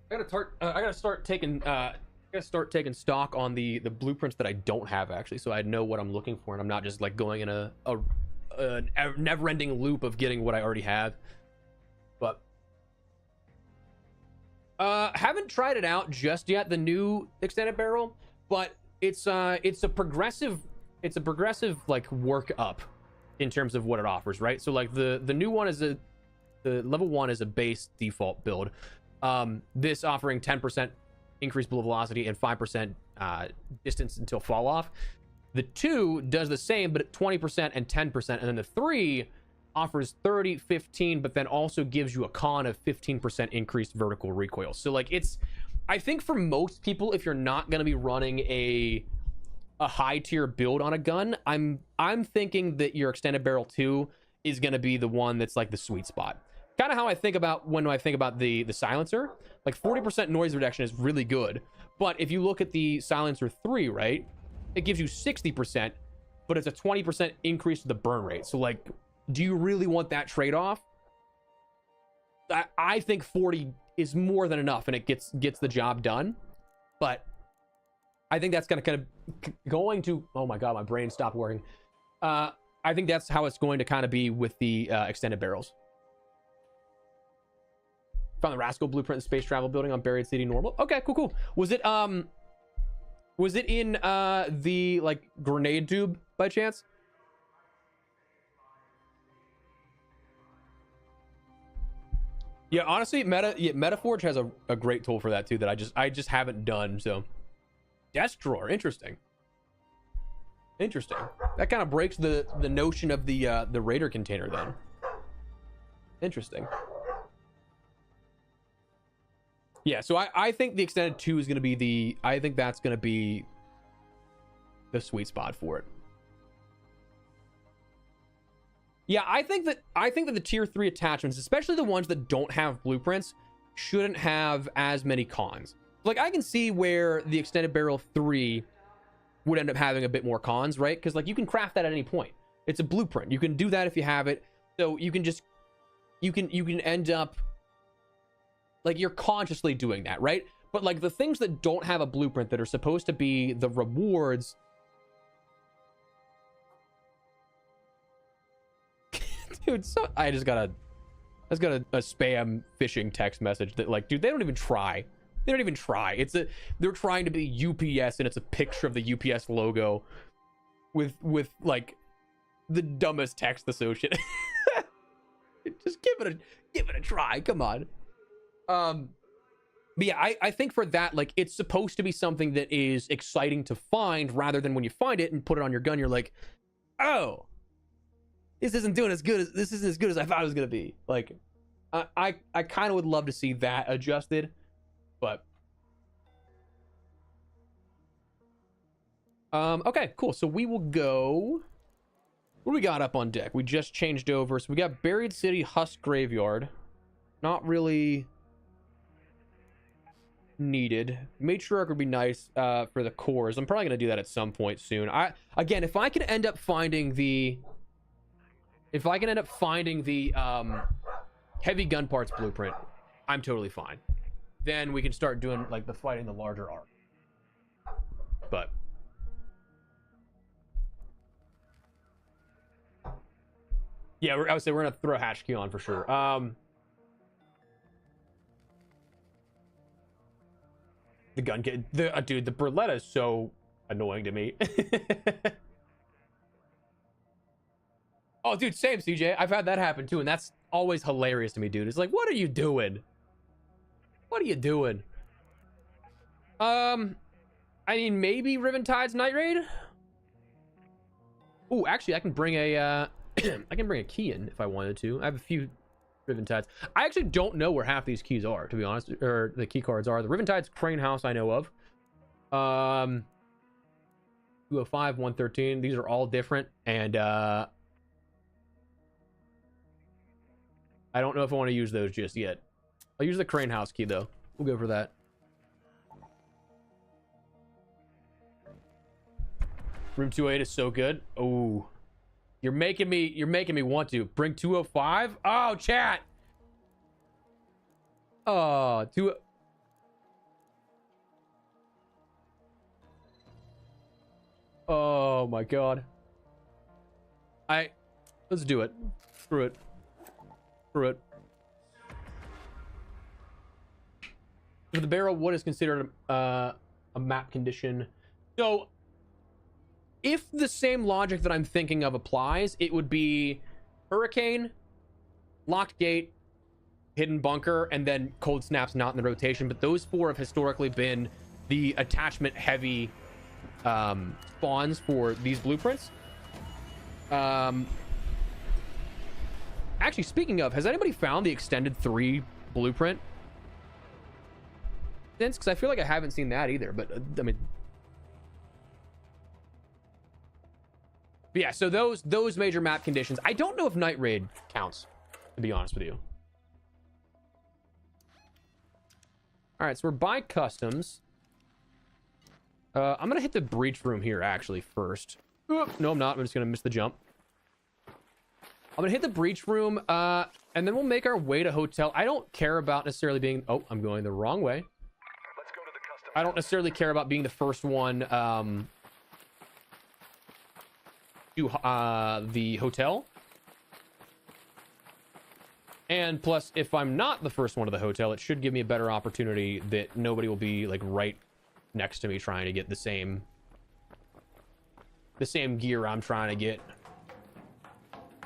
I gotta start taking stock on the blueprints that I don't have, actually, so I know what I'm looking for, and I'm not just like going in a never-ending loop of getting what I already have. But haven't tried it out just yet, the new Extended Barrel, but it's a progressive like work up in terms of what it offers, right? So like the new one is the level 1 is a base default build. This offering 10% increased bullet velocity and 5% distance until fall off. The 2 does the same, but at 20% and 10%. And then the 3 offers 30, 15, but then also gives you a con of 15% increased vertical recoil. So like I think for most people, if you're not going to be running a high tier build on a gun, I'm thinking that your Extended Barrel 2 is going to be the one that's like the sweet spot. Kind of how I think about when I think about the silencer. Like 40% noise reduction is really good, but if you look at the silencer 3, right, it gives you 60%, but it's a 20% increase to the burn rate. So like, do you really want that trade-off? I think 40 is more than enough, and it gets the job done. But I think that's going to oh my god, my brain stopped working. I think that's how it's going to kind of be with the extended barrels. Found the Rascal blueprint in space travel building on Buried City normal. Okay, cool. Was it in the like grenade tube by chance? Yeah, honestly, Metaforge has a great tool for that too that I just haven't done. So desk drawer, interesting. That kind of breaks the notion of the Raider container then. Interesting. Yeah, so I think the extended 2 is going to be I think that's going to be the sweet spot for it. Yeah, I think that the tier 3 attachments, especially the ones that don't have blueprints, shouldn't have as many cons. Like, I can see where the extended barrel 3 would end up having a bit more cons, right? Because, like, you can craft that at any point. It's a blueprint. You can do that if you have it. So you can just, you can end up, like, you're consciously doing that, right? But, like, the things that don't have a blueprint that are supposed to be the rewards... Dude, so... I just got a spam phishing text message that, like, dude, they don't even try. They don't even try. They're trying to be UPS, and it's a picture of the UPS logo with like the dumbest text associated. Just give it a try. Come on. But yeah, I think for that, like, it's supposed to be something that is exciting to find, rather than when you find it and put it on your gun, you're like, oh, this isn't as good as I thought it was gonna be. Like, I kind of would love to see that adjusted, but okay, cool. So we will go. What do we got up on deck? We just changed over, so we got Buried City, Husk Graveyard. Not really needed. Matriarch would be nice for the cores. I'm probably gonna do that at some point soon. Again, if I can end up finding the heavy gun parts blueprint, I'm totally fine. Then we can start doing, like, the fighting the larger arc. But yeah, I would say we're gonna throw hatch key on for sure. The gun kit, dude, the Berletta is so annoying to me. Oh, dude, same, CJ. I've had that happen too, and that's always hilarious to me, dude. It's like, what are you doing? What are you doing? I mean, maybe Riventide's Night Raid. Oh, actually, I can bring a I can bring a key in if I wanted to. I have a few Riventides. I actually don't know where half these keys are, to be honest, or the key cards are. The Riventide's Crane House I know of. 205, 113. These are all different, and I don't know if I want to use those just yet. I'll use the Crane House key though. We'll go for that. Room 208 is so good. Oh, you're making me want to bring 205. Oh, chat. Oh, oh my god. Let's do it. Screw it. Screw it. For the barrel, what is considered a map condition? So, if the same logic that I'm thinking of applies, it would be Hurricane, Locked Gate, Hidden Bunker, and then Cold Snap's not in the rotation. But those four have historically been the attachment-heavy spawns for these blueprints. Actually, speaking of, has anybody found the extended 3 blueprint? Because I feel like I haven't seen that either, but I mean, but yeah. So those major map conditions. I don't know if Night Raid counts, to be honest with you. All right, so we're by customs. I'm gonna hit the breach room here actually first. Oop, no, I'm not. I'm just gonna miss the jump. I'm gonna hit the breach room, and then we'll make our way to hotel. I don't care about necessarily being. Oh, I'm going the wrong way. Let's go to the custom. I don't necessarily care about being the first one to the hotel. And plus, if I'm not the first one to the hotel, it should give me a better opportunity that nobody will be, like, right next to me trying to get the same gear I'm trying to get.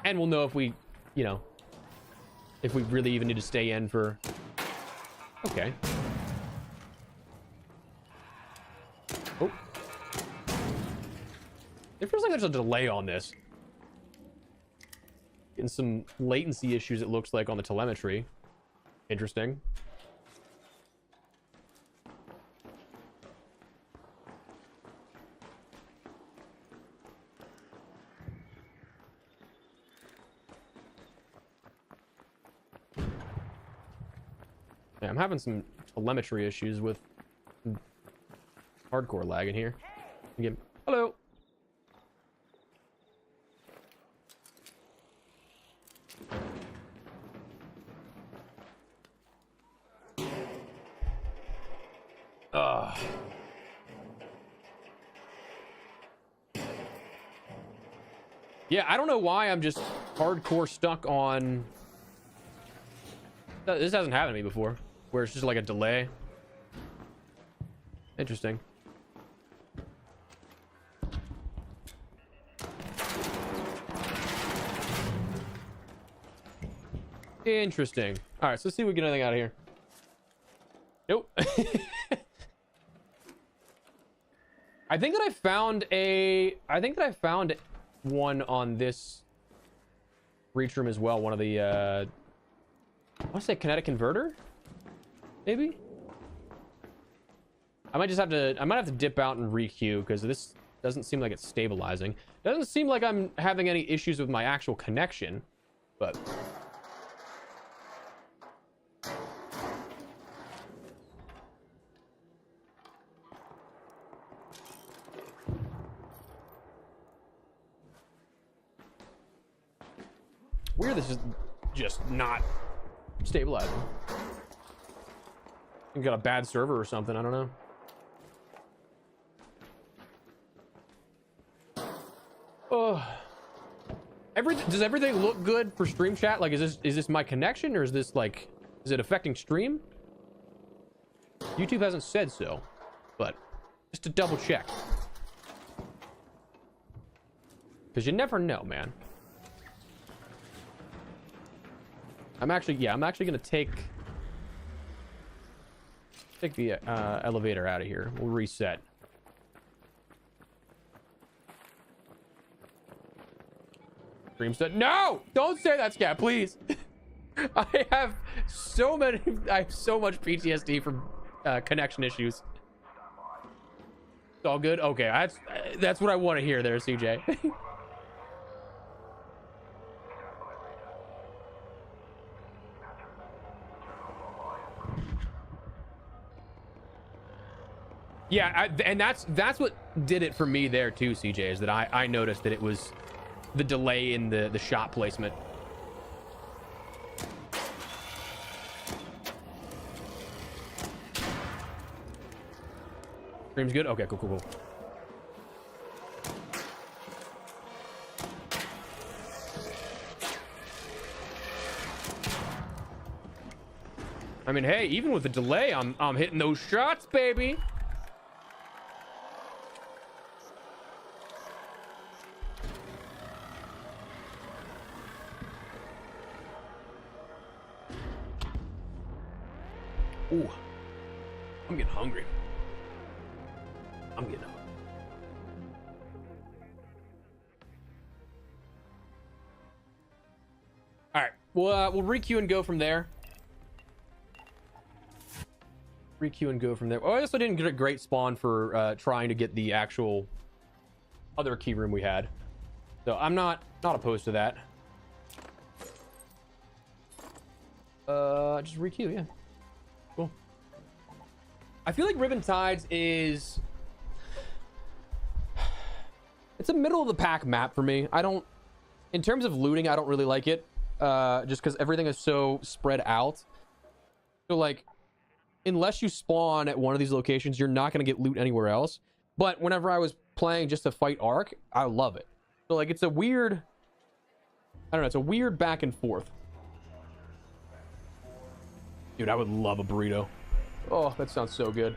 And we'll know if we, you know, if we really even need to stay in for... Okay. Oh. It feels like there's a delay on this. Getting some latency issues, it looks like, on the telemetry. Interesting. Yeah, I'm having some telemetry issues with hardcore lag in here. Hello. Yeah, I don't know why I'm just hardcore stuck on... This hasn't happened to me before, where it's just like a delay. Interesting. Interesting. All right, so let's see if we get anything out of here. Nope. I think that I found one on this reach room as well. One of the I want to say kinetic converter, maybe. I might have to dip out and re-queue because this doesn't seem like it's stabilizing. Doesn't seem like I'm having any issues with my actual connection, but weird. This is just not stabilizing. You got a bad server or something. I don't know. Oh, does everything look good for stream chat? Like, is this my connection, or is this like, is it affecting stream? YouTube hasn't said so, but just to double check, because you never know, man. I'm actually gonna take the elevator out of here. We'll reset. Stream said, no, don't say that, Scat, please. I have so much PTSD from connection issues. It's all good. Okay, that's what I want to hear there, CJ. Yeah, and that's what did it for me there too, CJ, is that I noticed that it was the delay in the shot placement. Stream's good? Okay, cool. I mean, hey, even with the delay, I'm hitting those shots, baby. Ooh, I'm getting hungry. All right, we'll re-queue and go from there. Oh, I also didn't get a great spawn for trying to get the actual other key room we had, so I'm not opposed to that. Just re-queue, yeah. Cool. I feel like Ribbon Tides is... It's a middle of the pack map for me. In terms of looting, I don't really like it. Just because everything is so spread out. So like, unless you spawn at one of these locations, you're not going to get loot anywhere else. But whenever I was playing just to fight Ark, I love it. So like, it's a weird... I don't know, it's a weird back and forth. Dude, I would love a burrito. Oh, that sounds so good.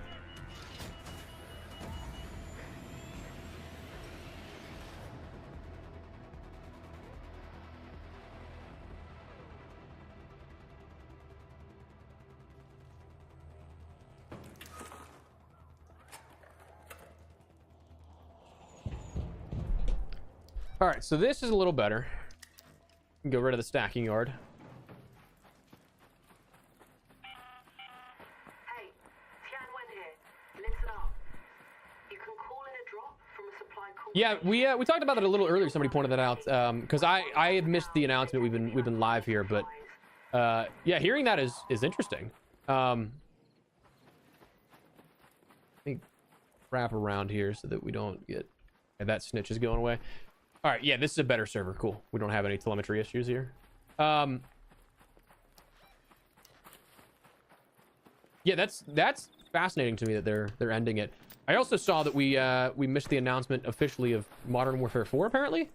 All right, so this is a little better. Get rid of the stacking yard. Hey, Tianwen here. Listen up. You can call in a drop from a supply call. Yeah, we talked about it a little earlier. Somebody pointed that out because I had missed the announcement. We've been live here, but yeah, hearing that is interesting. Let me wrap around here so that we don't get... And that snitch is going away. All right, yeah, this is a better server. Cool. We don't have any telemetry issues here. Yeah, that's fascinating to me that they're ending it. I also saw that we missed the announcement officially of Modern Warfare 4, apparently.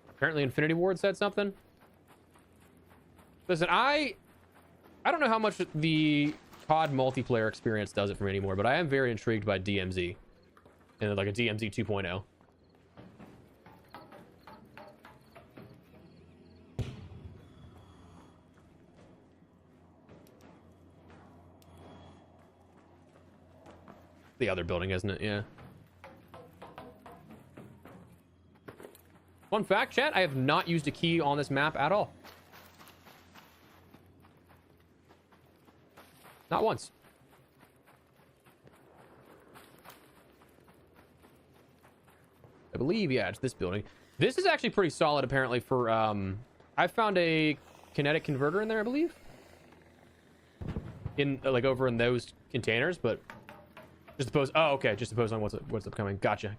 Apparently Infinity Ward said something. Listen, I don't know how much the COD multiplayer experience does it for me anymore, but I am very intrigued by DMZ. And like a DMZ 2.0. The other building, isn't it? Yeah. Fun fact, chat, I have not used a key on this map at all. Not once. I believe, yeah, it's this building. This is actually pretty solid, apparently, for, I found a kinetic converter in there, I believe. In, like, over in those containers, but just suppose, oh, okay, just suppose on what's upcoming. Gotcha.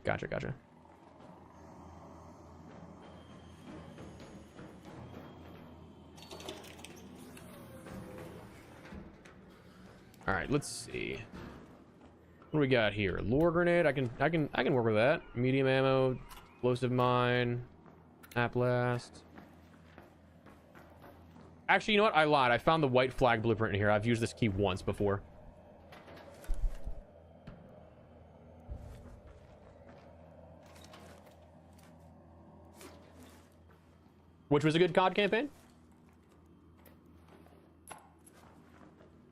All right, let's see. What do we got here? Lure grenade. I can work with that. Medium ammo, explosive mine, snap blast. Actually, you know what? I lied. I found the white flag blueprint in here. I've used this key once before. Which was a good COD campaign.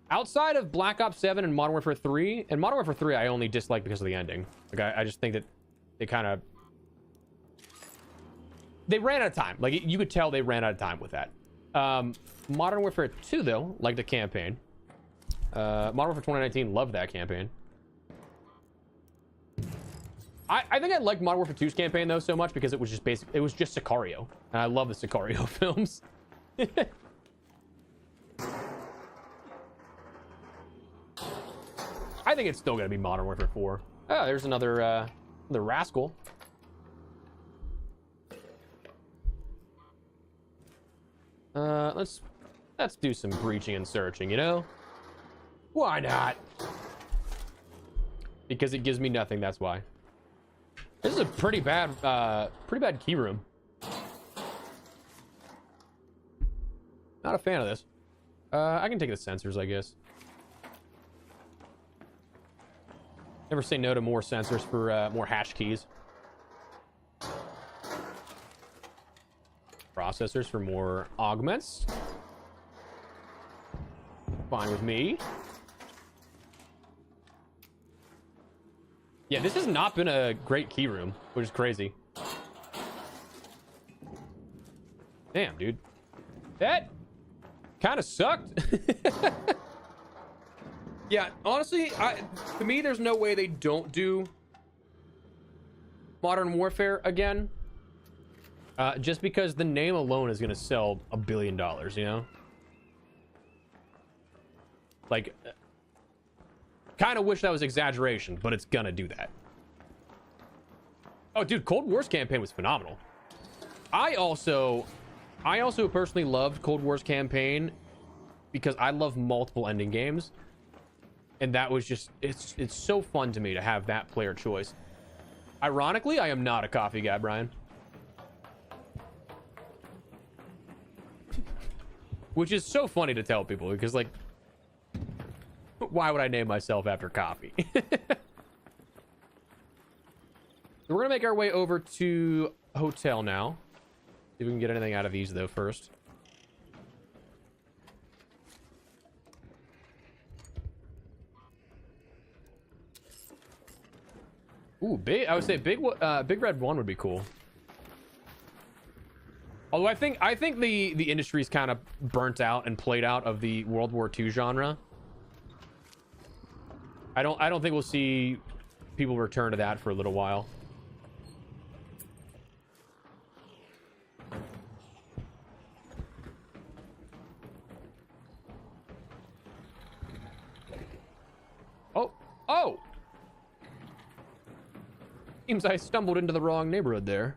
Outside of Black Ops 7 and Modern Warfare 3, and Modern Warfare 3 I only dislike because of the ending. Like, I just think that they kind of... They ran out of time. Like, you could tell they ran out of time with that. Modern Warfare 2, though, like the campaign. Modern Warfare 2019, loved that campaign. I think I liked Modern Warfare 2's campaign, though, so much because it was just basic. It was just Sicario. And I love the Sicario films. I think it's still going to be Modern Warfare 4. Oh, there's another the rascal. Let's do some breaching and searching, you know? Why not? Because it gives me nothing, that's why. This is a pretty bad key room. Not a fan of this. I can take the sensors, I guess. Never say no to more sensors for more hash keys. Processors for more augments. Fine with me. Yeah, this has not been a great key room, which is crazy. Damn, dude. That kind of sucked. Yeah, honestly, to me, there's no way they don't do Modern Warfare again. Just because the name alone is going to sell $1 billion, you know? Like, kind of wish that was exaggeration, but it's going to do that. Oh, dude, Cold War's campaign was phenomenal. I also personally loved Cold War's campaign because I love multiple ending games. And that was just, it's so fun to me to have that player choice. Ironically, I am not a coffee guy, Brian. Which is so funny to tell people because, like, why would I name myself after coffee? So we're gonna make our way over to hotel now. See if we can get anything out of these though first. Ooh, I would say big red 1 would be cool. Although I think the industry's kind of burnt out and played out of the World War II genre. I don't think we'll see people return to that for a little while. Oh! Seems I stumbled into the wrong neighborhood there.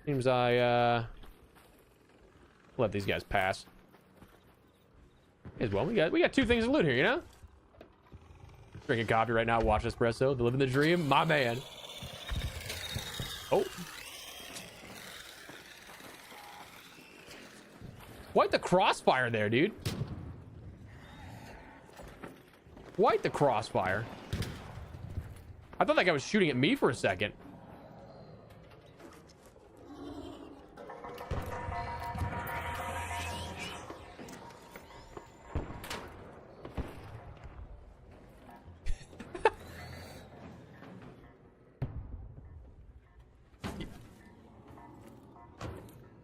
Seems I, let these guys pass. As well, we got two things to loot here, you know? Drinking coffee right now, watch espresso, living the dream, my man. Oh. Quite the crossfire there, dude. Quite the crossfire. I thought that guy was shooting at me for a second.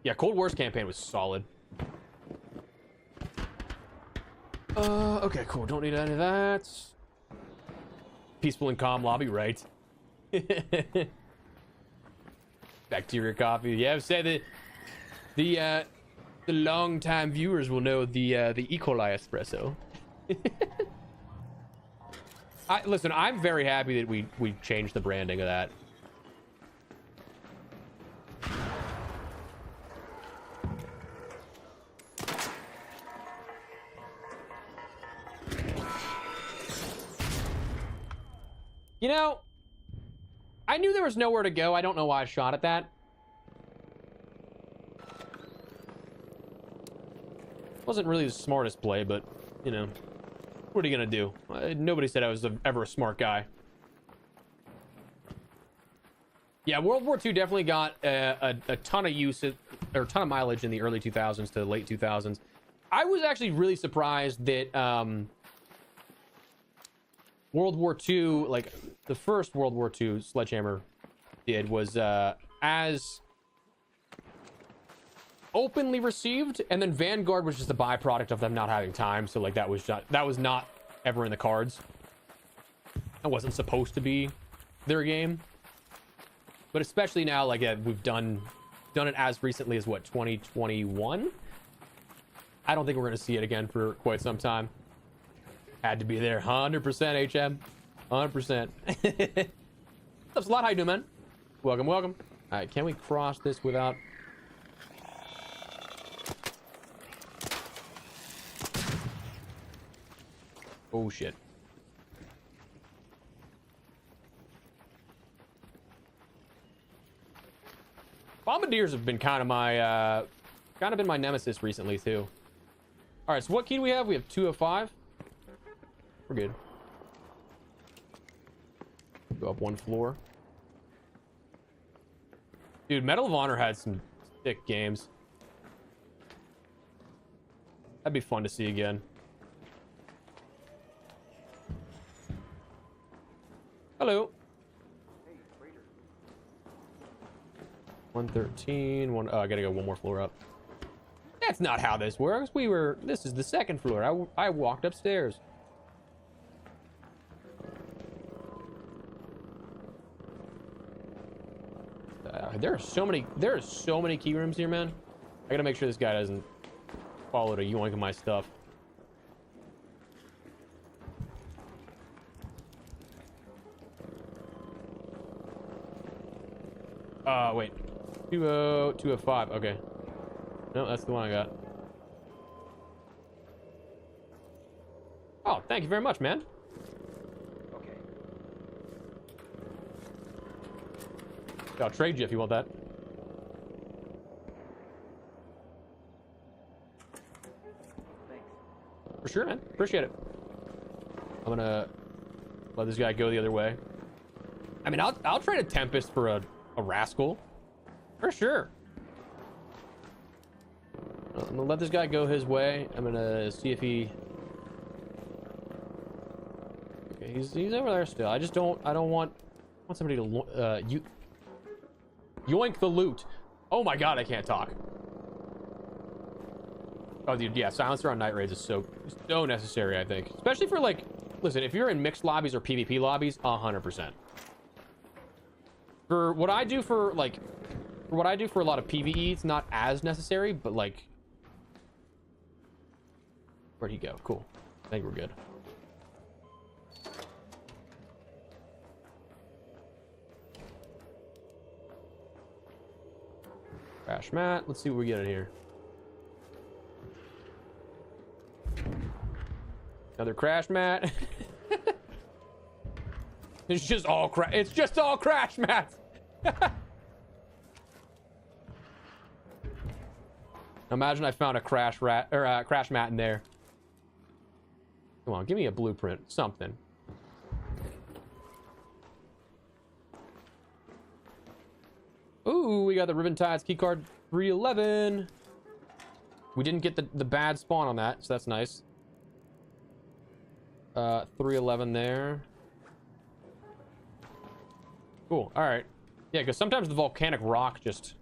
Yeah, Cold War's campaign was solid. Okay, cool. Don't need any of that. Peaceful and calm lobby, right? Bacteria coffee. Yeah, I've said that the long-time viewers will know the E. coli espresso. Listen, I'm very happy that we changed the branding of that. You know, I knew there was nowhere to go. I don't know why I shot at that. Wasn't really the smartest play, but, you know, what are you gonna do? Nobody said I was ever a smart guy. Yeah, World War II definitely got a ton of use, or a ton of mileage in the early 2000s to late 2000s. I was actually really surprised that World War II, like the first World War II Sledgehammer did, was as openly received, and then Vanguard was just a byproduct of them not having time. So like that was not ever in the cards. That wasn't supposed to be their game. But especially now, like we've done it as recently as what, 2021. I don't think we're gonna see it again for quite some time. Had to be there, 100% HM, 100%. What's a lot? How you doing, man? Welcome, welcome. All right, can we cross this without? Oh shit. Bombardiers have been kind of been my nemesis recently too. All right, so what key do we have? We have 2 of 5. We're good. Go up 1 floor. Dude, Medal of Honor had some sick games. That'd be fun to see again. Hello. 113. Oh, I gotta go 1 more floor up. That's not how this works. This is the 2nd floor. I walked upstairs. There are so many key rooms here, man. I gotta make sure this guy doesn't follow to yoink my stuff. Wait. 205. Okay. No, that's the one I got. Oh, thank you very much, man. Okay. I'll trade you if you want that. Thanks. For sure, man. Appreciate it. I'm gonna let this guy go the other way. I mean, I'll trade a Tempest for a Rascal. For sure. I'm gonna let this guy go his way. I'm gonna see if he... Okay, he's over there still. I don't want somebody to yoink the loot. Oh my god, I can't talk. Oh, dude, yeah, silencer on night raids is so necessary, I think. Especially for, like, listen, if you're in mixed lobbies or PvP lobbies, 100%. For what I do for a lot of PvE, it's not as necessary, but, like... Where'd he go? Cool. I think we're good. Crash mat. Let's see what we get in here. Another crash mat. It's just all crash mats. Imagine I found a crash mat in there. Come on, give me a blueprint, something. Ooh, we got the Ribbon Tides keycard 311. We didn't get the bad spawn on that, so that's nice. 311 there. Cool. All right. Yeah, because sometimes the volcanic rock just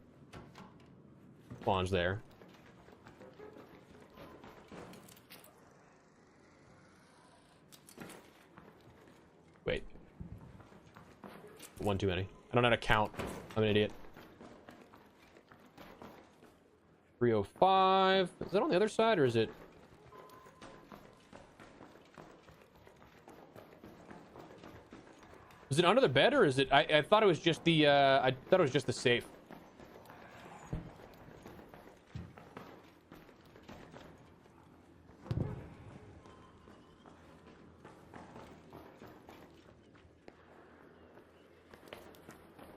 spawns there. Wait. One too many. I don't know how to count. I'm an idiot. 305. Is that on the other side or is it? Is it under the bed or is it? I thought it was just the I thought it was just the safe.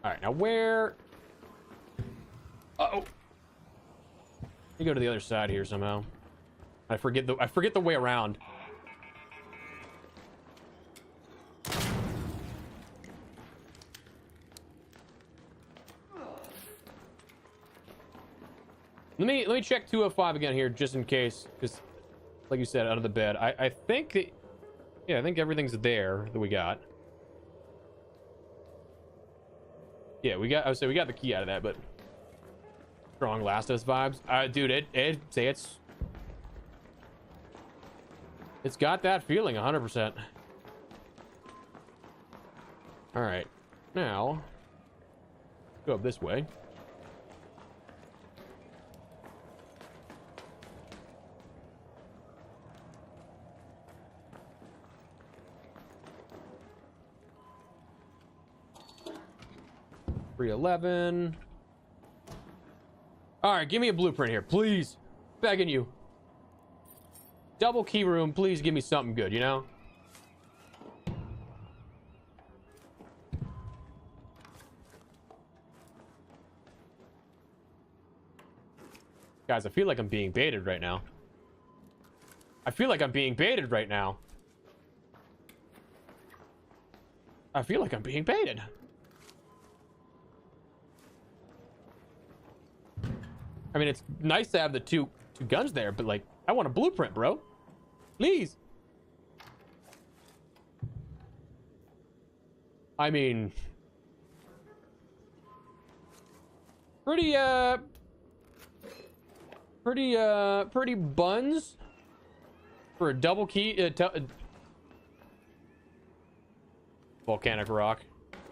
All right, now where? Uh-oh. You go to the other side here somehow. I forget the way around. Let me check 205 again here just in case, because like you said, out of the bed. I think that, yeah, I think everything's there that we got. Yeah, I would say we got the key out of that, but strong Last of Us vibes. Dude, I'd say it's got that feeling 100%. All right, now go up this way. .311. All right, give me a blueprint here, please. Begging you. Double key room, please give me something good, you know? Guys, I feel like I'm being baited right now. I feel like I'm being baited. I mean, it's nice to have the two guns there, but like, I want a blueprint, bro. Please. I mean, pretty buns for a double key. Volcanic rock,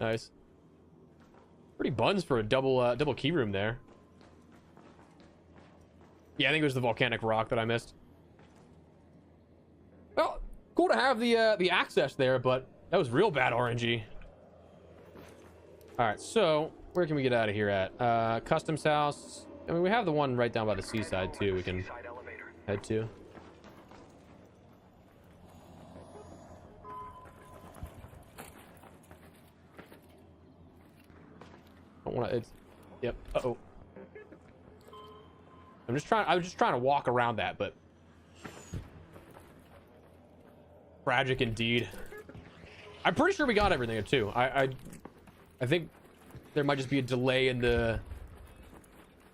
nice. Pretty buns for a double key room there. Yeah, I think it was the volcanic rock that I missed. Well, cool to have the access there, but that was real bad RNG. All right, so where can we get out of here at? Customs house. I mean, we have the one right down by the seaside too. We can head to. I don't want to. Yep. Uh-oh. I was just trying to walk around that, but tragic indeed. I'm pretty sure we got everything too. I think there might just be a delay in the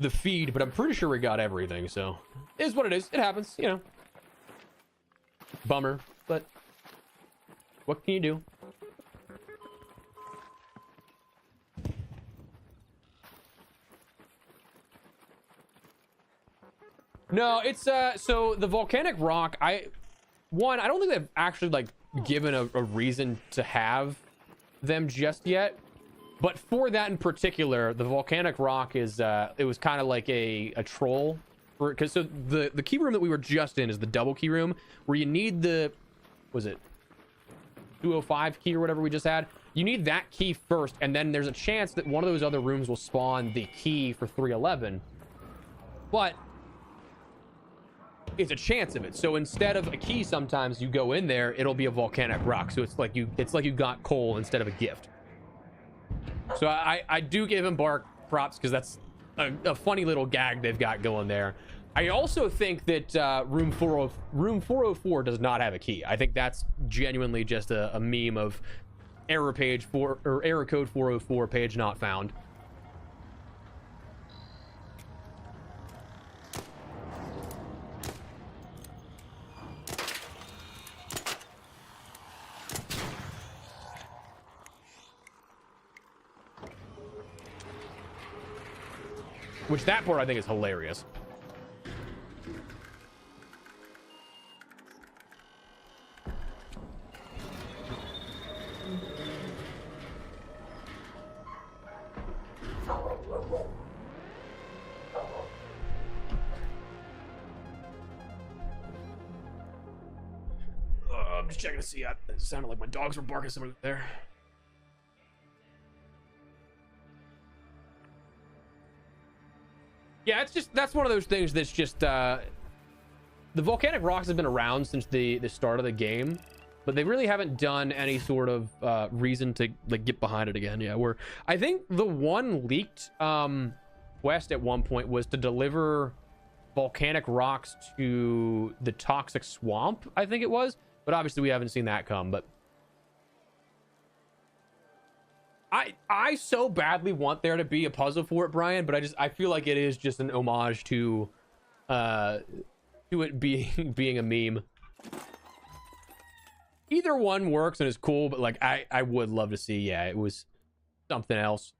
feed, but I'm pretty sure we got everything. So it is what it is. It happens, you know. Bummer, but what can you do? No, it's so the volcanic rock, I don't think they've actually like given a reason to have them just yet, but for that in particular, the volcanic rock is it was kind of like a troll, because so the key room that we were just in is the double key room where you need the, was it 205 key or whatever we just had. You need that key first, and then there's a chance that one of those other rooms will spawn the key for 311. But it's a chance of it. So instead of a key, sometimes you go in there, it'll be a volcanic rock. So it's like you got coal instead of a gift. So I do give Embark props because that's a funny little gag they've got going there. I also think that room 404 does not have a key. I think that's genuinely just a meme of error code 404 page not found. Which that part I think is hilarious. I'm just checking to see. It sounded like my dogs were barking somewhere there. Yeah, that's one of those things that's just the volcanic rocks have been around since the start of the game, but they really haven't done any sort of reason to like get behind it again. Yeah, where I think the one leaked quest at one point was to deliver volcanic rocks to the toxic swamp, I think it was, but obviously we haven't seen that come. But I so badly want there to be a puzzle for it, Brian, but I feel like it is just an homage to it being a meme. Either one works and is cool, but like I would love to see, yeah, it was something else.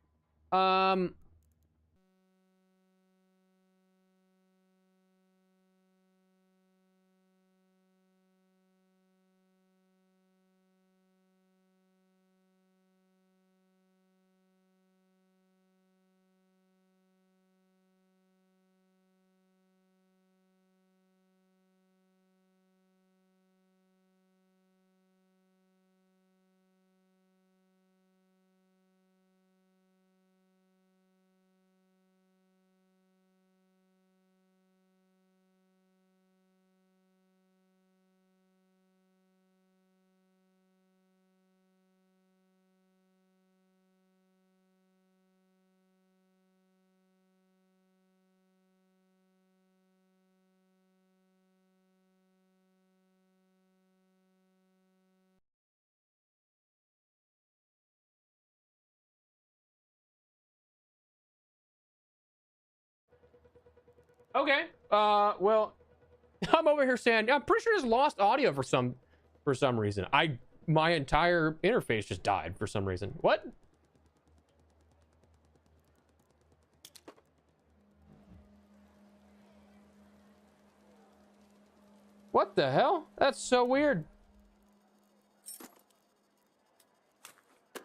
Okay. Well, I'm over here saying I'm pretty sure it's lost audio for some reason. My entire interface just died for some reason. What? What the hell? That's so weird.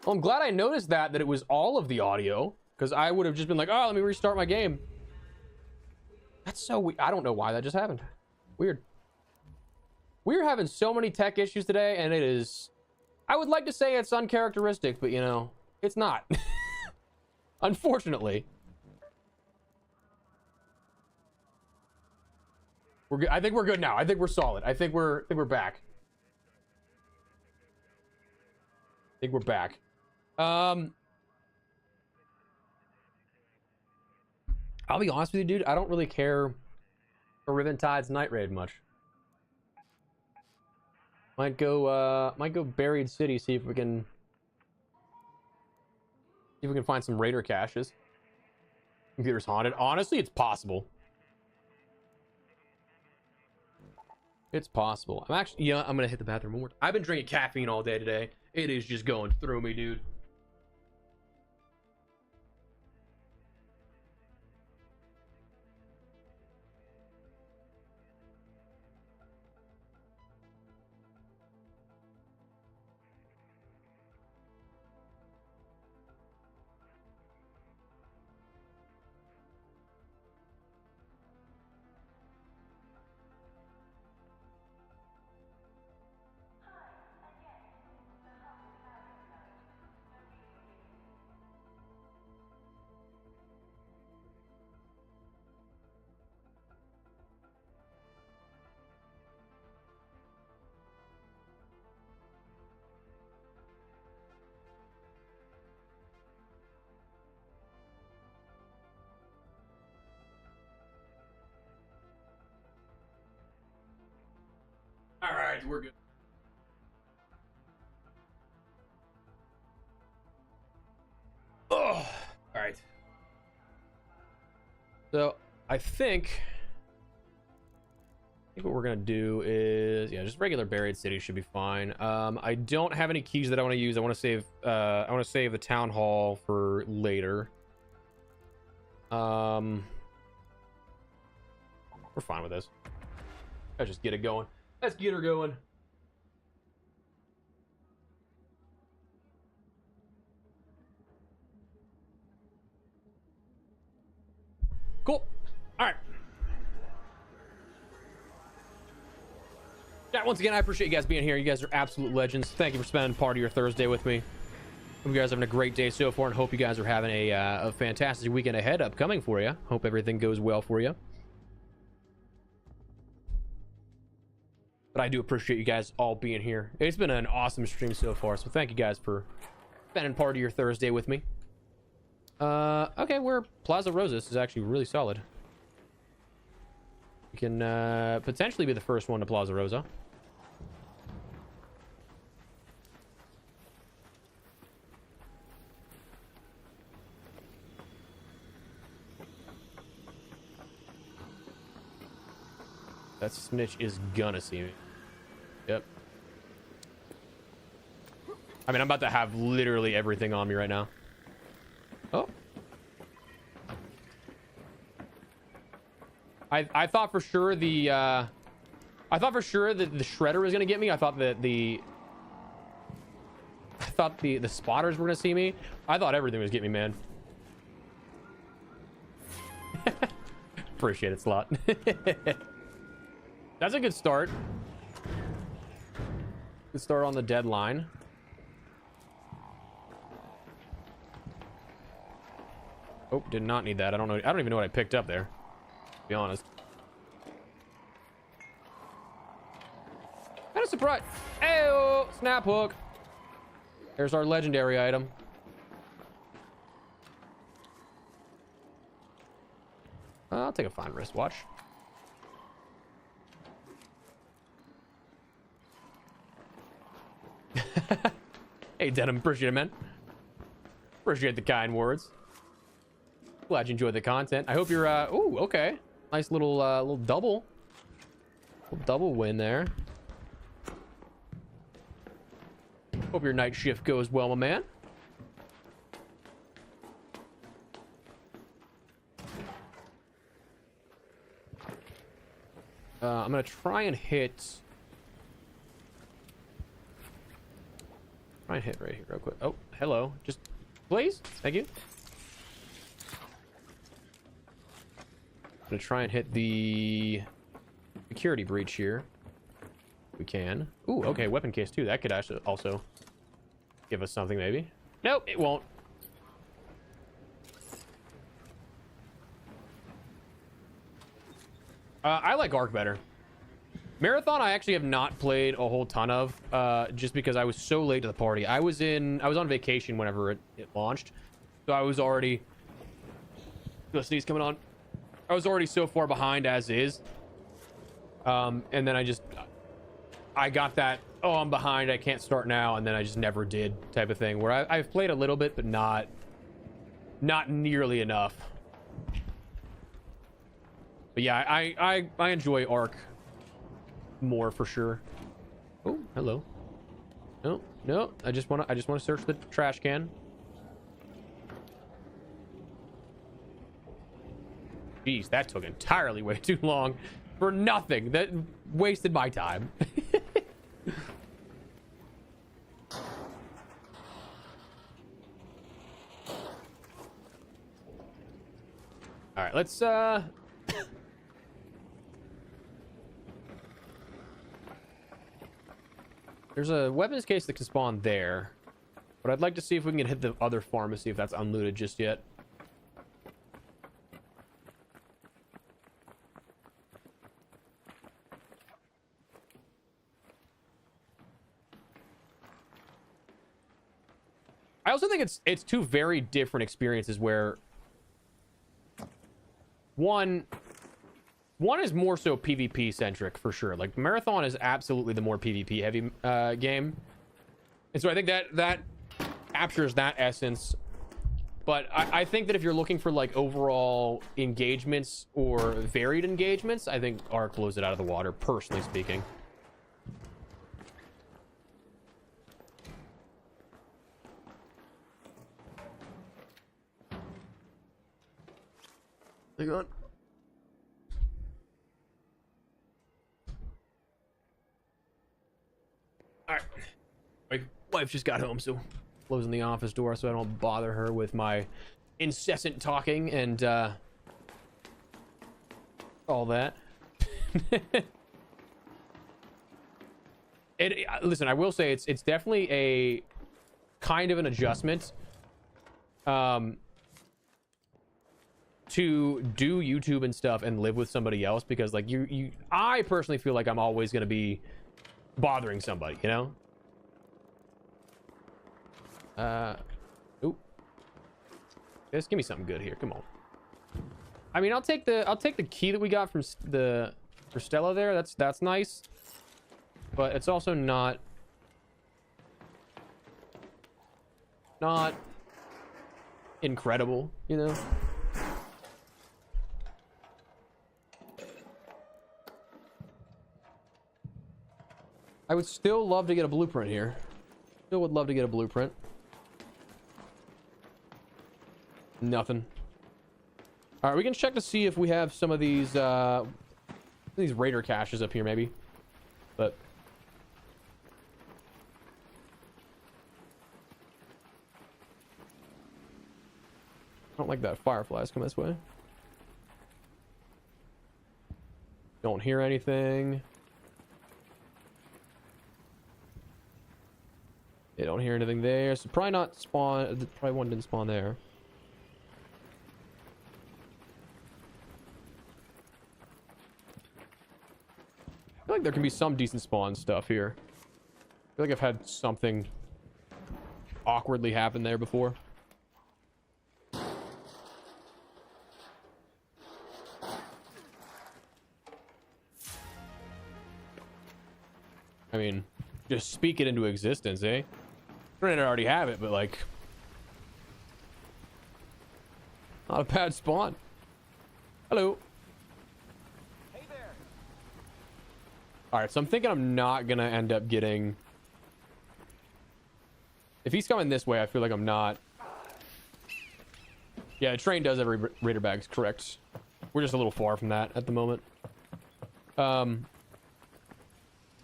Well, I'm glad I noticed that it was all of the audio, because I would have just been like, oh, let me restart my game. That's so weird. I don't know why that just happened. Weird. We're having so many tech issues today, and it is... I would like to say it's uncharacteristic, but, you know, it's not. Unfortunately. We're good. I think we're good now. I think we're solid. I think we're back. I think we're back. I'll be honest with you, dude. I don't really care for Riventide's Night Raid much. Might go Buried City, see if we can find some raider caches. Computer's haunted. Honestly, it's possible. It's possible. I'm gonna hit the bathroom one more time. I've been drinking caffeine all day today. It is just going through me, dude. right, we're good. Oh, all right. So I think what we're gonna do is, yeah, just regular buried city should be fine. I don't have any keys that I want to use. I want to save the town hall for later. We're fine with this. Let's just get it going. Let's get her going. Cool. All right. Yeah, once again, I appreciate you guys being here. You guys are absolute legends. Thank you for spending part of your Thursday with me. Hope you guys are having a great day so far, and hope you guys are having a fantastic weekend ahead upcoming for you. Hope everything goes well for you. But I do appreciate you guys all being here. It's been an awesome stream so far, so thank you guys for spending part of your Thursday with me. Okay, we're Plaza Rosa. This is actually really solid. We can potentially be the first one to Plaza Rosa. That snitch is gonna see me. Yep. I mean, I'm about to have literally everything on me right now. Oh. I thought for sure the shredder was gonna get me. I thought the spotters were gonna see me. I thought everything was getting me, man. Appreciate it, Slot. That's a good start. Good start on the deadline. Oh, did not need that. I don't know. I don't even know what I picked up there, to be honest. Kind of surprised. Hey, snap hook. There's our legendary item. I'll take a fine wristwatch. Hey, Denim, appreciate it, man. Appreciate the kind words. Glad you enjoyed the content. I hope you're ooh, okay, nice little little double win there. Hope your night shift goes well, my man. I'm gonna try and hit right here real quick. Oh, hello. Just please. Thank you. I'm gonna try and hit the security breach here. We can. Ooh, okay, weapon case too. That could actually also give us something, maybe. Nope, it won't. I like Ark better. Marathon I actually have not played a whole ton of, just because I was so late to the party. I was on vacation whenever it launched, so I was already, the sneeze coming on. I was already so far behind as is, and then I got that, oh, I'm behind, I can't start now, and then I just never did type of thing, where I've played a little bit, but not nearly enough. But yeah, I enjoy Ark more for sure. Oh, hello. No, I just want to search the trash can. Jeez, that took entirely way too long for nothing. That wasted my time. All right, let's there's a weapons case that can spawn there, but I'd like to see if we can hit the other pharmacy if that's unlooted just yet. I also think it's two very different experiences where one, one is more so PvP centric for sure. Like Marathon is absolutely the more PvP heavy game, and so I think that captures that essence. But I think that if you're looking for like overall engagements or varied engagements, I think Ark blows it out of the water, personally speaking. Hang on. All right. My wife just got home, so closing the office door so I don't bother her with my incessant talking and all that. Listen, I will say it's definitely a kind of an adjustment to do YouTube and stuff and live with somebody else, because like I personally feel like I'm always going to be bothering somebody, you know? Oop. Just give me something good here. Come on. I mean, I'll take the key that we got from for Stella there. That's nice. But it's also not incredible, you know? I would still love to get a blueprint here. Still would love to get a blueprint. Nothing. All right, we can check to see if we have some of these raider caches up here, maybe. But I don't like that fireflies come this way. Don't hear anything. Yeah, don't hear anything there. So probably not spawn. Probably one didn't spawn there. I feel like there can be some decent spawn stuff here. I feel like I've had something awkwardly happen there before. I mean, just speak it into existence, eh? Granted, I already have it, but like, not a bad spawn. Hello. Hey there. All right, so I'm thinking I'm not gonna end up getting. If he's coming this way, I feel like I'm not. Yeah, the train does every raider bags, correct. We're just a little far from that at the moment. We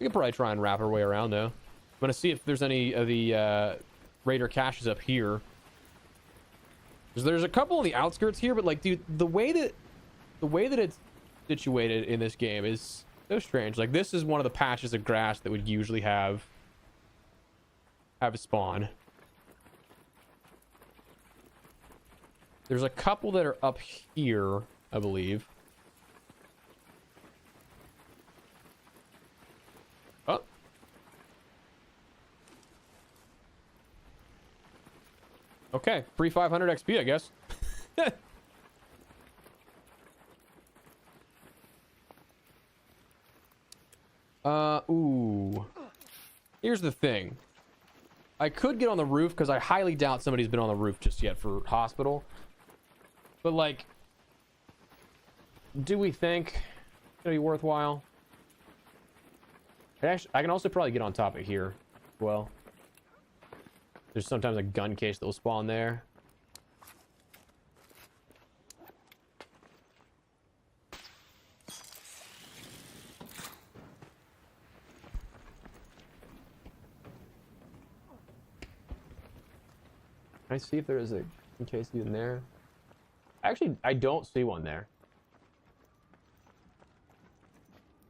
could probably try and wrap our way around though. I'm gonna see if there's any of the raider caches up here. There's a couple on the outskirts here, but like, dude, the way that it's situated in this game is so strange. Like, this is one of the patches of grass that would usually have a spawn. There's a couple that are up here, I believe. Oh. Okay, free 500 XP, I guess. Ooh. Here's the thing. I could get on the roof, because I highly doubt somebody's been on the roof just yet for hospital. But, like, do we think it's gonna be worthwhile? I can also probably get on top of here as well. There's sometimes a gun case that will spawn there. Can I see if there is a gun case even there? Actually, I don't see one there.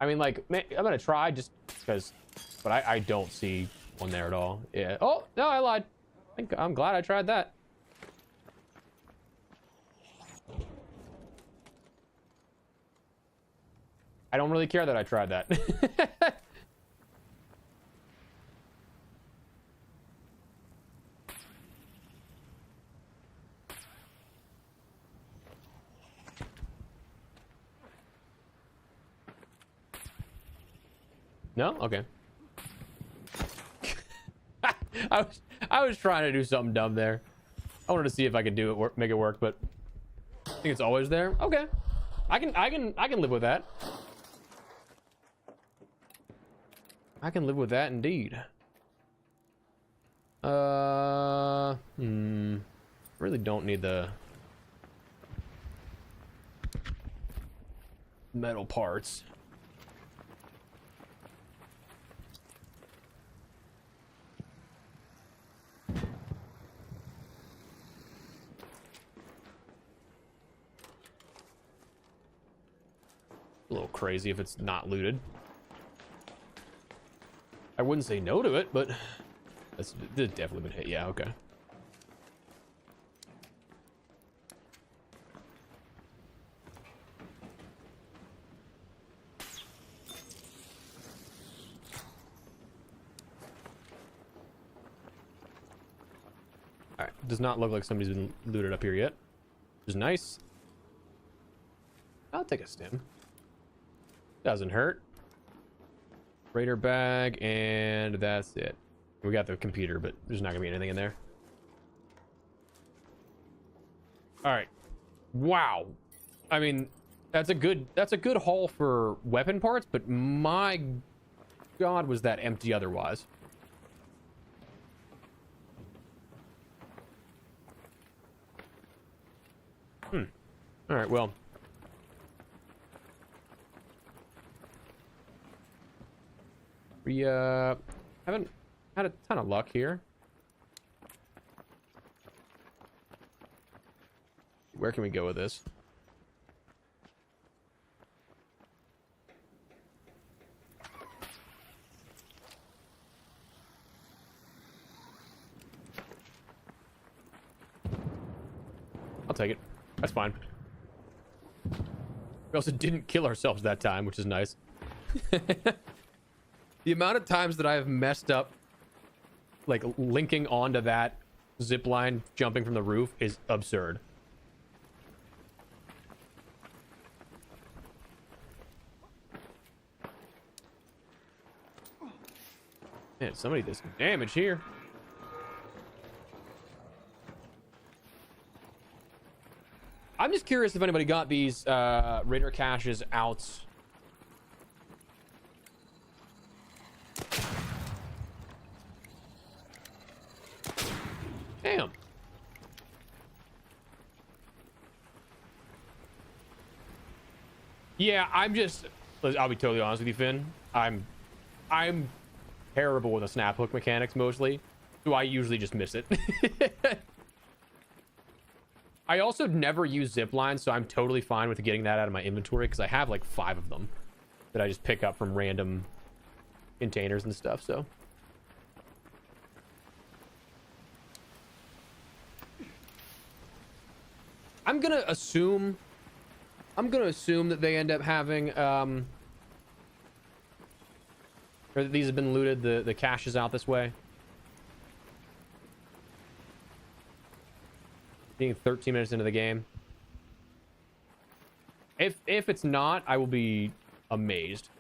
I mean, like, I'm gonna try just because, but I don't see one there at all. Yeah. Oh, no, I lied. I'm glad I tried that. I don't really care that I tried that. No? Okay. I was trying to do something dumb there. I wanted to see if I could do it, make it work, but I think it's always there. Okay. I can live with that. I can live with that indeed. Really don't need the metal parts. A little crazy if it's not looted. I wouldn't say no to it, but that's definitely been hit. Yeah, okay. All right, does not look like somebody's been looted up here yet, which is nice. I'll take a stim. Doesn't hurt. Raider bag, and that's it. We got the computer, but there's not gonna be anything in there. All right. Wow. I mean, that's a good haul for weapon parts, but my God, was that empty otherwise. All right, well. We haven't had a ton of luck here. Where can we go with this? I'll take it. That's fine. We also didn't kill ourselves that time, which is nice. The amount of times that I have messed up, like linking onto that zip line, jumping from the roof, is absurd. Man, somebody did some damage here. I'm just curious if anybody got these Raider caches out. Damn. Yeah, I'll be totally honest with you, Finn. I'm terrible with the snap hook mechanics mostly, so I usually just miss it. I also never use zip lines, so I'm totally fine with getting that out of my inventory because I have like 5 of them that I just pick up from random containers and stuff, so. I'm gonna assume that they end up having or that these have been looted, the caches out this way. Being 13 minutes into the game. If it's not, I will be amazed.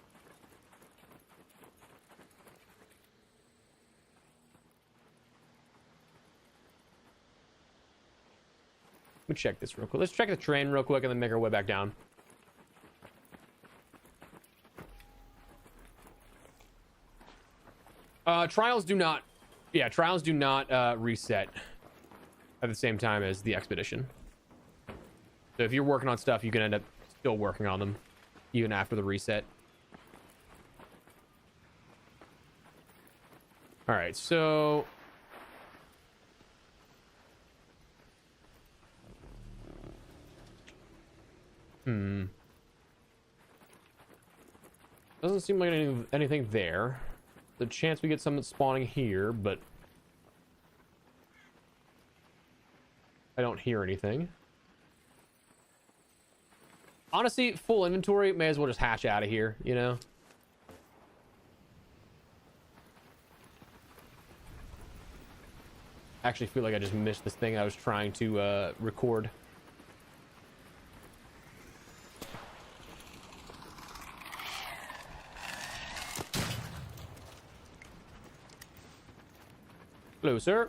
Let me check this real quick. Let's check the train real quick and then make our way back down. Trials do not reset at the same time as the expedition. So if you're working on stuff, you can end up still working on them even after the reset. All right, so doesn't seem like anything there. The chance we get something spawning here, but I don't hear anything. Honestly, full inventory, may as well just hatch out of here, you know? I actually feel like I just missed this thing I was trying to record. Hello, sir.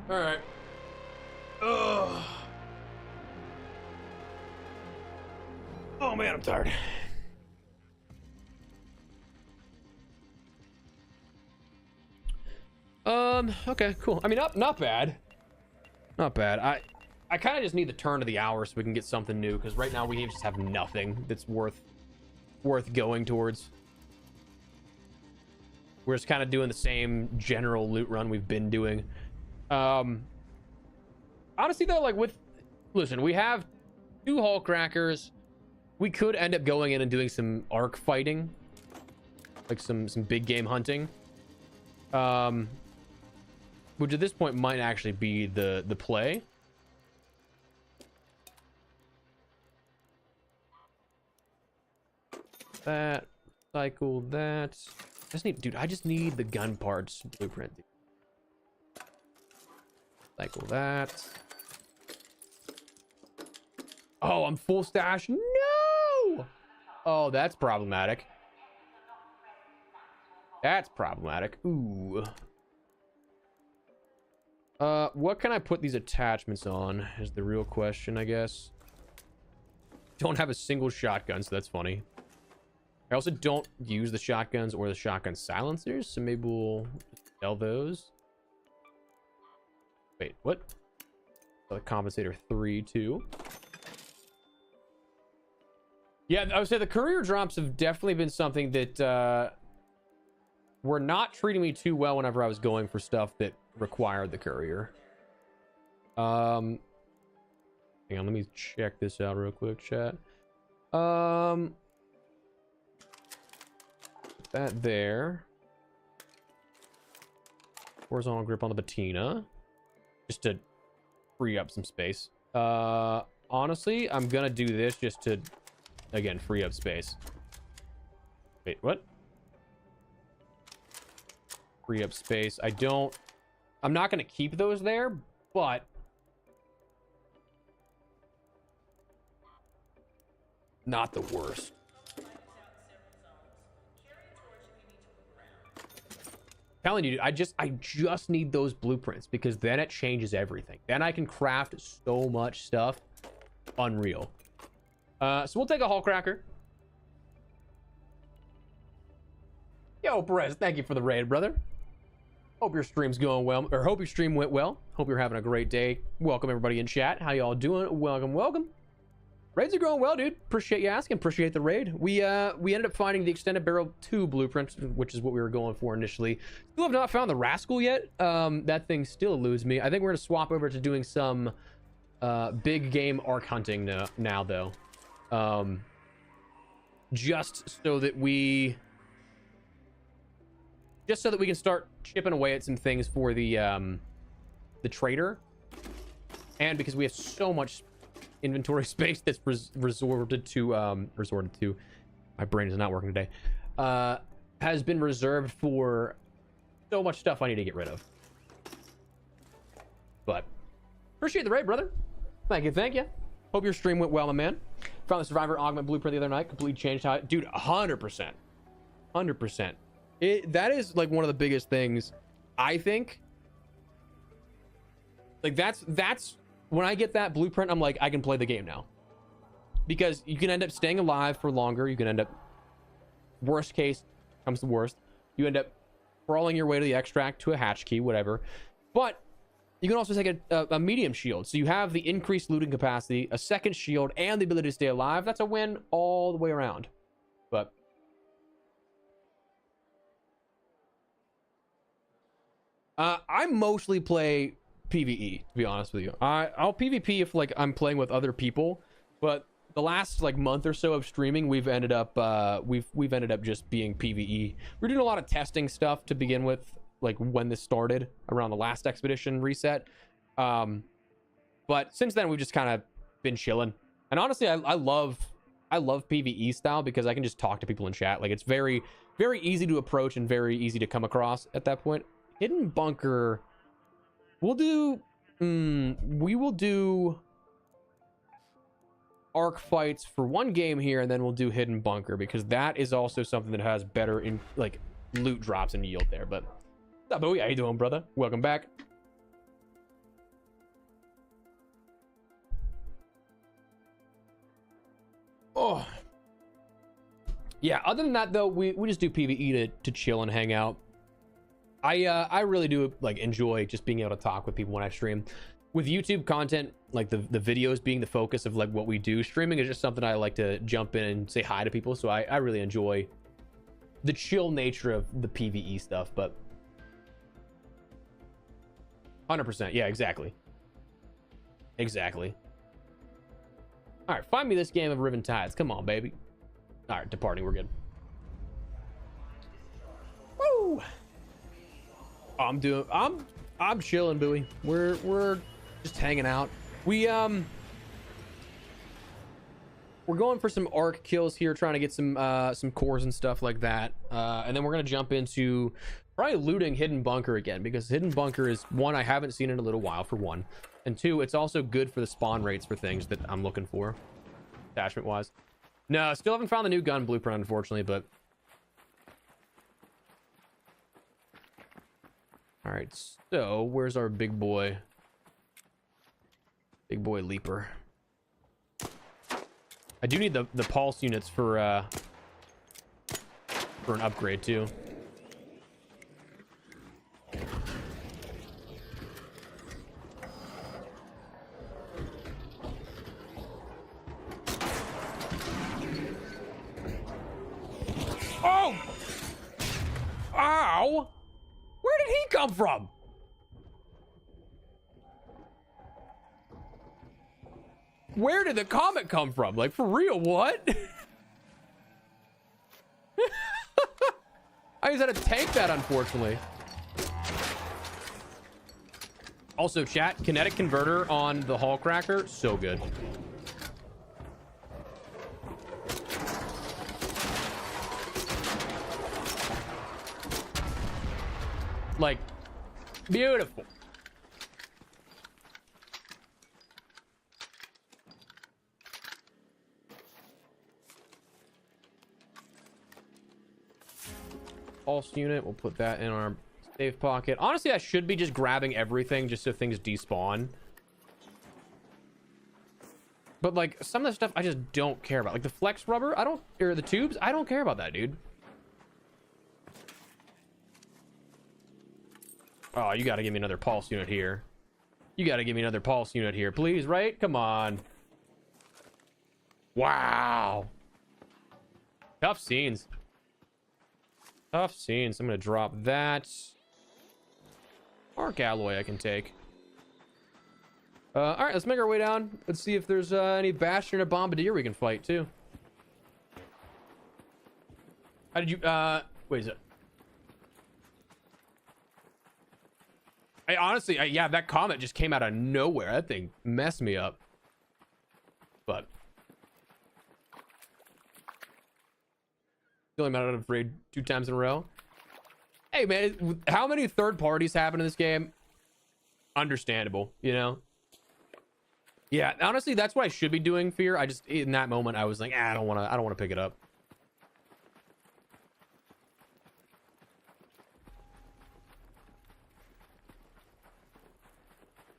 All right. Ugh. Oh man, I'm tired. Okay, cool. I mean, not bad. Not bad. I kind of just need the turn of the hour so we can get something new, because right now we just have nothing that's worth going towards. We're just kind of doing the same general loot run we've been doing. Honestly though, like listen, we have 2 hull crackers. We could end up going in and doing some arc fighting, like some big game hunting, which at this point might actually be the play. That, cycle that. I just need the gun parts blueprint. Cycle that. Oh, I'm full stash. No! Oh, that's problematic. That's problematic. Ooh. What can I put these attachments on is the real question, I guess. Don't have a single shotgun, so that's funny. I also don't use the shotguns or the shotgun silencers, so maybe we'll sell those. Wait, what? The compensator 3 too. Yeah, I would say the courier drops have definitely been something that were not treating me too well whenever I was going for stuff that required the courier. Hang on, let me check this out real quick, chat. That there. Horizontal grip on the patina. Just to free up some space. Honestly, I'm gonna do this just to, again, free up space. Wait, what? Free up space. I'm not gonna keep those there, but not the worst. Telling you, dude, I just need those blueprints, because then it changes everything. Then I can craft so much stuff. Unreal. So we'll take a hull cracker. Yo, Perez, thank you for the raid, brother. Hope your stream's going well, or hope your stream went well. Hope you're having a great day. Welcome everybody in chat. How y'all doing? Welcome. Raids are going well, dude. Appreciate you asking. Appreciate the raid. We ended up finding the extended barrel 2 blueprint, which is what we were going for initially. Still have not found the rascal yet. That thing still eludes me. I think we're gonna swap over to doing some big game arc hunting now though. Just so that we can start chipping away at some things for the trader, and because we have so much inventory space that's resorted to my brain is not working today, has been reserved for so much stuff I need to get rid of. But appreciate the raid, brother. Thank you. Hope your stream went well, my man. Found the Survivor augment blueprint the other night. Completely changed how dude, 100%. That is like one of the biggest things, I think. Like that's when I get that blueprint, I'm like, I can play the game now. Because you can end up staying alive for longer. You can end up, worst case comes to worst, you end up crawling your way to the extract, to a hatch key, whatever. But you can also take a medium shield. So you have the increased looting capacity, a second shield, and the ability to stay alive. That's a win all the way around. But I mostly play PvE, to be honest with you. I'll PvP if like I'm playing with other people, but the last like month or so of streaming, we've ended up just being PvE. We're doing a lot of testing stuff to begin with, like when this started around the last expedition reset. But since then we've just kind of been chilling. And honestly, I love PvE style because I can just talk to people in chat. Like it's very, very easy to approach and very easy to come across at that point. Hidden bunker. We will do arc fights for one game here, and then we'll do hidden bunker, because that is also something that has better in like loot drops and yield there. But what's up, Bowie? How you doing, brother? Welcome back. Oh yeah, other than that though, we just do PvE to chill and hang out. I really do like enjoy just being able to talk with people when I stream. With YouTube content, like the videos being the focus of like what we do, streaming is just something I like to jump in and say hi to people. So I really enjoy the chill nature of the PvE stuff. But 100%, yeah, exactly. All right, find me this game of Riven Tides. Come on, baby. All right, departing. We're good. Woo! I'm chilling, Bowie. We're just hanging out. We're going for some arc kills here, trying to get some cores and stuff like that. And then we're gonna jump into probably looting hidden bunker again, because hidden bunker is one I haven't seen in a little while, for one, and two, it's also good for the spawn rates for things that I'm looking for, attachment wise. No, still haven't found the new gun blueprint, unfortunately, but all right. So where's our big boy? Big boy leaper. I do need the pulse units for an upgrade too. Oh! Ow! Where did he come from? Where did the comet come from? Like, for real, what? I just had to tank that, unfortunately. Also, chat, kinetic converter on the Hull Cracker, so good. Like, beautiful. Pulse unit, we'll put that in our safe pocket. Honestly, I should be just grabbing everything just so things despawn. But like, some of the stuff I just don't care about. Like the flex rubber, or the tubes, I don't care about that, dude. Oh, you gotta give me another pulse unit here. You gotta give me another pulse unit here, please, right? Come on. Wow. Tough scenes. Tough scenes. I'm gonna drop that. Arc alloy I can take. All right, let's make our way down. Let's see if there's any Bastion or Bombardier we can fight too. How did you? Wait, is it? I honestly, yeah, that comet just came out of nowhere. That thing messed me up. But still, I'm out of raid 2 times in a row. Hey, man, how many third parties happen in this game? Understandable, you know? Yeah, honestly, that's what I should be doing, Fear. I just, in that moment, I was like, I don't want to pick it up.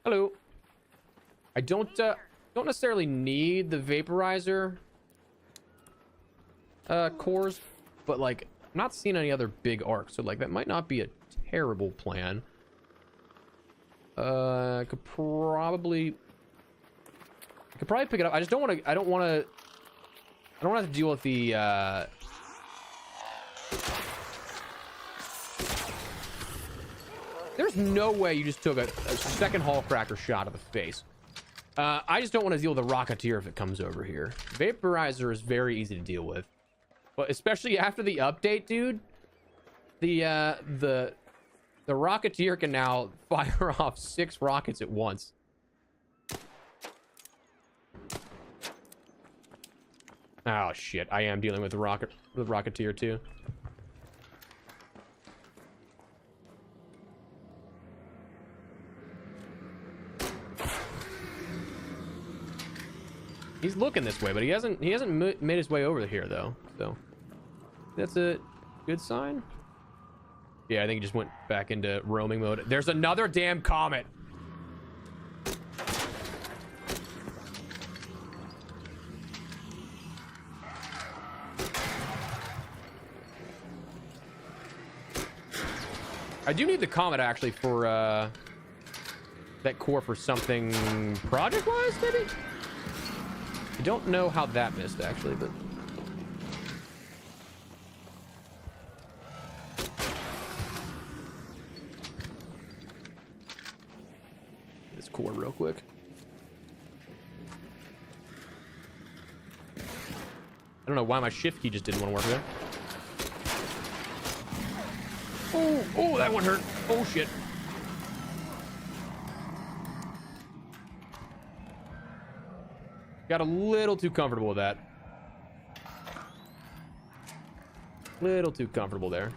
Hello. I don't necessarily need the vaporizer cores, but like I'm not seeing any other big arcs, so like that might not be a terrible plan. I could probably pick it up. I just don't want to. I don't want to have to deal with the. There's no way you just took a second Hull Cracker shot of the face. I just don't want to deal with a Rocketeer if it comes over here. Vaporizer is very easy to deal with, but especially after the update, dude. The Rocketeer can now fire off 6 rockets at once. Oh shit! I am dealing with the Rocketeer too. He's looking this way, but he hasn't made his way over here though. So that's a good sign. Yeah, I think he just went back into roaming mode. There's another damn comet. I do need the comet actually for that core for something project-wise, maybe? I don't know how that missed actually, but this core real quick. I don't know why my shift key just didn't want to work there. Oh, that one hurt. Oh, shit. Got a little too comfortable with that. Little too comfortable there.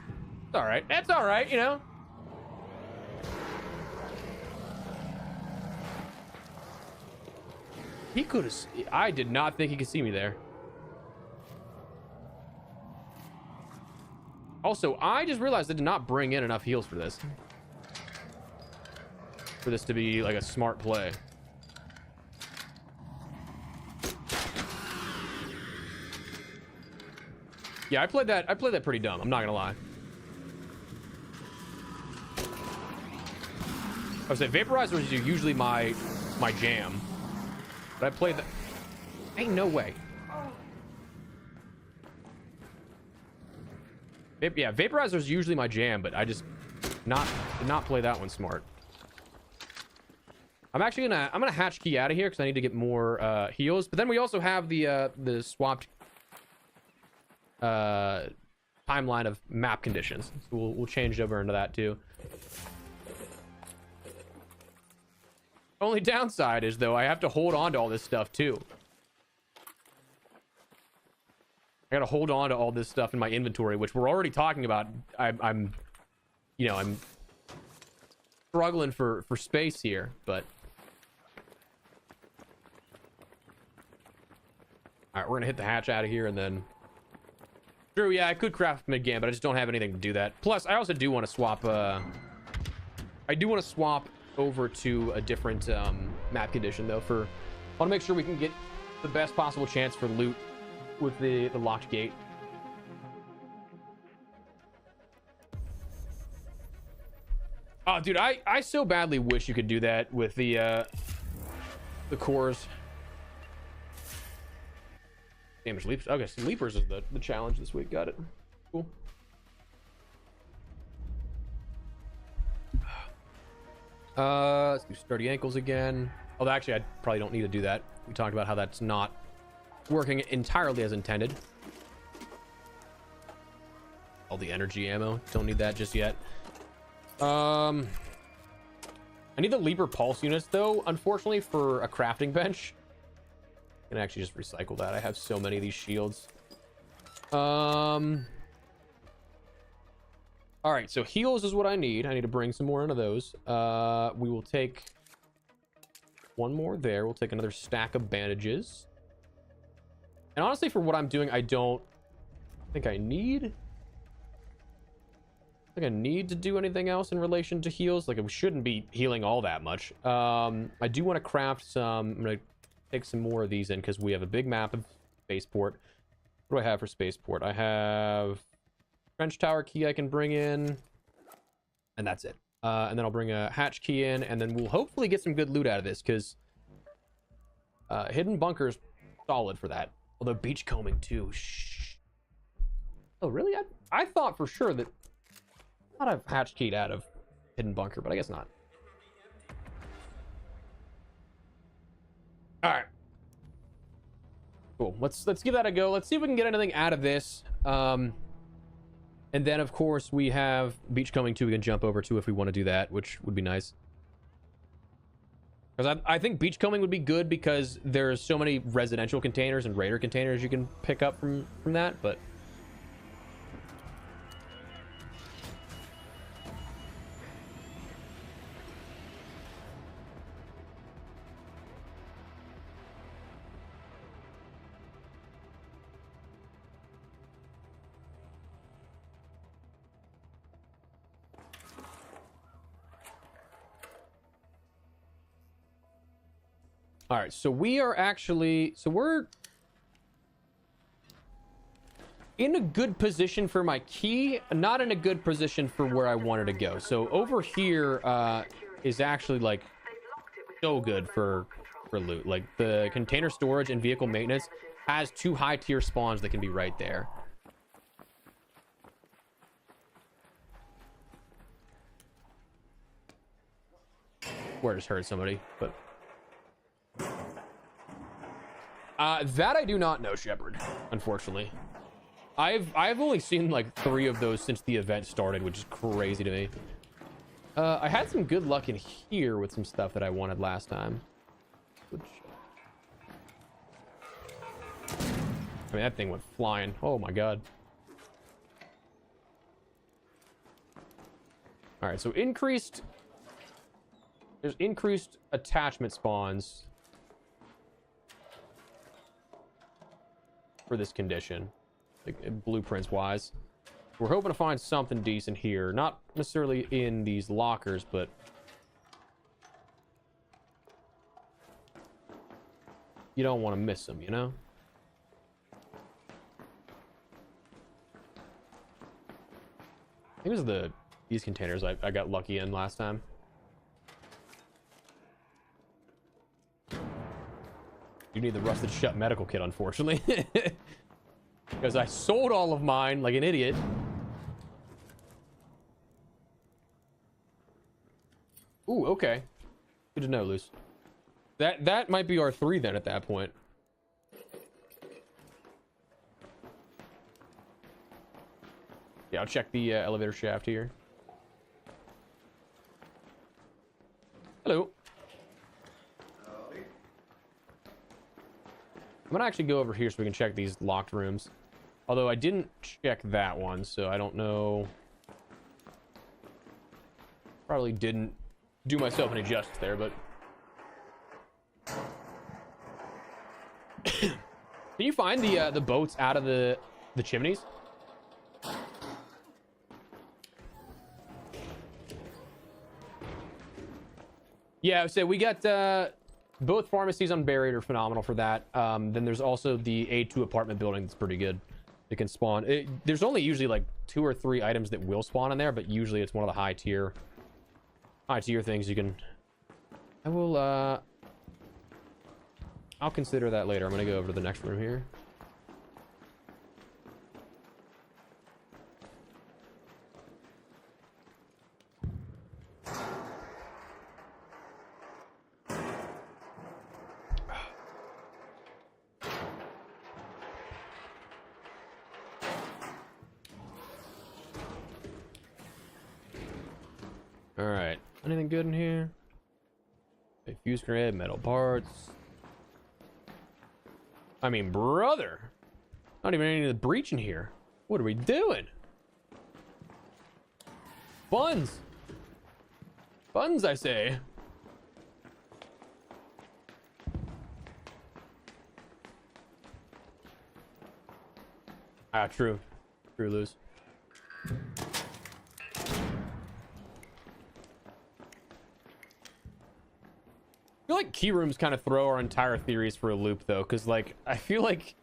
It's all right. That's all right, you know. He could have... I did not think he could see me there. Also, I just realized I did not bring in enough heals for this. For this to be like a smart play. Yeah, I played that pretty dumb. I'm not gonna lie. I would say vaporizers are usually my jam, but I played that. Ain't no way. Yeah, vaporizer is usually my jam, but I just did not play that one smart. I'm actually gonna hatch key out of here because I need to get more heals. But then we also have the swapped timeline of map conditions. So we'll change over into that too. Only downside is though I have to hold on to all this stuff too. I gotta hold on to all this stuff in my inventory, which we're already talking about. I'm struggling for space here, but all right, we're gonna hit the hatch out of here and then. True, yeah, I could craft mid-game, but I just don't have anything to do that. Plus, I also do want to swap. I do want to swap over to a different map condition though. I want to make sure we can get the best possible chance for loot with the locked gate. Oh, dude, I so badly wish you could do that with the cores. Damage leaps. Okay, so leapers is the challenge this week. Got it. Cool. Let's do sturdy ankles again. Although actually, I probably don't need to do that. We talked about how that's not working entirely as intended. All the energy ammo. Don't need that just yet. I need the leaper pulse units though, unfortunately, for a crafting bench. I can actually just recycle that. I have so many of these shields. All right, so heals is what I need. I need to bring some more into those. We will take one more there. We'll take another stack of bandages. And honestly, for what I'm doing, I don't think I need to do anything else in relation to heals. Like, we shouldn't be healing all that much. I do want to craft some. I'm gonna take some more of these in because we have a big map of spaceport. What do I have for spaceport? I have trench tower key I can bring in, and that's it. And then I'll bring a hatch key in, and then we'll hopefully get some good loot out of this because hidden bunkers solid for that. Although beachcombing too. Shh. Oh really? I thought for sure that I thought I've hatch keyed out of hidden bunker, but I guess not. All right. Cool. Let's give that a go. Let's see if we can get anything out of this. And then of course we have beachcombing too. We can jump over to if we want to do that, which would be nice. Because I think beachcombing would be good because there's so many residential containers and raider containers you can pick up from that, but All right, so we are actually, so we're in a good position for my key, not in a good position for where I wanted to go. So over here is actually like so good for loot. Like the container storage and vehicle maintenance has 2 high tier spawns that can be right there. Where just heard somebody, but that I do not know, Shepard, unfortunately. I've only seen like 3 of those since the event started, which is crazy to me. I had some good luck in here with some stuff that I wanted last time. Which... I mean, that thing went flying. Oh my god. All right, so there's increased attachment spawns for this condition, like blueprints wise. We're hoping to find something decent here, not necessarily in these lockers, but you don't want to miss them, you know? I think it was these containers I got lucky in last time. You need the rusted shut medical kit, unfortunately. Because I sold all of mine like an idiot. Ooh, okay. Good to know, Luce. That might be our 3 then at that point. Yeah, I'll check the elevator shaft here. Hello. I'm gonna actually go over here so we can check these locked rooms. Although I didn't check that one, so I don't know. Probably didn't do myself any justice there, but... Can you find the boats out of the chimneys? Yeah, so we got both pharmacies unburied are phenomenal for that. Then there's also the A2 apartment building that's pretty good. It can spawn. There's only usually like 2 or 3 items that will spawn in there, but usually it's one of the high tier things you can. I'll consider that later. I'm gonna go over to the next room here. All right. Anything good in here? A fuse grenade, metal parts. I mean, brother. Not even any of the breach in here. What are we doing? Buns. Buns, I say. Ah, true. True, lose. I feel like key rooms kind of throw our entire theories for a loop, though, because, like, I feel like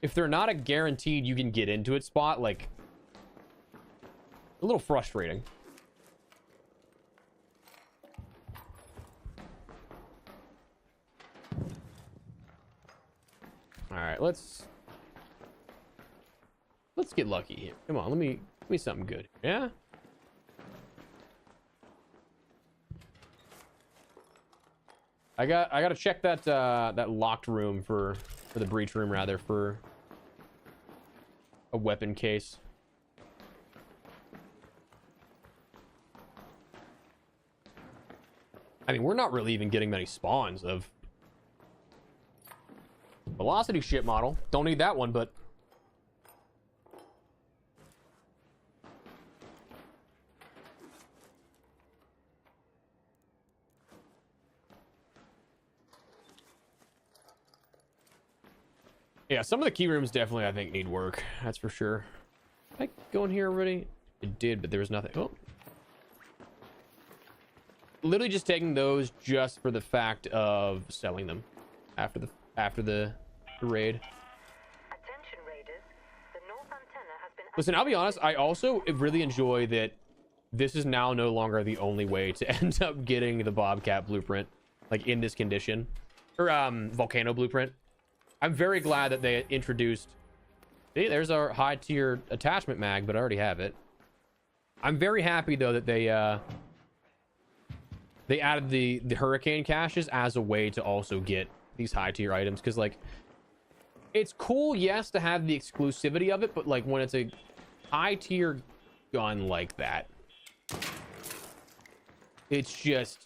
if they're not a guaranteed you can get into it spot, like, a little frustrating. All right, let's get lucky here. Come on, let me something good. Yeah. I gotta check that that locked room for the breach room, rather, for a weapon case. I mean, we're not really even getting many spawns of velocity ship model. Don't need that one, but yeah, some of the key rooms definitely, I think, need work. That's for sure. Did I go in here already? It did, but there was nothing. Oh. Literally just taking those just for the fact of selling them. after the raid. Attention raiders, the north antenna has been Listen, I'll be honest, I also really enjoy that this is now no longer the only way to end up getting the Bobcat blueprint, like in this condition, or Volcano blueprint. I'm very glad that they introduced, see, there's our high tier attachment mag, but I already have it. I'm very happy though that they added the hurricane caches as a way to also get these high tier items, because like it's cool, yes, to have the exclusivity of it, but like when it's a high tier gun like that, it's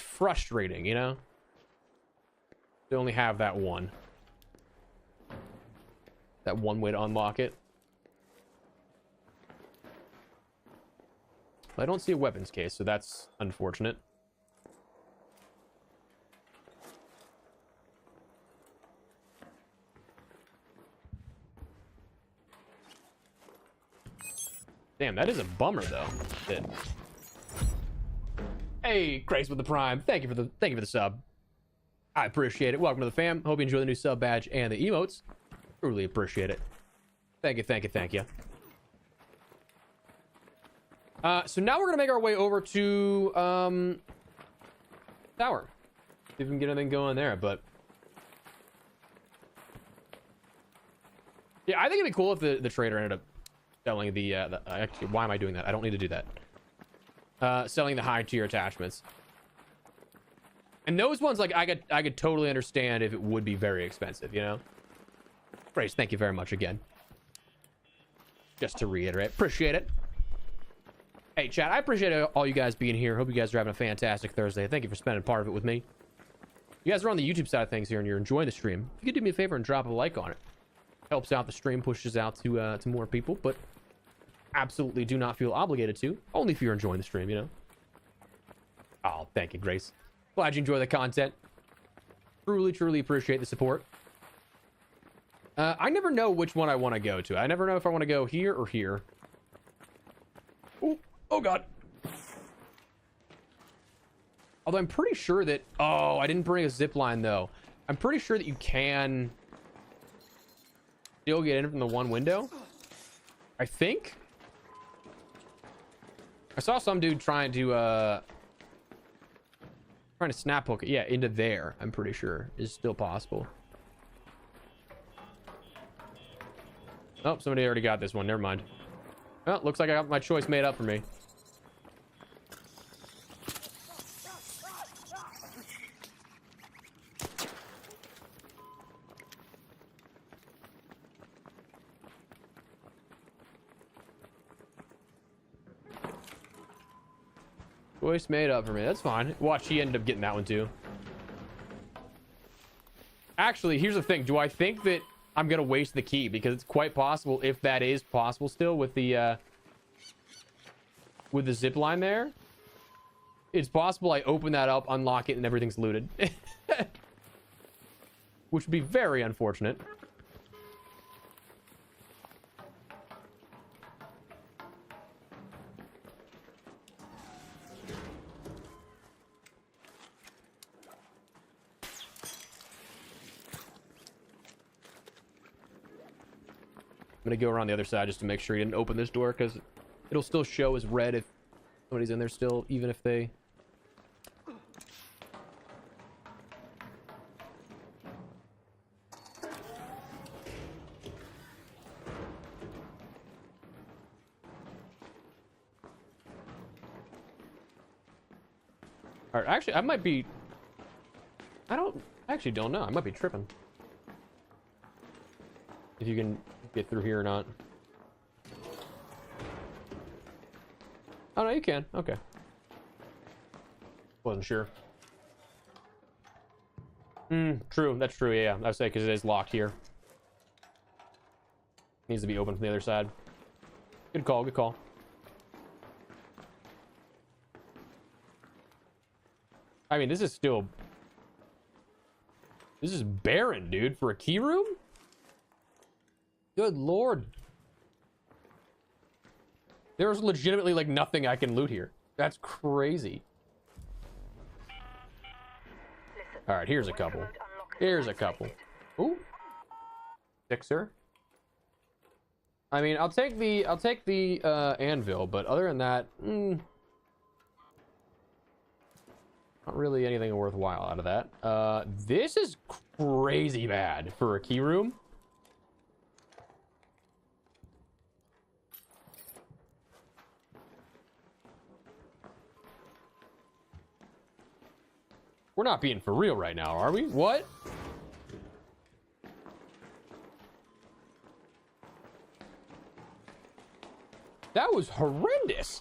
frustrating, you know, to only have that one way to unlock it. I don't see a weapons case, so that's unfortunate. Damn, that is a bummer though. Shit. Hey, Grace with the Prime. Thank you for the sub. I appreciate it. Welcome to the fam. Hope you enjoy the new sub badge and the emotes. Truly appreciate it. Thank you. So now we're gonna make our way over to tower. See if we can get anything going there, but yeah, I think it'd be cool if the trader ended up selling the actually, why am I doing that? I don't need to do that. Selling the high tier attachments. And those ones, like, I could totally understand if it would be very expensive, you know? Grace, thank you very much again. Just to reiterate, appreciate it. Hey, chat, I appreciate all you guys being here. Hope you guys are having a fantastic Thursday. Thank you for spending part of it with me. You guys are on the YouTube side of things here and you're enjoying the stream. If you could do me a favor and drop a like on it. Helps out the stream, pushes out to more people, but absolutely do not feel obligated to. Only if you're enjoying the stream, you know? Oh, thank you, Grace. Glad you enjoy the content. Truly appreciate the support. I never know which one I want to go to. I never know if I want to go here or here. Oh god. Although I'm pretty sure that, oh, I didn't bring a zip line though. I'm pretty sure that you can still get in from the one window. I think. I saw some dude trying to snap hook it. Yeah, into there. I'm pretty sure is still possible. Oh, somebody already got this one. Never mind. Well, looks like I got my choice made up for me. Choice made up for me. That's fine. Watch, he ended up getting that one too. Actually, here's the thing. Do I think that I'm gonna waste the key? Because it's quite possible, if that is possible still with the zip line there, it's possible I open that up, unlock it, and everything's looted. Which would be very unfortunate. I'm gonna go around the other side just to make sure he didn't open this door, because it'll still show as red if somebody's in there still, even if they... Alright, actually, I might be... I actually don't know. I might be tripping. If you can get through here or not. Oh, no, you can. Okay. Wasn't sure. True. That's true, yeah. I would say because it is locked here. Needs to be open from the other side. Good call, good call. I mean, this is still... This is barren, dude, for a key room? Good lord. There's legitimately, like, nothing I can loot here. That's crazy. Listen, All right, here's a couple. Here's a couple. Ooh. Sixer. I mean, I'll take the anvil, but other than that, not really anything worthwhile out of that. This is crazy bad for a key room. We're not being for real right now, are we? What? That was horrendous.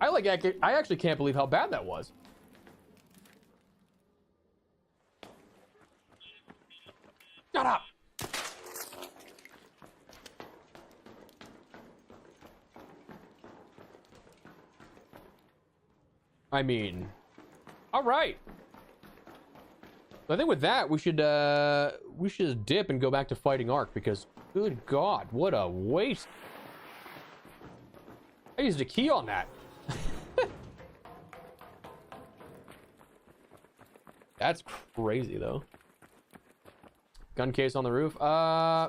I actually can't believe how bad that was. Shut up. I mean, all right. I think with that we should just dip and go back to fighting Ark, because good God, what a waste. I used a key on that. That's crazy though. Gun case on the roof.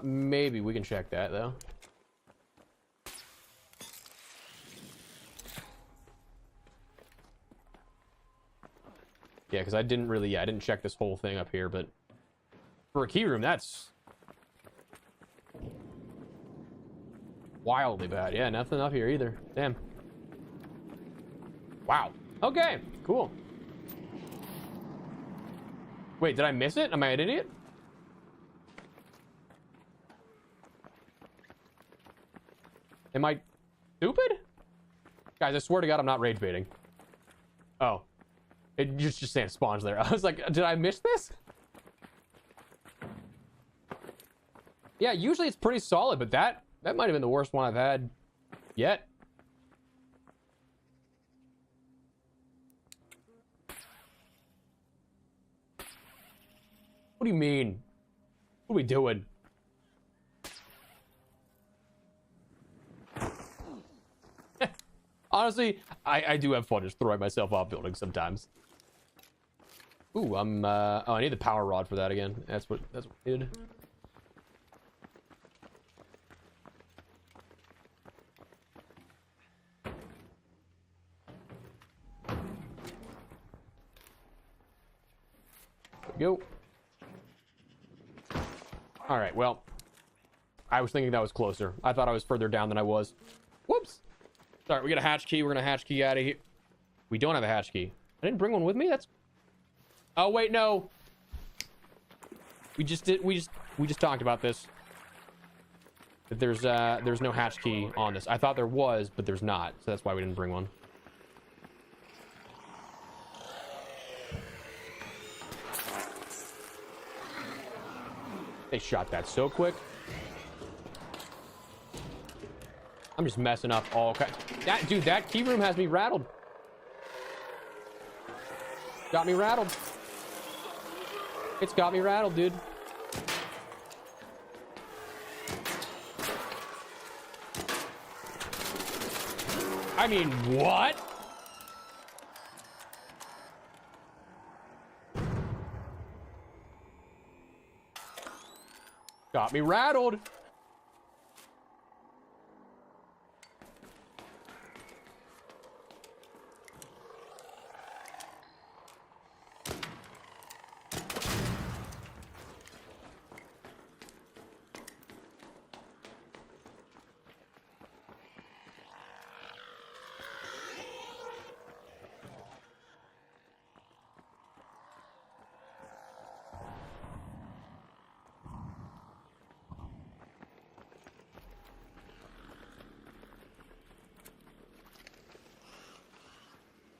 Maybe we can check that though. Yeah, because I didn't check this whole thing up here, but for a key room, that's wildly bad. Yeah, nothing up here either. Damn. Wow. Okay, cool. Wait, did I miss it? Am I an idiot? Am I stupid? Guys, I swear to God, I'm not rage baiting. Oh. It just saying spawns there. I was like, did I miss this? Yeah, usually it's pretty solid, but that might have been the worst one I've had yet. What do you mean? What are we doing? Honestly, I do have fun just throwing myself off buildings sometimes. Ooh, oh, I need the power rod for that again. That's what I did. There we go. All right, well, I was thinking that was closer. I thought I was further down than I was. Whoops. Sorry, we got a hatch key. We're gonna hatch key out of here. We don't have a hatch key. I didn't bring one with me. That's. Oh wait, no. We just talked about this. That there's no hatch key on this. I thought there was, but there's not. So that's why we didn't bring one. They shot that so quick. I'm just messing up all dude, that key room has me rattled. Got me rattled. It's got me rattled, dude. I mean, what? Got me rattled.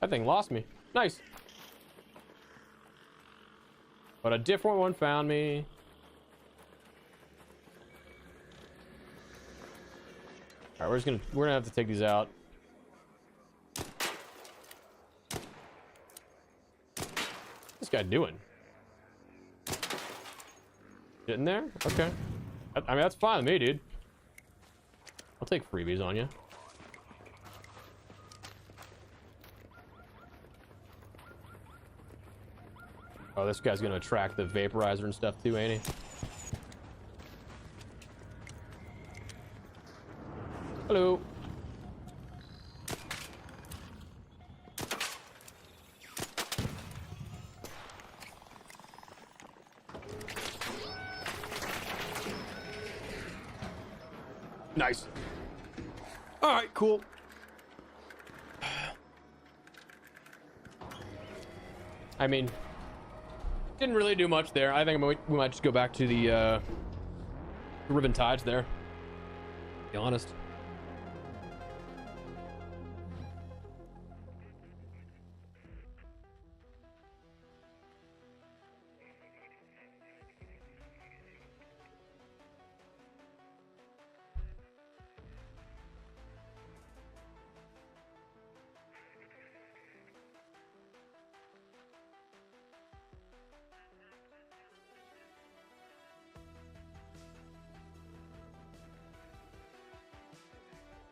That thing lost me. Nice. But a different one found me. All right, we're gonna have to take these out. What's this guy doing? Getting there? Okay. I mean, that's fine with me, dude. I'll take freebies on you. Oh, this guy's gonna attract the vaporizer and stuff too, ain't he? Hello. Nice. All right, cool. I mean, didn't really do much there. I think we might just go back to the Riven Tides there. To be honest.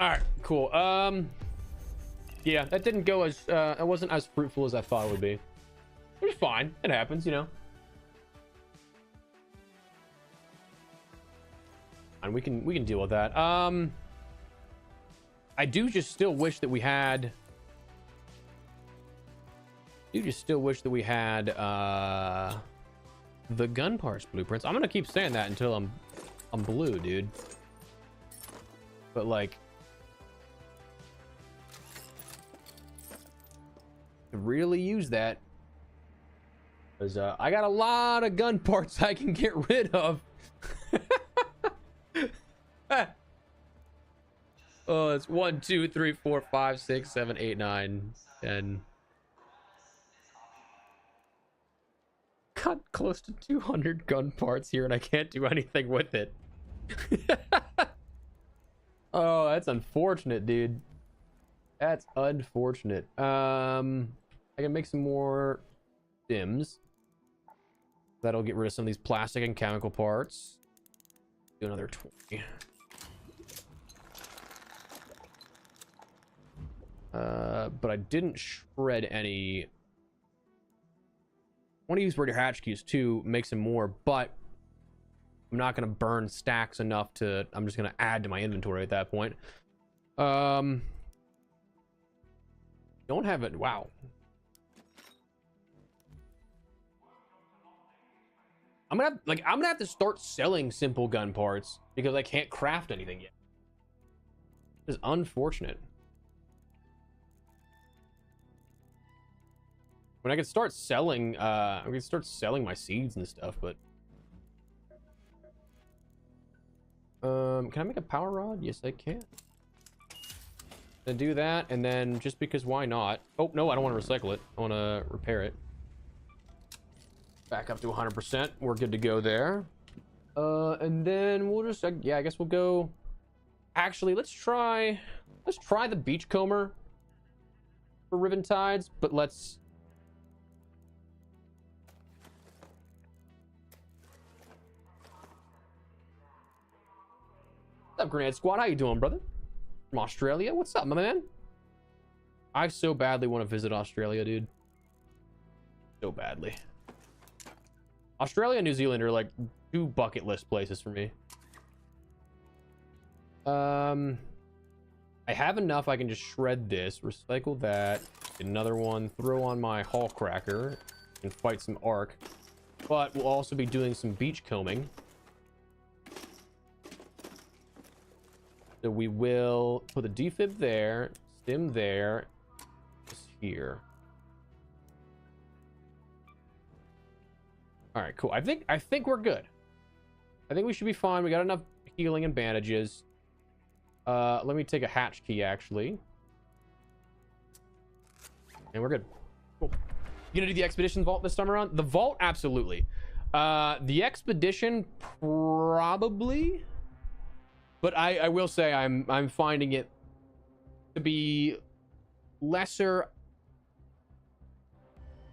All right, cool. Yeah, that didn't go as it wasn't as fruitful as I thought it would be. It was fine. It happens, you know. And we can deal with that. I do just still wish that we had. The gun parts blueprints. I'm gonna keep saying that until I'm blue, dude. But like, to really use that, because I got a lot of gun parts I can get rid of. Oh, it's 1, 2, 3, 4, 5, 6, 7, 8, 9, 10. Got close to 200 gun parts here, and I can't do anything with it. Oh, that's unfortunate, dude. That's unfortunate. I can make some more stims. That'll get rid of some of these plastic and chemical parts. Do another 20. But I didn't shred any. I want to use radio hatch keys too, make some more, but I'm not going to burn stacks enough to. I'm just going to add to my inventory at that point. Don't have it. Wow. I'm gonna have to start selling simple gun parts because I can't craft anything yet. This is unfortunate. When I could start selling, I could start selling my seeds and stuff, but can I make a power rod? Yes, I can. Then do that, and then just because why not? Oh no, I don't want to recycle it. I want to repair it. Back up to 100%. We're good to go there. And then we'll just yeah, I guess we'll go. Actually, let's try the beachcomber for Riven Tides, but let's. What's up, Grenade Squad? How you doing, brother? From Australia? What's up, my man? I so badly want to visit Australia, dude. So badly. Australia and New Zealand are like 2 bucket list places for me. I have enough. I can just shred this, recycle that, another one, throw on my Hall Cracker, and fight some Arc. But we'll also be doing some beach combing. So we will put the defib there, stim there, just here. All right, cool. I think we're good. I think we should be fine. We got enough healing and bandages. Let me take a hatch key actually, and we're good. Cool. You gonna do the expedition vault this time around? The vault, absolutely. The expedition, probably. But I will say I'm finding it to be lesser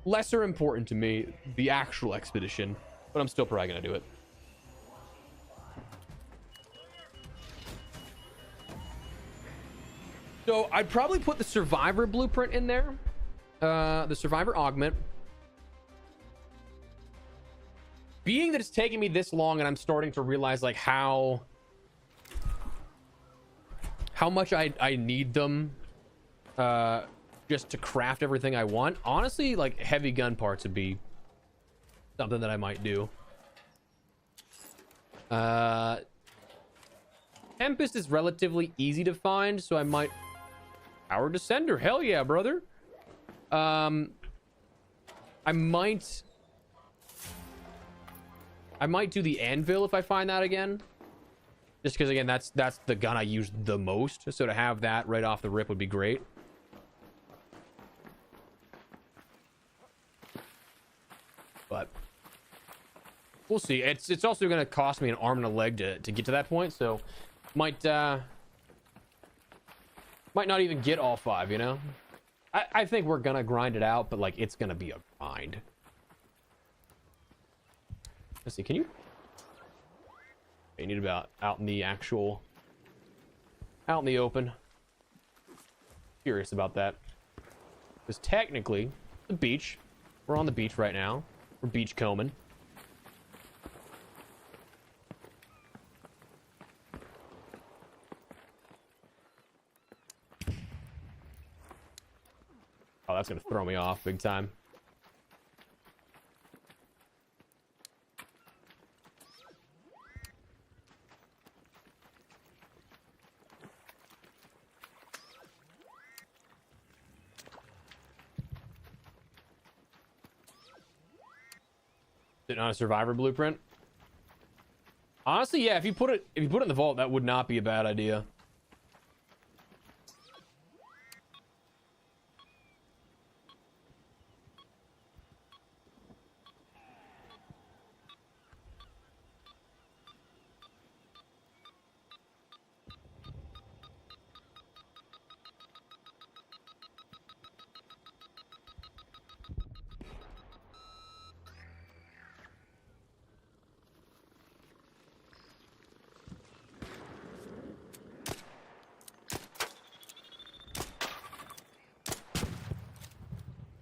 important to me, the actual expedition, but I'm still probably gonna do it. So I'd probably put the Survivor blueprint in there. The Survivor augment. Being that it's taking me this long and I'm starting to realize like how much I need them just to craft everything I want. Honestly, like heavy gun parts would be something that I might do. Tempest is relatively easy to find, so I might Power Descender. Hell yeah, brother. I might do the Anvil if I find that again. Just because, again, that's the gun I use the most. So to have that right off the rip would be great. But we'll see. It's also going to cost me an arm and a leg to get to that point. So might not even get all 5, you know? I think we're going to grind it out, but like it's going to be a grind. Let's see. Can you... You need about out in the open. Curious about that. Because technically, the beach. We're on the beach right now. We're beach combing. Oh, that's gonna throw me off big time. On a Survivor blueprint. Honestly, yeah, if you put it in the vault, that would not be a bad idea.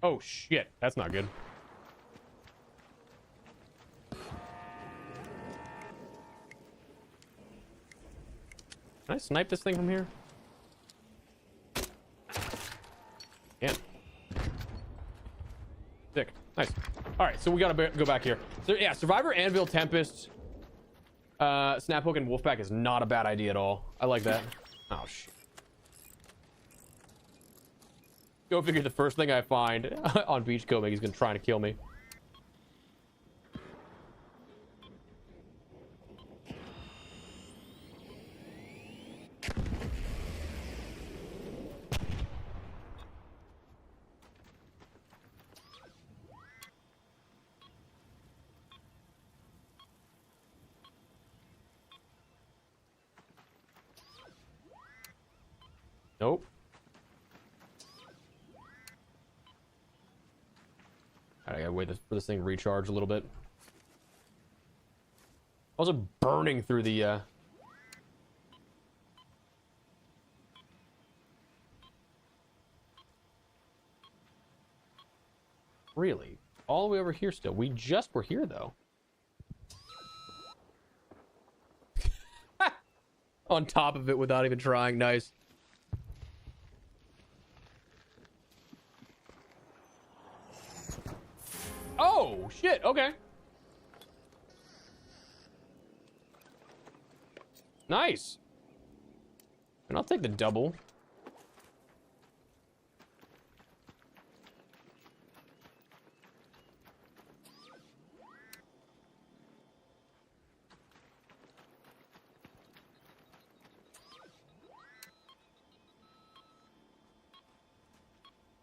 Oh shit, that's not good. Can I snipe this thing from here? Yeah. Sick. Nice. All right, so we gotta go back here. So yeah, Survivor, Anvil, Tempest, Snap Hook, and Wolfpack is not a bad idea at all. I like that. Oh shit. Go figure, the first thing I find on beach combing, he's gonna try to kill me. Nope. I gotta wait for this thing to recharge a little bit. Also burning through the Really? All the way over here still. We just were here though. On top of it without even trying. Nice. Oh, shit. Okay. Nice. And I'll take the double.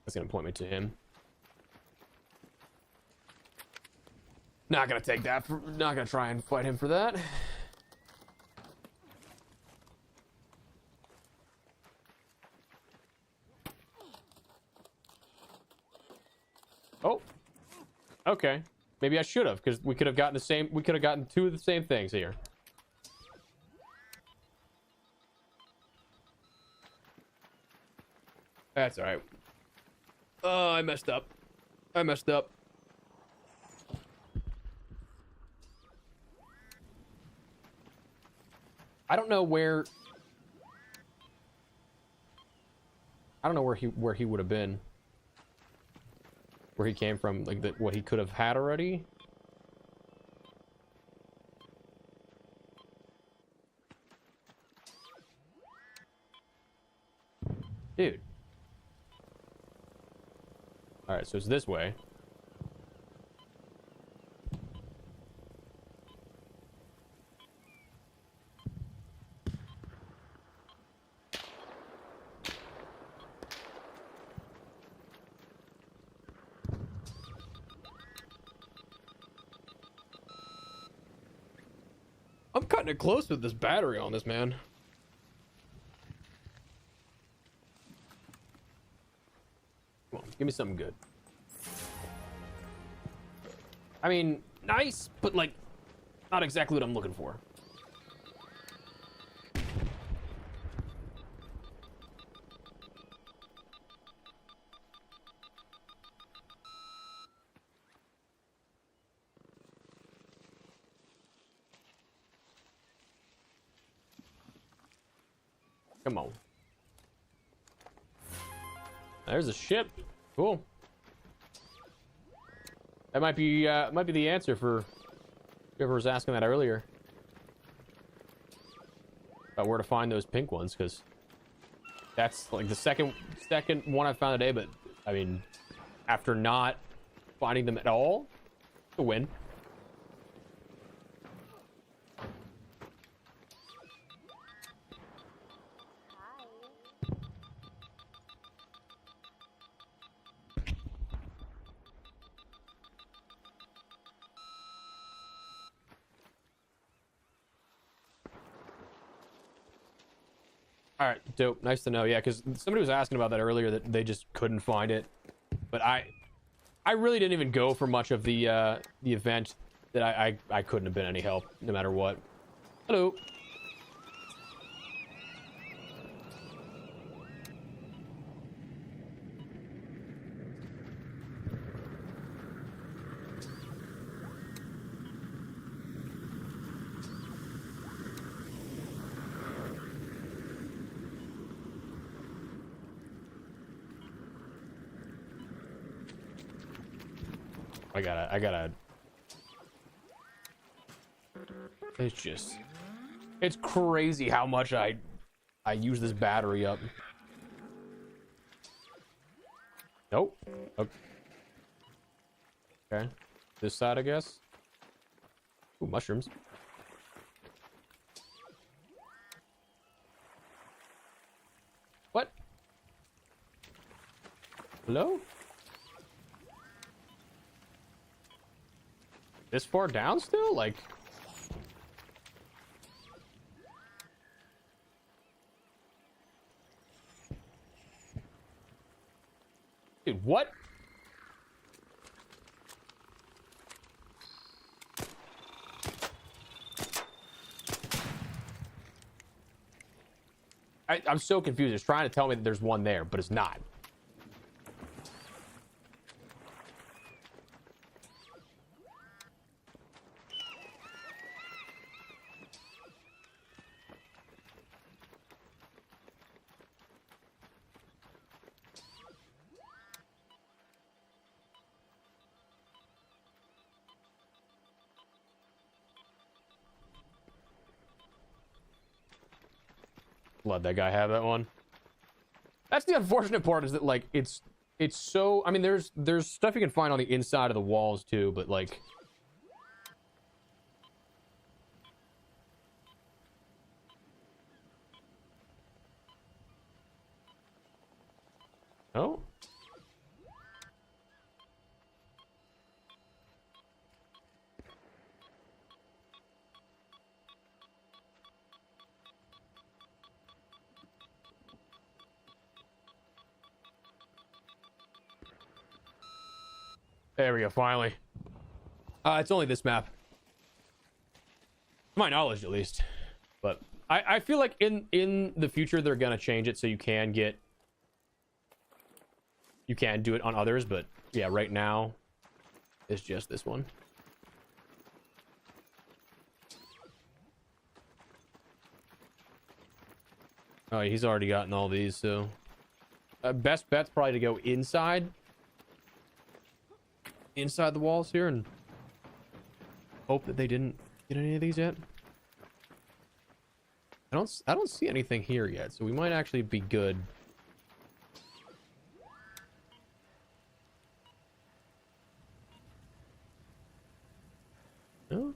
That's gonna point me to him. Not gonna take that. Not gonna try and fight him for that. Oh. Okay. Maybe I should have, because we could have gotten the same. We could have gotten 2 of the same things here. That's all right. Oh, I messed up. I messed up. I don't know where he would have been. Where he came from, like what he could have had already. Dude. All right, so it's this way. I'm cutting it close with this battery on this, man. Come on, give me something good. I mean, nice, but like, not exactly what I'm looking for. Come on. There's a ship. Cool. That might be the answer for whoever was asking that earlier about where to find those pink ones, because that's like the second one I found today. But I mean, after not finding them at all, it's a win. All right, dope. Nice to know. Yeah, because somebody was asking about that earlier, that they just couldn't find it. But I really didn't even go for much of the event. That I couldn't have been any help, no matter what. Hello. I gotta. It's crazy how much I use this battery up. Nope. Okay. This side, I guess. Ooh, mushrooms. What? Hello? This far down still? Like... Dude, what? I'm so confused. It's trying to tell me that there's one there, but it's not. Let that guy have that one. That's the unfortunate part, is that like it's so, I mean, there's stuff you can find on the inside of the walls too, but like oh, there we go, finally. It's only this map. To my knowledge, at least. But I feel like in the future, they're gonna change it so you can get you can do it on others, but yeah, right now it's just this one. Oh, he's already gotten all these, so best bet's probably to go inside the walls here and hope that they didn't get any of these yet. I don't see anything here yet, so we might actually be good. No?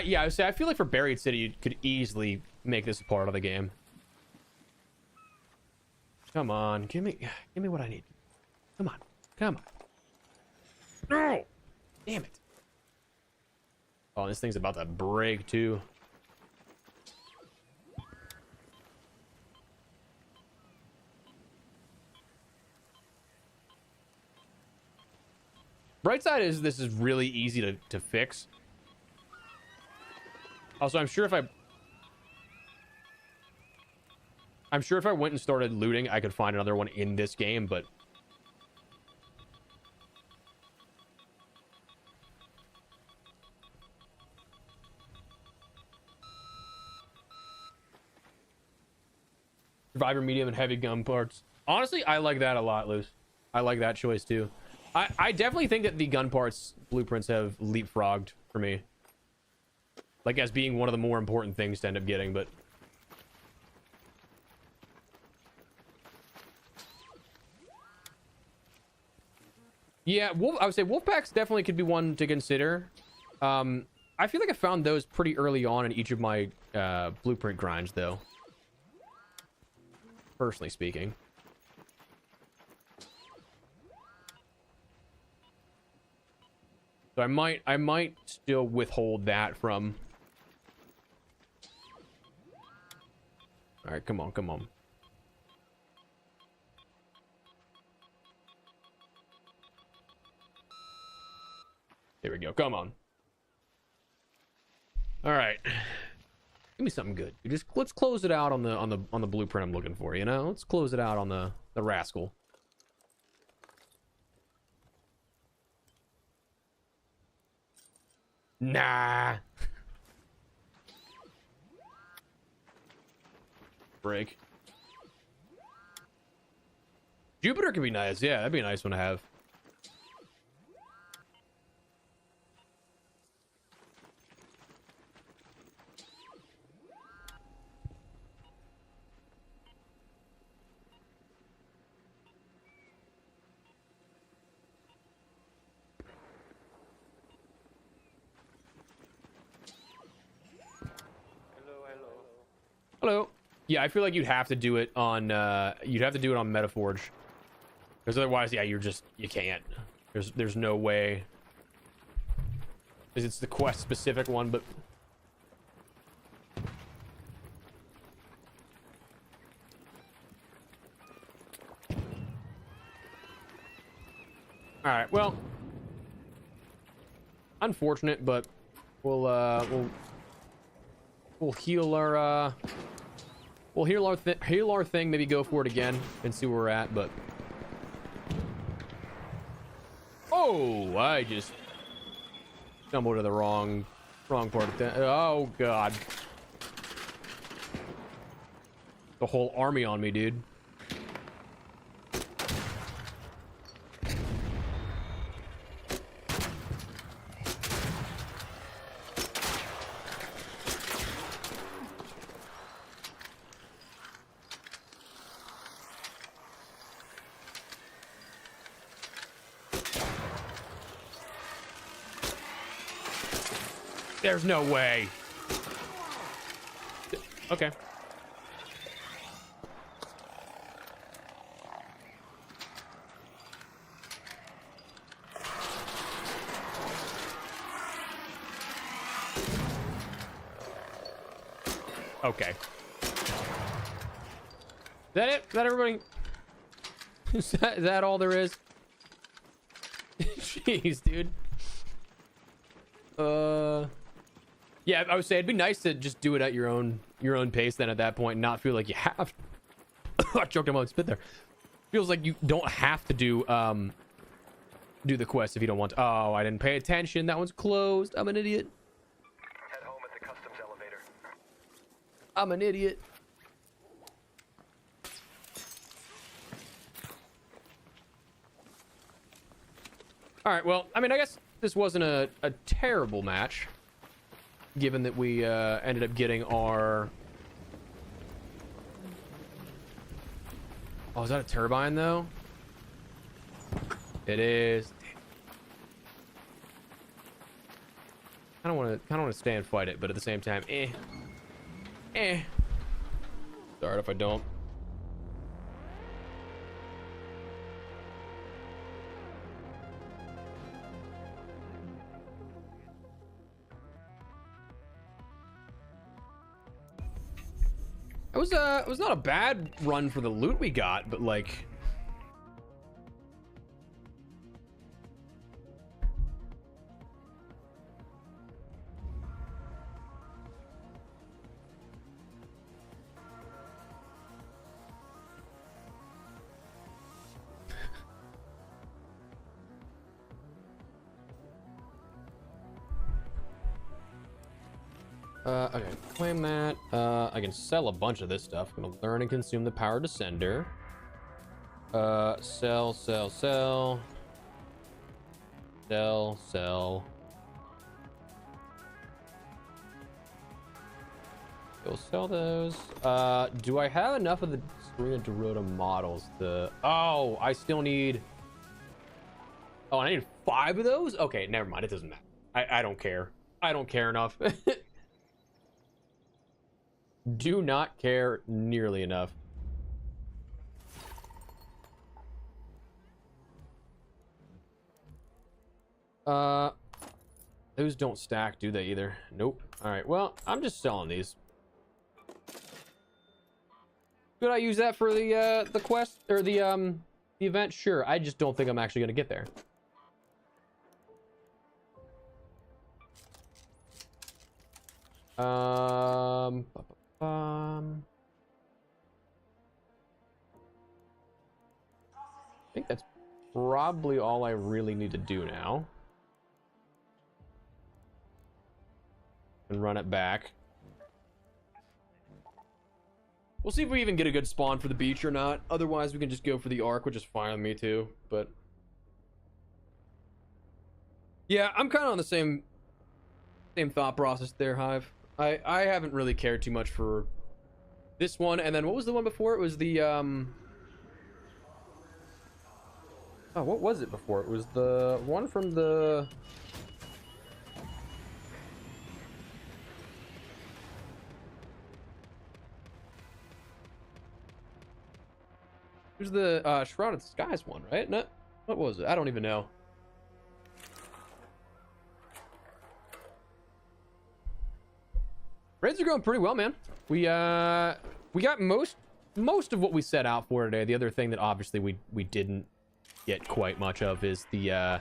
Yeah, I would say I feel like for Buried City you could easily make this a part of the game. Come on, give me what I need. Come on. No! Damn it. Oh, this thing's about to break too. Bright side is this is really easy to fix. Also, I'm sure if I went and started looting, I could find another one in this game, but Survivor medium and heavy gun parts. Honestly, I like that a lot, Luce. I like that choice too. I definitely think that the gun parts blueprints have leapfrogged for me. Like as being one of the more important things to end up getting, but yeah, I would say Wolfpacks definitely could be one to consider. I feel like I found those pretty early on in each of my blueprint grinds, though. Personally speaking. So I might still withhold that from. All right, come on. There we go. Come on. All right. Give me something good. Let's close it out on the blueprint I'm looking for, you know? Let's close it out on the rascal. Nah. Break. Jupiter could be nice. Yeah, that'd be a nice one to have. Hello. Yeah, I feel like you'd have to do it on Metaforge. Because otherwise, yeah, you can't. There's no way. Because it's the quest specific one, but alright, well. Unfortunate, but we'll heal our heal our thing, maybe go for it again and see where we're at, but oh, I just stumbled to the wrong part of that. Oh god. The whole army on me, dude. There's no way. Okay. Okay. Is that it? Is that everybody? Is that all there is? Jeez, dude. Yeah, I would say it'd be nice to just do it at your own pace then at that point, and not feel like you have I choked on my own spit there. Feels like you don't have to do the quest if you don't want to. Oh, I didn't pay attention. That one's closed. I'm an idiot. Head home at the customs elevator. I'm an idiot. All right, well, I mean, I guess this wasn't a terrible match, given that we ended up getting our... Oh, is that a turbine, though? It is. I don't want to stay and fight it, but at the same time, Sorry if I don't. It was not a bad run for the loot we got, but like... Okay, claim that. I can sell a bunch of this stuff. I'm gonna learn and consume the power descender. Sell. Go sell those. Do I have enough of the Serena Dorota models? Oh, I still need... Oh, I need 5 of those? Okay, never mind. It doesn't matter. I don't care. I don't care enough. Do not care nearly enough. Those don't stack, do they either? Nope. All right, well, I'm just selling these. Could I use that for the quest or the event? Sure. I just don't think I'm actually gonna get there. I think that's probably all I really need to do now. And run it back. We'll see if we even get a good spawn for the beach or not. Otherwise, we can just go for the arc, which is fine with me too. But yeah, I'm kind of on the same thought process there, Hive. I haven't really cared too much for this one. And then what was the one before? It was the oh, what was it before? It was the one from the... It was the Shrouded Skies one, right? No, what was it? I don't even know. Raids are going pretty well, man. We got most of what we set out for today. The other thing that obviously we didn't get quite much of is the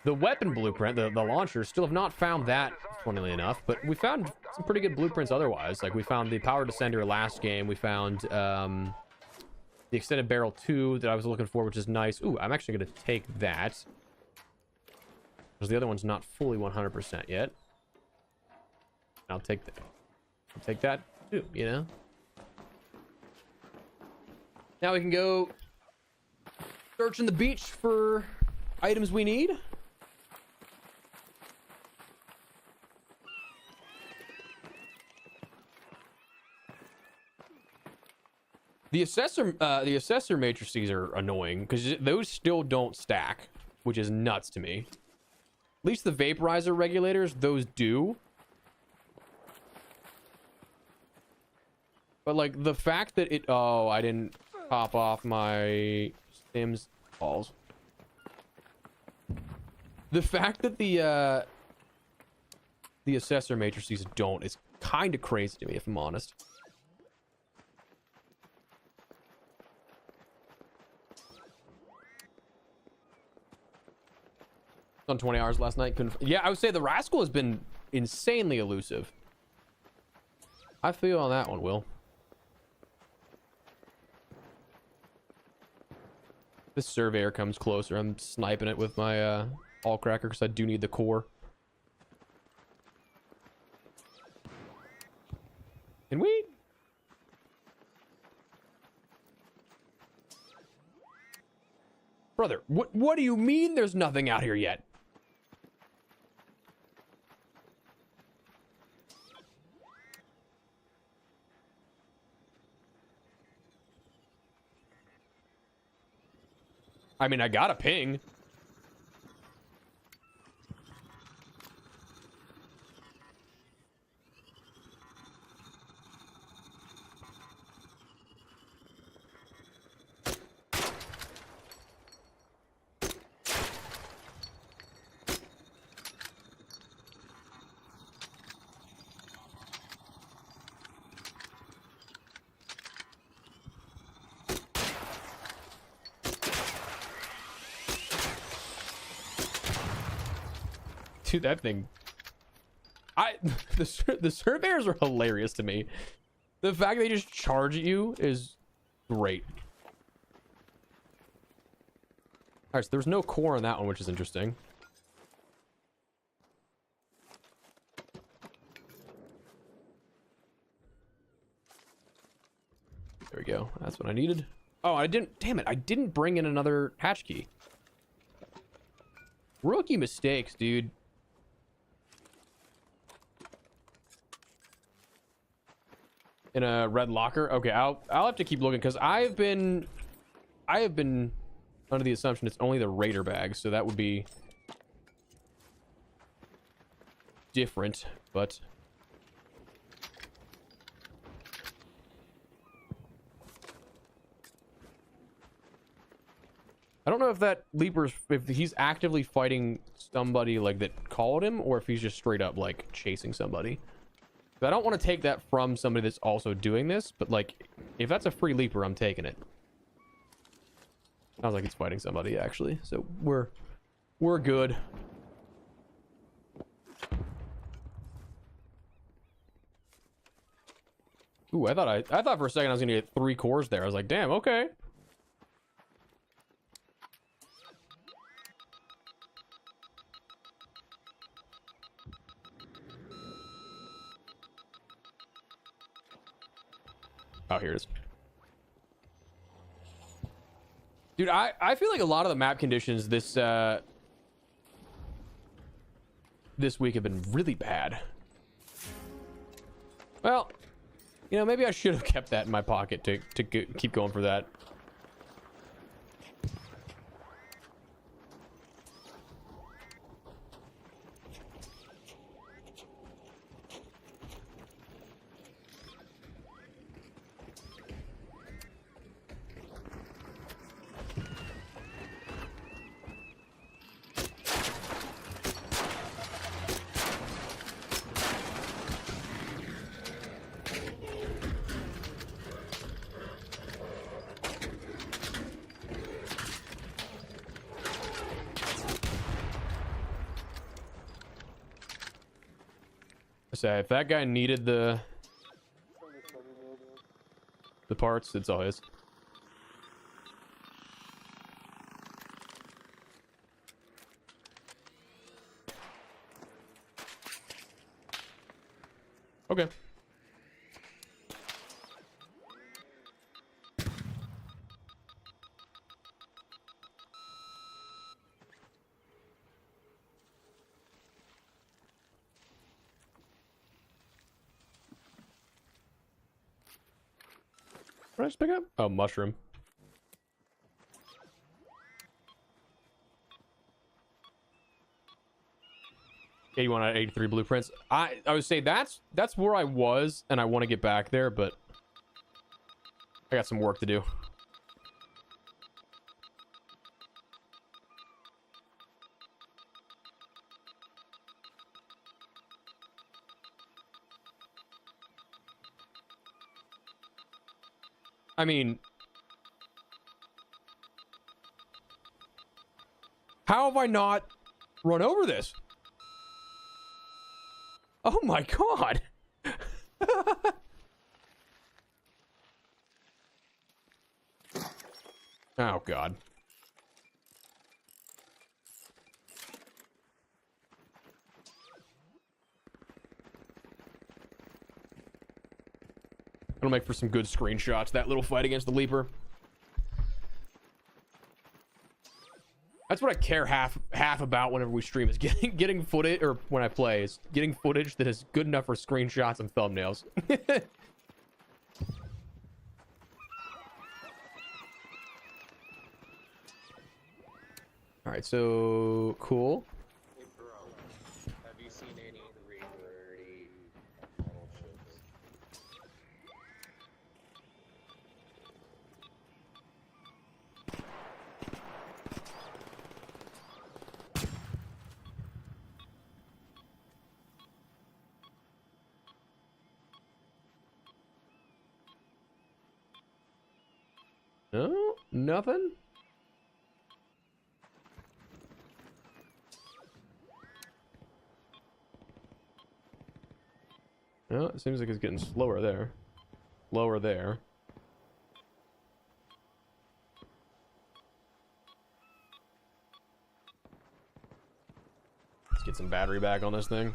weapon blueprint, the launcher. Still have not found that, funnily enough, but we found some pretty good blueprints otherwise. Like we found the power descender last game. We found the extended barrel 2 that I was looking for, which is nice. Ooh, I'm actually going to take that because the other one's not fully 100% yet. I'll take that. I'll take that too, you know. Now we can go searching the beach for items we need. The assessor matrices are annoying because those still don't stack, which is nuts to me. At least the vaporizer regulators, those do. But like the fact that it... Oh, I didn't pop off my Sims balls. The fact that the assessor matrices don't is kind of crazy to me, if I'm honest. On 20 hours last night. Yeah, I would say the Rascal has been insanely elusive. I feel on that one, Will. This Surveyor comes closer. I'm sniping it with my all cracker because I do need the core. Can we? Brother, what do you mean there's nothing out here yet? I mean, I got a ping. Dude, that thing. The Surveyors are hilarious to me. The fact they just charge at you is great. All right, so there's no core on that one, which is interesting. There we go. That's what I needed. Oh, I didn't. Damn it! I didn't bring in another hatch key. Rookie mistakes, dude. In a red locker. Okay, I'll have to keep looking because I have been under the assumption it's only the Raider bags, so that would be different, but I don't know if that Leaper's, if he's actively fighting somebody like that called him, or if he's just straight up like chasing somebody. I don't want to take that from somebody that's also doing this, but like, if that's a free Leaper, I'm taking it. Sounds like it's fighting somebody actually, so we're good. Ooh, I thought for a second I was gonna get 3 cores there. I was like, damn, okay. Oh, here it is. Dude, I feel like a lot of the map conditions this week have been really bad. Well, you know, maybe I should have kept that in my pocket to keep going for that. Say, if that guy needed the parts, it's all his. Okay. What did I just pick up? Oh, mushroom. Yeah, you want 83 blueprints? I would say that's where I was, and I want to get back there, but I got some work to do. I mean, how have I not run over this? Oh my god. Oh god. It'll make for some good screenshots, that little fight against the Leaper. That's what I care half about whenever we stream, is getting footage, or when I play, is getting footage that is good enough for screenshots and thumbnails. All right, so cool. Hey, bro, have you seen any rewording battleships? No, nothing. No, it seems like it's getting slower there. Lower there. Let's get some battery back on this thing.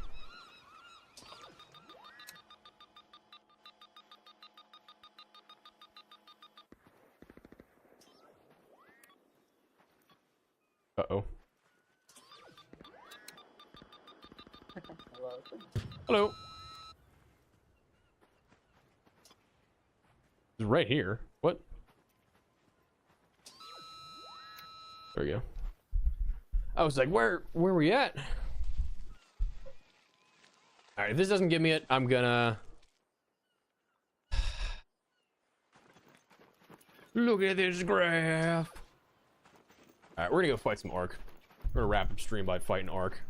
Uh-oh. Hello. Hello. It's right here. What? There we go. I was like, where are we at? All right, if this doesn't give me it, I'm gonna look at this graph. All right, we're gonna go fight some Ark. We're gonna wrap up stream by fighting Ark.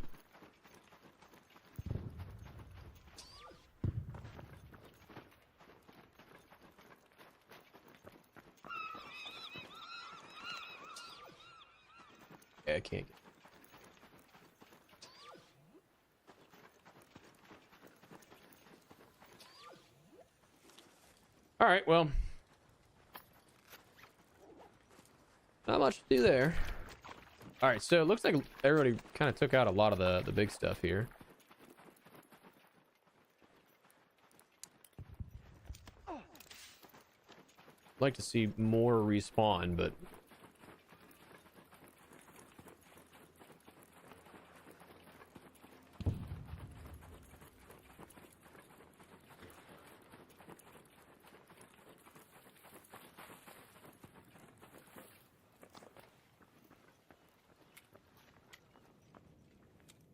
Yeah, I can't get. All right, well, not much to do there. All right, so it looks like everybody kind of took out a lot of the big stuff here. I'd like to see more respawn, but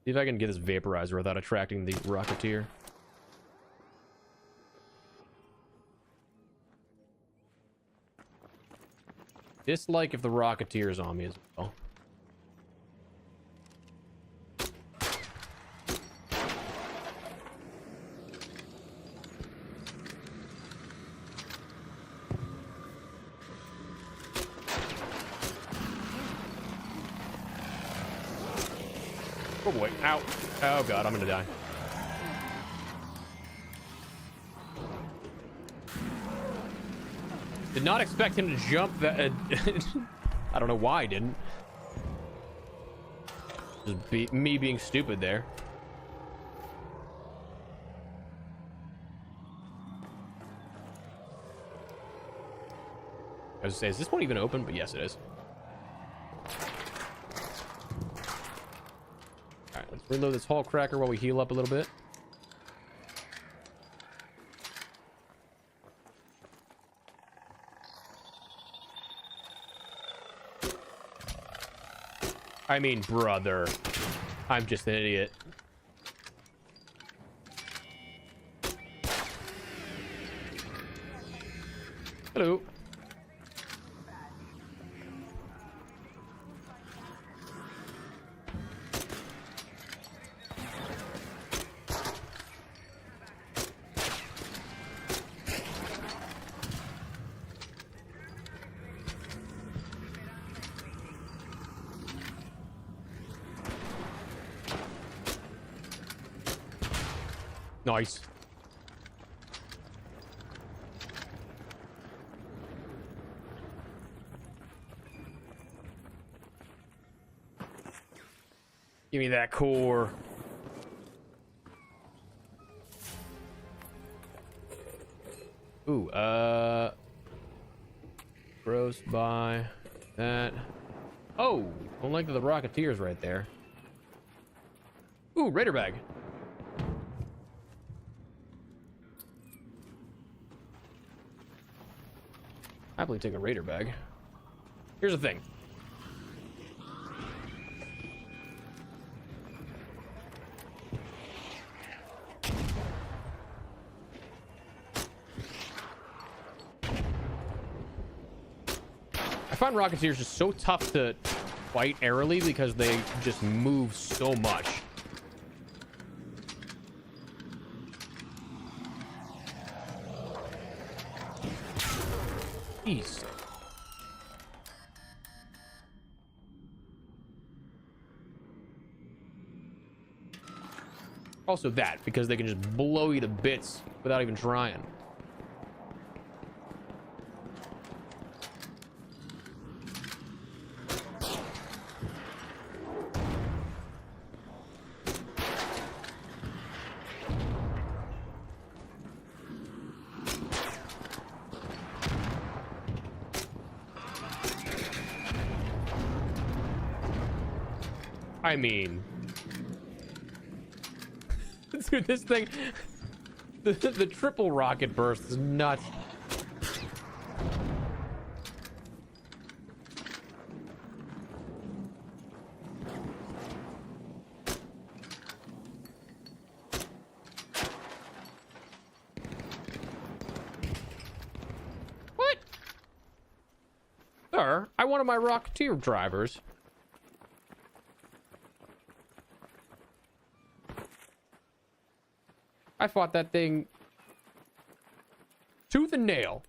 see if I can get this vaporizer without attracting the Rocketeer. Dislike if the Rocketeer is on me as well. Oh boy, ow. Oh god, I'm gonna die. Did not expect him to jump that. I don't know why I didn't. Just me being stupid there. I was gonna say, is this one even open? But yes, it is. Alright, let's reload this Hull Cracker while we heal up a little bit. I mean, brother. I'm just an idiot. Hello. Nice. Give me that core. Ooh, gross by that. Oh, don't like the Rocketeers right there. Ooh, Raider bag. Happily take a Raider bag. Here's the thing. I find Rocketeers just so tough to fight airily because they just move so much. Jeez. Also that, because they can just blow you to bits without even trying. I mean, dude, this thing, the triple rocket burst is nuts. What? Sir, I wanted my Rocketeer drivers. I fought that thing tooth and nail.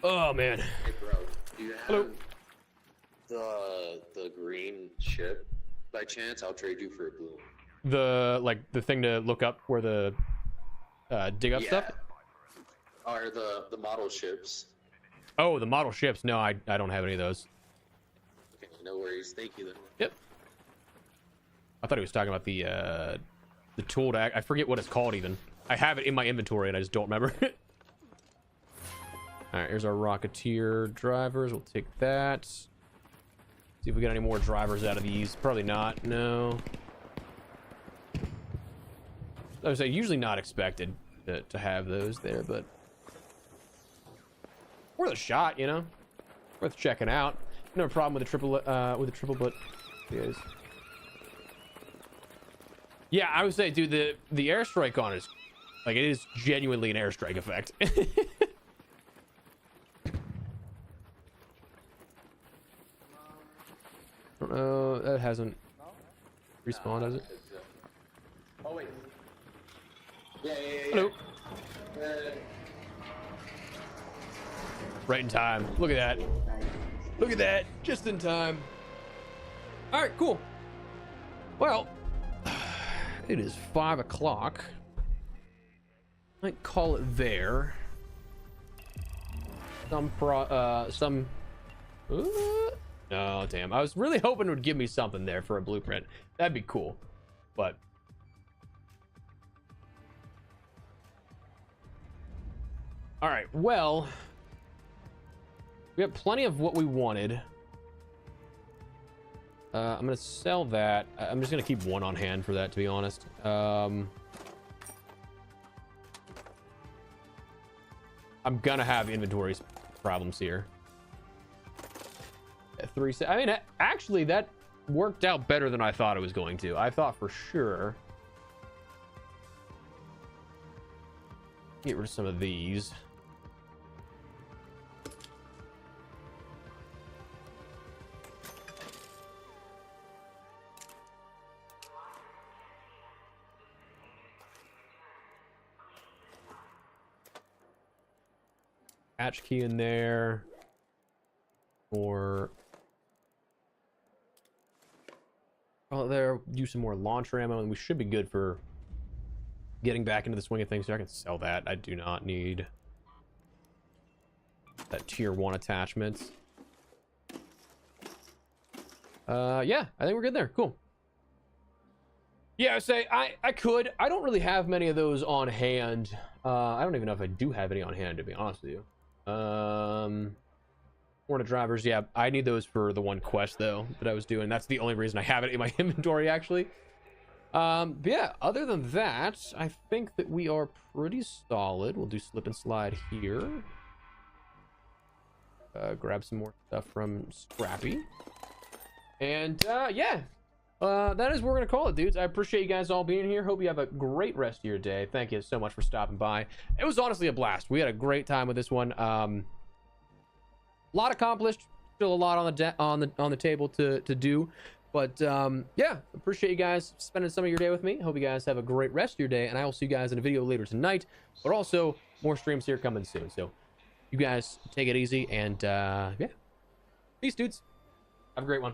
Oh man. Hey bro, do you have Hello. the green ship by chance? I'll trade you for a blue. The thing to look up where the dig up stuff. Are the model ships? Oh, the model ships. No, I don't have any of those. Okay, no worries. Thank you then. Yep. I thought he was talking about the tool to I forget what it's called even. I have it in my inventory and I just don't remember. All right, here's our Rocketeer drivers. We'll take that. See if we get any more drivers out of these. Probably not. No. I would say usually not expected to have those there, but worth a shot, you know. Worth checking out. No problem with the triple, but yes. Yeah, I would say, dude, the airstrike on it is like it is genuinely an airstrike effect. That hasn't respawned, has it? Oh wait. Yeah. Hello. Right in time. Look at that. Look at that. Just in time. All right, cool. Well, it is 5 o'clock. Might call it there. Oh, damn. I was really hoping it would give me something there for a blueprint. That'd be cool. But all right, well, we have plenty of what we wanted. I'm gonna sell that. I'm just gonna keep one on hand for that, to be honest. I'm gonna have inventory problems here. I mean, actually, that worked out better than I thought it was going to. I thought for sure. Get rid of some of these. Hatch key in there. Or there, use some more launcher ammo, and we should be good for getting back into the swing of things. So I can sell that. I do not need that tier 1 attachment. Yeah, I think we're good there. Cool. Yeah, I say I could. I don't really have many of those on hand. I don't even know if I do have any on hand, to be honest with you. Warner drivers, yeah, I need those for the one quest though that I was doing. That's the only reason I have it in my inventory, actually. But yeah, other than that, I think that we are pretty solid. We'll do slip and slide here. Grab some more stuff from Scrappy. And yeah, that is what we're gonna call it, dudes. I appreciate you guys all being here. Hope you have a great rest of your day. Thank you so much for stopping by. It was honestly a blast. We had a great time with this one. A lot accomplished, still a lot on the table to do, but yeah, appreciate you guys spending some of your day with me. Hope you guys have a great rest of your day, and I will see you guys in a video later tonight, but also more streams here coming soon. So you guys take it easy, and yeah, peace, dudes. Have a great one.